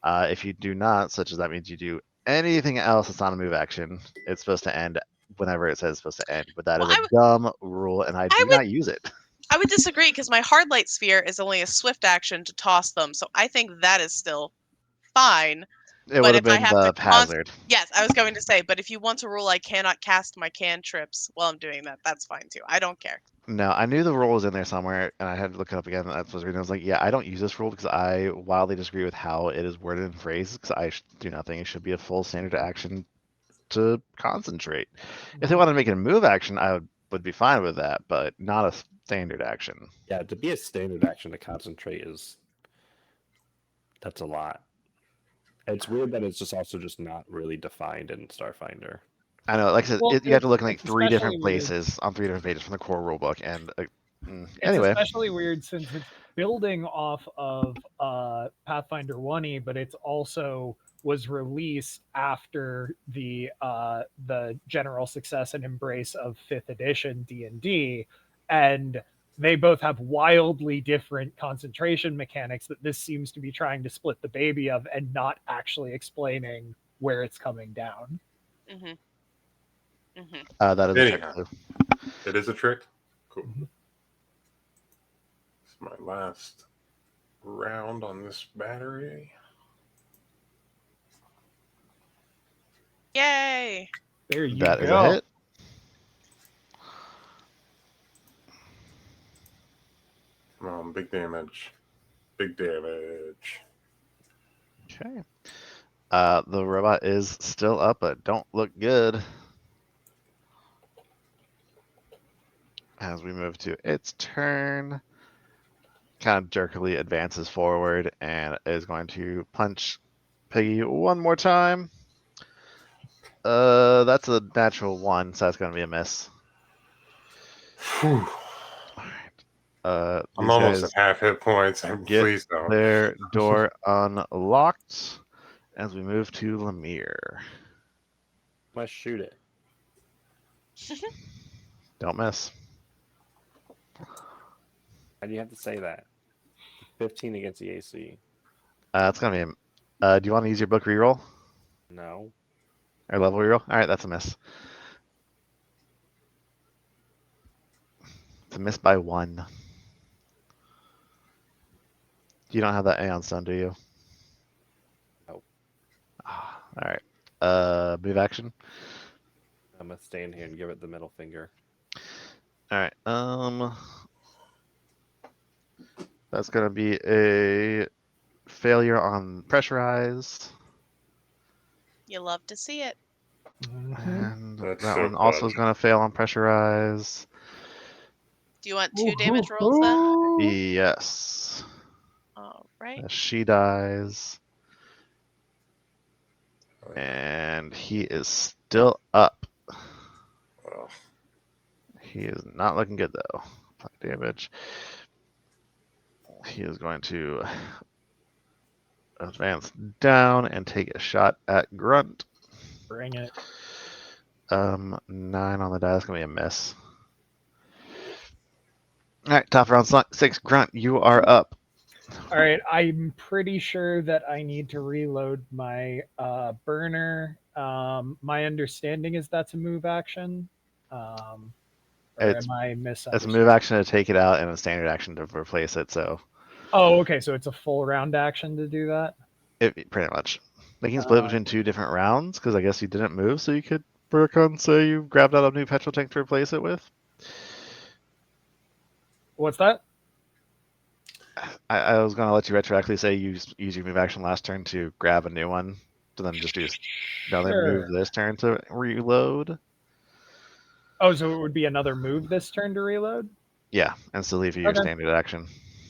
If you do not, such as that means you do anything else that's not a move action, it's supposed to end whenever it says it's supposed to end. But that is a dumb rule, and I do not use it. I would disagree because my hard light sphere is only a swift action to toss them, so I think that is still fine. It But would have if I been have the to hazard. yes, I was going to say, but if you want to rule I cannot cast my cantrips while I'm doing that, that's fine too. I don't care. No, I knew the rule was in there somewhere, and I had to look it up again. And I was reading. I was like, yeah, I don't use this rule because I wildly disagree with how it is worded and phrased. Because I do not think it should be a full standard action to concentrate. If they wanted to make it a move action, I would be fine with that, but not a standard action. Yeah, to be a standard action to concentrate that's a lot. It's weird that it's also just not really defined in Starfinder. I know, like I said, Well, you have to look in like it's three different especially weird. places on three different pages from the core rulebook, and It's anyway, especially weird since it's building off of Pathfinder 1E, but it's also was released after the general success and embrace of 5th edition D&D, and they both have wildly different concentration mechanics that this seems to be trying to split the baby of and not actually explaining where it's coming down. that is a trick Anyhow, too. it is a trick. Cool. It's my last round on this battery. Yay! There you That go. is a hit. Big damage. Big damage. Okay. The robot is still up, but don't look good. As we move to its turn, kind of jerkily advances forward and is going to punch Piggy one more time. That's a natural 1, so that's going to be a miss. Whew. I'm almost at half hit points. Please don't. Their door unlocked as we move to Lemire. Let's shoot it. Don't miss. Why do you have to say that? 15 against the AC. It's going to be do you want to use your book reroll? No. Or level reroll? Alright, that's a miss. It's a miss by 1. You don't have that Aeon Stone, do you? Nope. Alright. Move action. I'm gonna stand here and give it the middle finger. Alright. That's gonna be a failure on pressurize. You love to see it. And That's that so one also fun. is gonna fail on pressurize. Do you want 2 damage rolls then? Yes. All right. She dies. And he is still up. Oh. He is not looking good though. 5 damage. He is going to advance down and take a shot at Grunt. Bring it. 9 on the die. That's gonna be a miss. All right, top round 6. Grunt, you are up. All right, I'm pretty sure that I need to reload my burner. My understanding is that's a move action. Or It's am I It's a misunderstanding? move action to take it out and a standard action to replace it. So Oh, okay. So it's a full round action to do that. pretty much they can split between 2 different rounds because I guess you didn't move, so you could work on say you grabbed out a new petrol tank to replace it with. What's that? I was going to let you retroactively say use your move action last turn to grab a new one, to then just do another move Sure. this turn to reload. Oh, so it would be another move this turn to reload? Yeah, and still leave you your Okay. standard action.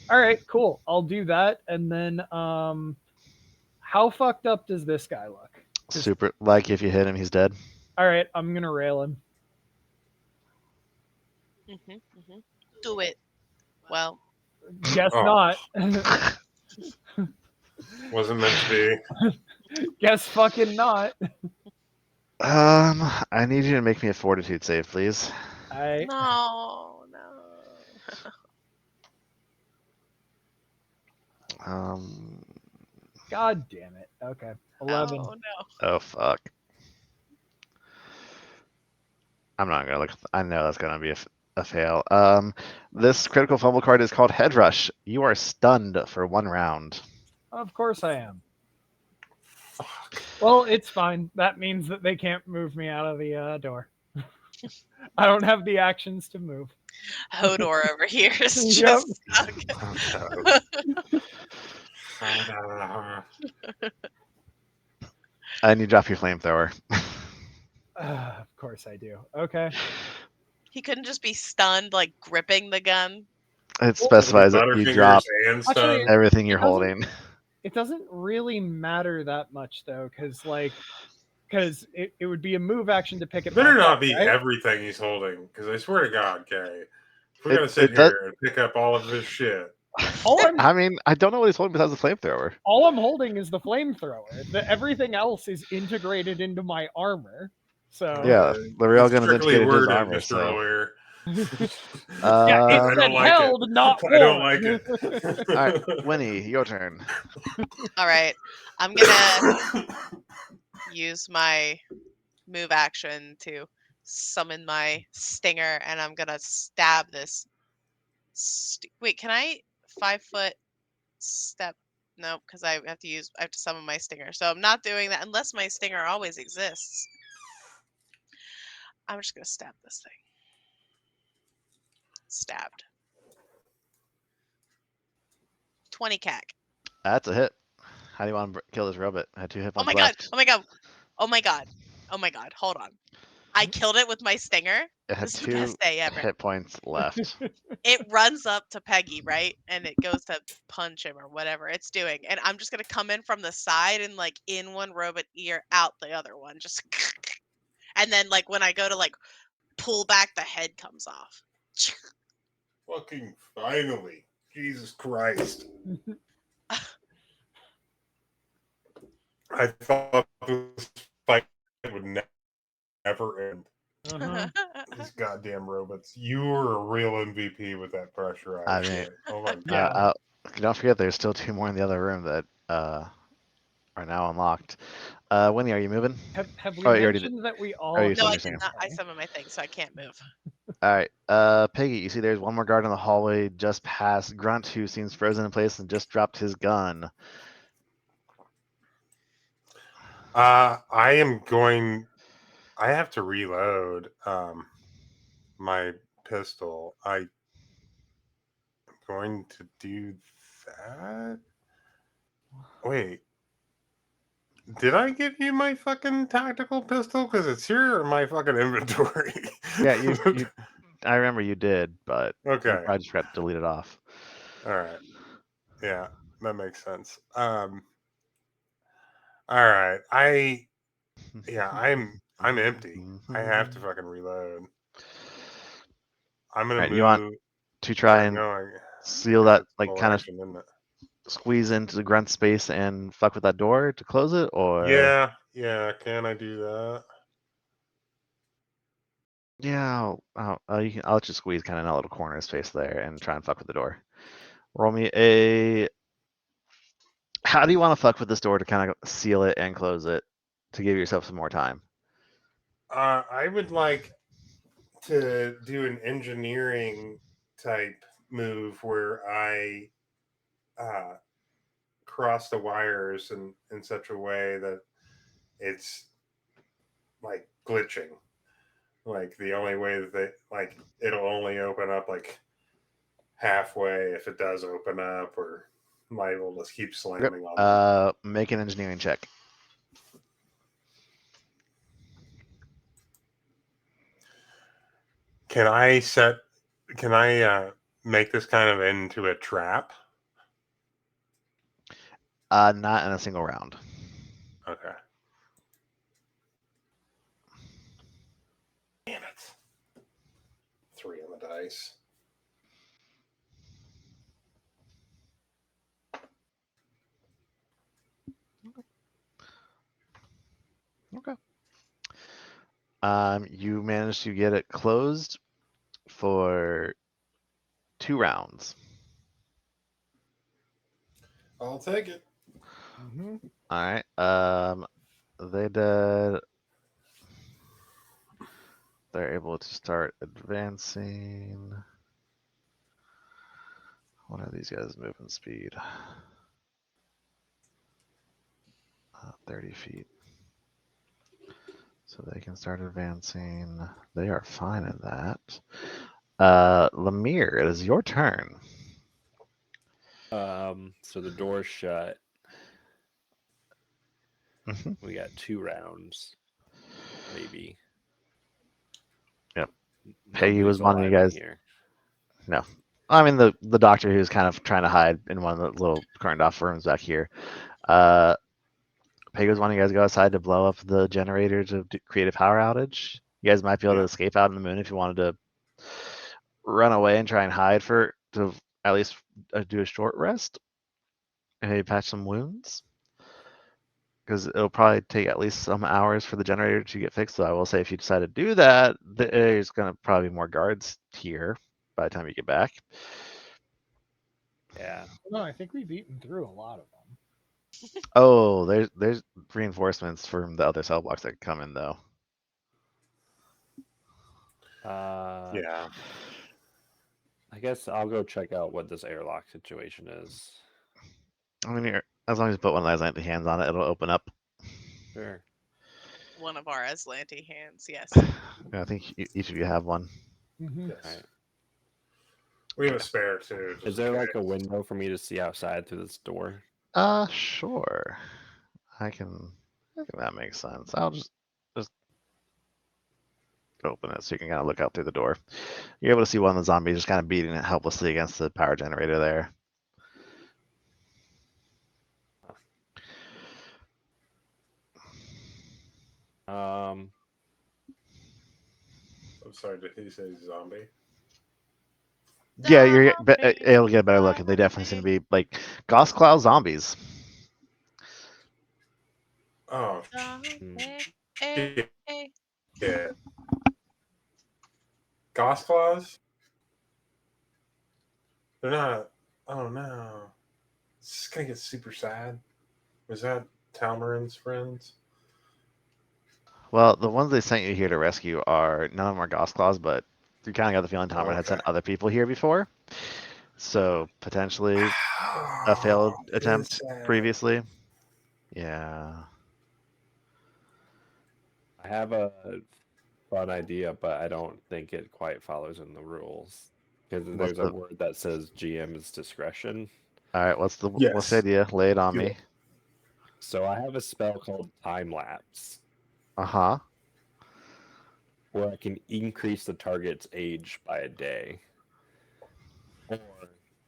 All right, cool. I'll do that. And then, how fucked up does this guy look? Super. Like if you hit him, he's dead. All right, I'm gonna rail him. Do it. Well, Guess Oh. not. Wasn't meant to be. Guess fucking not. I need you to make me a fortitude save, please. no. God damn it. Okay. 11. Oh no. Oh fuck. I'm not gonna look. I know that's gonna be a fail. This critical fumble card is called Head Rush. You are stunned for 1 round. Of course I am. Well, it's fine. That means that they can't move me out of the door. I don't have the actions to move. Hodor over here is Yep. just stuck. And you drop your flamethrower. Of course I do. Okay. He couldn't just be stunned, like gripping the gun. It specifies that you drop Butterfingers and Actually, stun. everything you're it doesn't- holding. It doesn't really matter that much though, because it would be a move action to pick it Better back not up, be right? everything he's holding, because I swear to God, Kay, if we're It- gonna sit it does- here and pick up all of this shit, I mean, I don't know what he's holding besides the flamethrower. All I'm holding is the flamethrower. Everything else is integrated into my armor. So Yeah, the railgun is strictly integrated in his worded, armor. Mr. So, Lawyer. yeah, I it don't said like held, it. not I don't worn. like it. all right, Winnie, your turn. All right. I'm gonna use my move action to summon my stinger, and I'm gonna stab this. Wait, can I 5-foot step? No, because I have to summon my stinger. So I'm not doing that unless my stinger always exists. I'm just gonna stab this thing. Stabbed. 20 cac. That's a hit. How do you want to kill this robot? I had 2 hit Oh points my god! left. Oh my god! Oh my god! Oh my god! Hold on. I killed it with my stinger. It had This is the 2 best day ever. hit points left. It runs up to Peggy, right? And it goes to punch him or whatever it's doing. And I'm just gonna come in from the side and like in one robot ear, out the other one. Just and then like when I go to like pull back, the head comes off. Fucking finally. Jesus Christ. I thought this fight would never end. Uh-huh. These goddamn robots. You were a real MVP with that pressure. I mean, Oh my god. Yeah. don't forget, there's still 2 more in the other room that are now unlocked. Winnie, are you moving? Have we Oh, you already did. mentioned that we all? Oh, you No, summoned I your did stinger. not. I summoned my thing, so I can't move. All right, Peggy, you see there's one more guard in the hallway just past Grunt, who seems frozen in place and just dropped his gun. I have to reload my pistol. I'm going to do that. Wait. Did I give you my fucking tactical pistol? Because it's here in my fucking inventory. Yeah, you I remember you did, but Okay. I just forgot to delete it off. All right. Yeah, that makes sense. All right. I'm empty. I have to fucking reload. I'm gonna Alright, move. you want to try and seal that, like, kind of action, isn't it? squeeze into the grunt space and fuck with that door to close it, or Yeah. Can I do that? yeah, I'll let you squeeze kind of in that little corner space there and try and fuck with the door. Roll me a. How do you want to fuck with this door to kind of seal it and close it to give yourself some more time? I would like to do an engineering type move where I cross the wires in such a way that it's like glitching. Like the only way that it'll only open up like halfway if it does open up, or am I able to keep slamming on them? Make an engineering check. Can I set? Can I make this kind of into a trap? Not in a single round. Okay. Damn it. 3 on the dice. Okay. You managed to get it closed for 2 rounds. I'll take it. Mm-hmm. All right. They did. They're able to start advancing. What are these guys' movement speed? 30 feet. So they can start advancing. They are fine in that. Lemire, it is your turn. So the door's shut. Mhm. We got 2 rounds, maybe. Yep. Peggy Nobody's was wanting you alive in guys. here. No. I mean the doctor who's kind of trying to hide in one of the little cornered off rooms back here. Peggy was wanting you guys to go outside to blow up the generator to create a power outage. You guys might be able to escape out in the moon if you wanted to run away and try and hide to at least do a short rest and maybe patch some wounds. Because it'll probably take at least some hours for the generator to get fixed. So I will say, if you decide to do that, there's going to probably be more guards here by the time you get back. Yeah. No, I think we've eaten through a lot of them. Oh, there's reinforcements from the other cell blocks that come in though. Yeah. I guess I'll go check out what this airlock situation is. I mean, as long as you put one of those empty hands on it, it'll open up. Sure. One of our Aslanti hands, yes. Yeah, I think each of you have one. Mm-hmm. Yes. Right. We have a spare too. Is there like a window for me to see outside through this door? Sure. I think that makes sense. I'll just open it so you can kind of look out through the door. You're able to see one of the zombies just kind of beating it helplessly against the power generator there. I'm sorry, did he say zombie? Yeah, it'll get a better look. They definitely seem to be like Ghost Cloud zombies. Oh, Hey, shit. hey. Yeah. Goss Claws? They're not. Oh no. It's gonna get super sad. Was that Talmarin's friends? Well, the ones they sent you here to rescue are none of them are Ghost Claws, but you kind of got the feeling Talmarin had sent other people here before. So potentially a failed It is attempt sad. previously. Yeah. I have a fun idea, but I don't think it quite follows in the rules. Because there's a word that says GM's discretion. All right, what's the Yes. idea? Lay it on Yeah. me. So I have a spell called Time Lapse, Uh-huh. where I can increase the target's age by a day. Or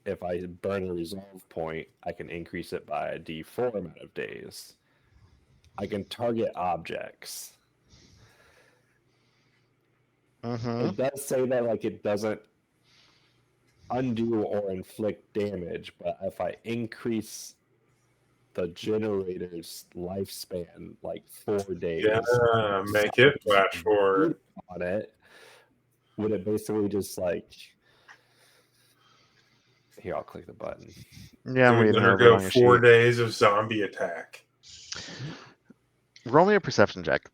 if I burn a resolve point, I can increase it by a D4 amount of days. I can target objects. Mm-hmm. It does say that like it doesn't undo or inflict damage, but if I increase the generator's lifespan like 4 days, Yeah, make it flash forward. on it, would it basically just like here? I'll click the button. Yeah, I'm It would reading over it undergo on your 4 sheet. days of zombie attack. Roll me a perception check.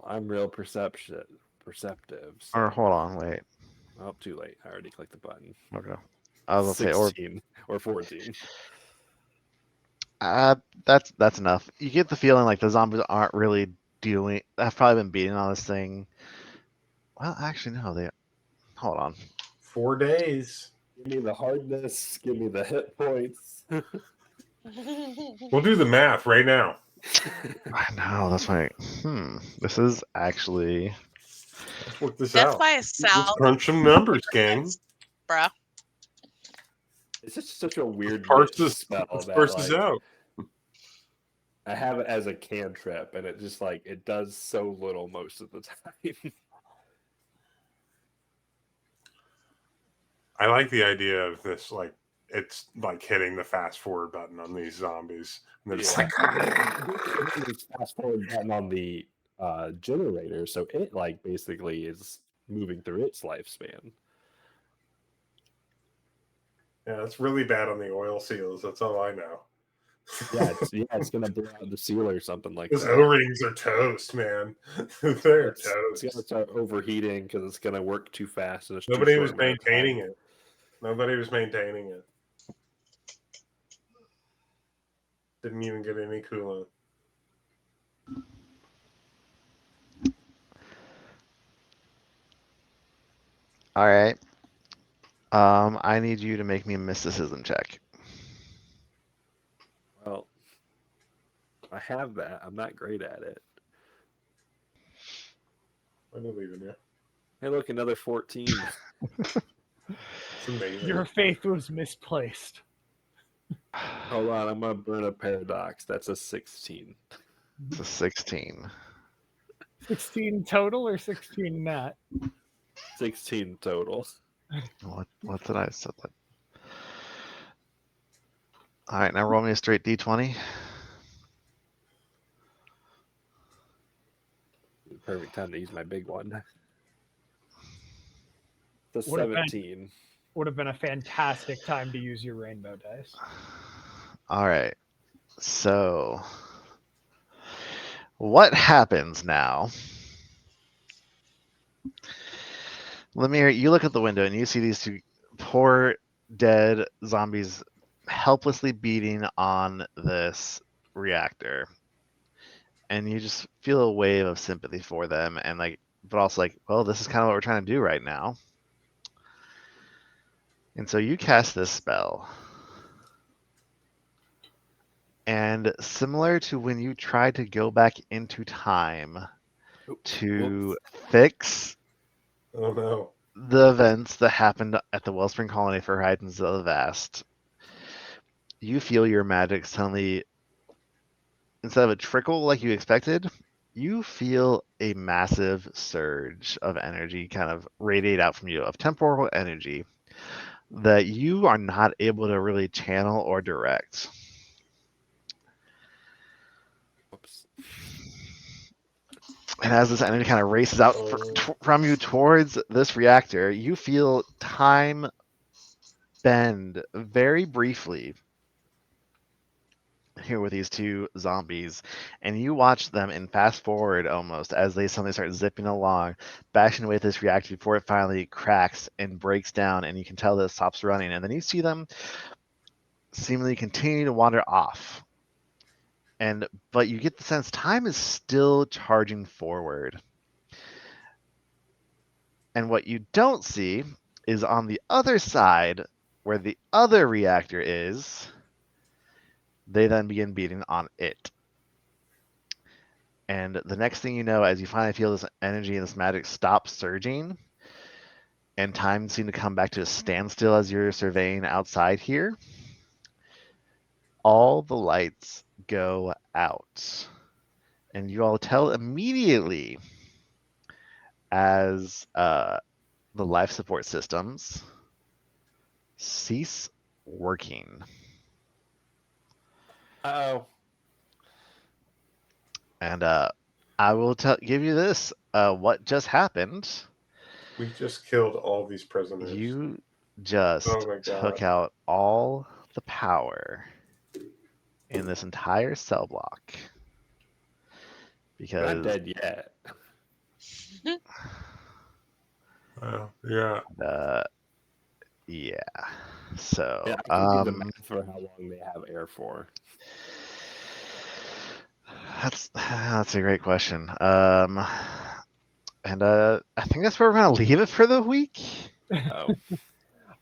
I'm real perceptive. So. Or hold on, wait. Oh, too late. I already clicked the button. Okay. I was gonna say, or 16 or 14. that's enough. You get the feeling like the zombies aren't really doing. Have probably been beating on this thing. Well, actually, no. Hold on. 4 days. Give me the hardness. Give me the hit points. We'll do the math right now. I know. That's why. This is actually. Let's work this That's out. why Let's Sal, crunch some numbers, gang. bruh. It's just such a weird Parse niche this, spell let's that parse this like out. I have it as a cantrip, and it just like it does so little most of the time. I like the idea of this, like it's like hitting the fast forward button on these zombies. And they're just like, It's fast forward button on the generator, so it like basically is moving through its lifespan. yeah, that's really bad on the oil seals. That's all I know. It's gonna blow out the seal or something like Those that. O-rings are toast, man. They're It's toast. gonna start overheating because it's gonna work too fast. And Nobody was maintaining it. Nobody was maintaining it. Didn't even get any coolant. All right. I need you to make me a mysticism check. Well, I have that. I'm not great at it. I believe in you. Hey, look, another 14. It's amazing. Your faith was misplaced. Hold on, I'm gonna burn a paradox. That's a 16. It's a 16. 16 total or 16 net? 16 total. What did I set that? All right, now roll me a straight d20. Perfect time to use my big one. The Would have been- 17. Would have been a fantastic time to use your rainbow dice. All right. So, what happens now? Lemire, you look at the window and you see these two poor dead zombies helplessly beating on this reactor. And you just feel a wave of sympathy for them and like, but also like, well, this is kind of what we're trying to do right now. And so you cast this spell. And similar to when you tried to go back into time to fix Oh no. the events that happened at the Wellspring Colony for Horizons of the Vast, you feel your magic suddenly, instead of a trickle like you expected, you feel a massive surge of energy kind of radiate out from you, of temporal energy that you are not able to really channel or direct. Whoops. And as this energy kind of races out from you towards this reactor, you feel time bend very briefly here with these two zombies, and you watch them in fast forward almost as they suddenly start zipping along, bashing away at this reactor before it finally cracks and breaks down, and you can tell that it stops running. And then you see them seemingly continue to wander off. But you get the sense time is still charging forward. And what you don't see is on the other side, where the other reactor is, they then begin beating on it. And the next thing you know, as you finally feel this energy and this magic stop surging, and time seems to come back to a standstill as you're surveying outside here, all the lights go out. And you all tell immediately as the life support systems cease working. Uh-oh. And I will give you this. What just happened? We just killed all these prisoners. You just Oh my took God. out all the power in this entire cell block. We're not Because dead yet. Yeah. yeah. So Yeah, I can do the math for how long they have air for. that's a great question. And I think that's where we're gonna leave it for the week. Oh,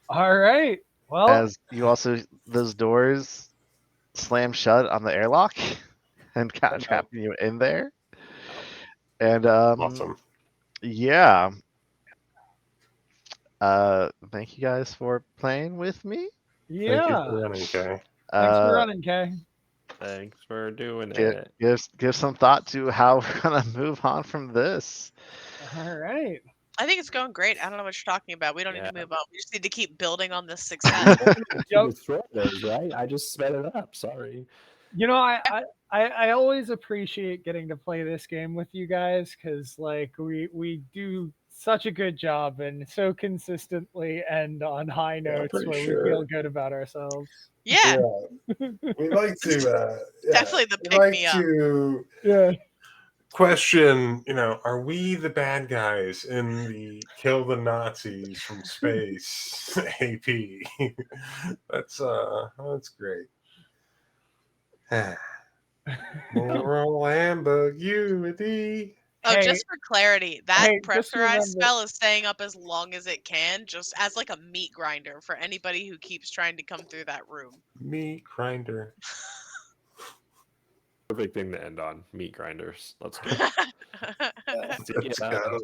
All right. Well, As you also those doors slam shut on the airlock and kind of trapping you in there. oh. And Awesome. yeah. Thank you guys for playing with me. Thank you yeah. for running, Kay. Thanks for Uh, running, Kay. Thanks for doing give, it. give some thought to how we're gonna move on from this. All right. I think it's going great. I don't know what you're talking about. We don't need Yeah. to move on. We just need to keep building on this success. You Yep. destroyed those, right? I just sped it up. Sorry. You know, I always appreciate getting to play this game with you guys because like we do such a good job and so consistently end on high Yeah, notes pretty where we sure. feel good about ourselves. Yeah, We like to definitely the we pick like me up. to Yeah. question, are we the bad guys in the kill the Nazis from space AP? That's great. Moral ambiguity. Oh, Hey, just for clarity, that hey, just pressurized remember. spell is staying up as long as it can, just as like a meat grinder for anybody who keeps trying to come through that room. Meat grinder. Perfect thing to end on. Meat grinders. Let's go. Let's Yeah. go.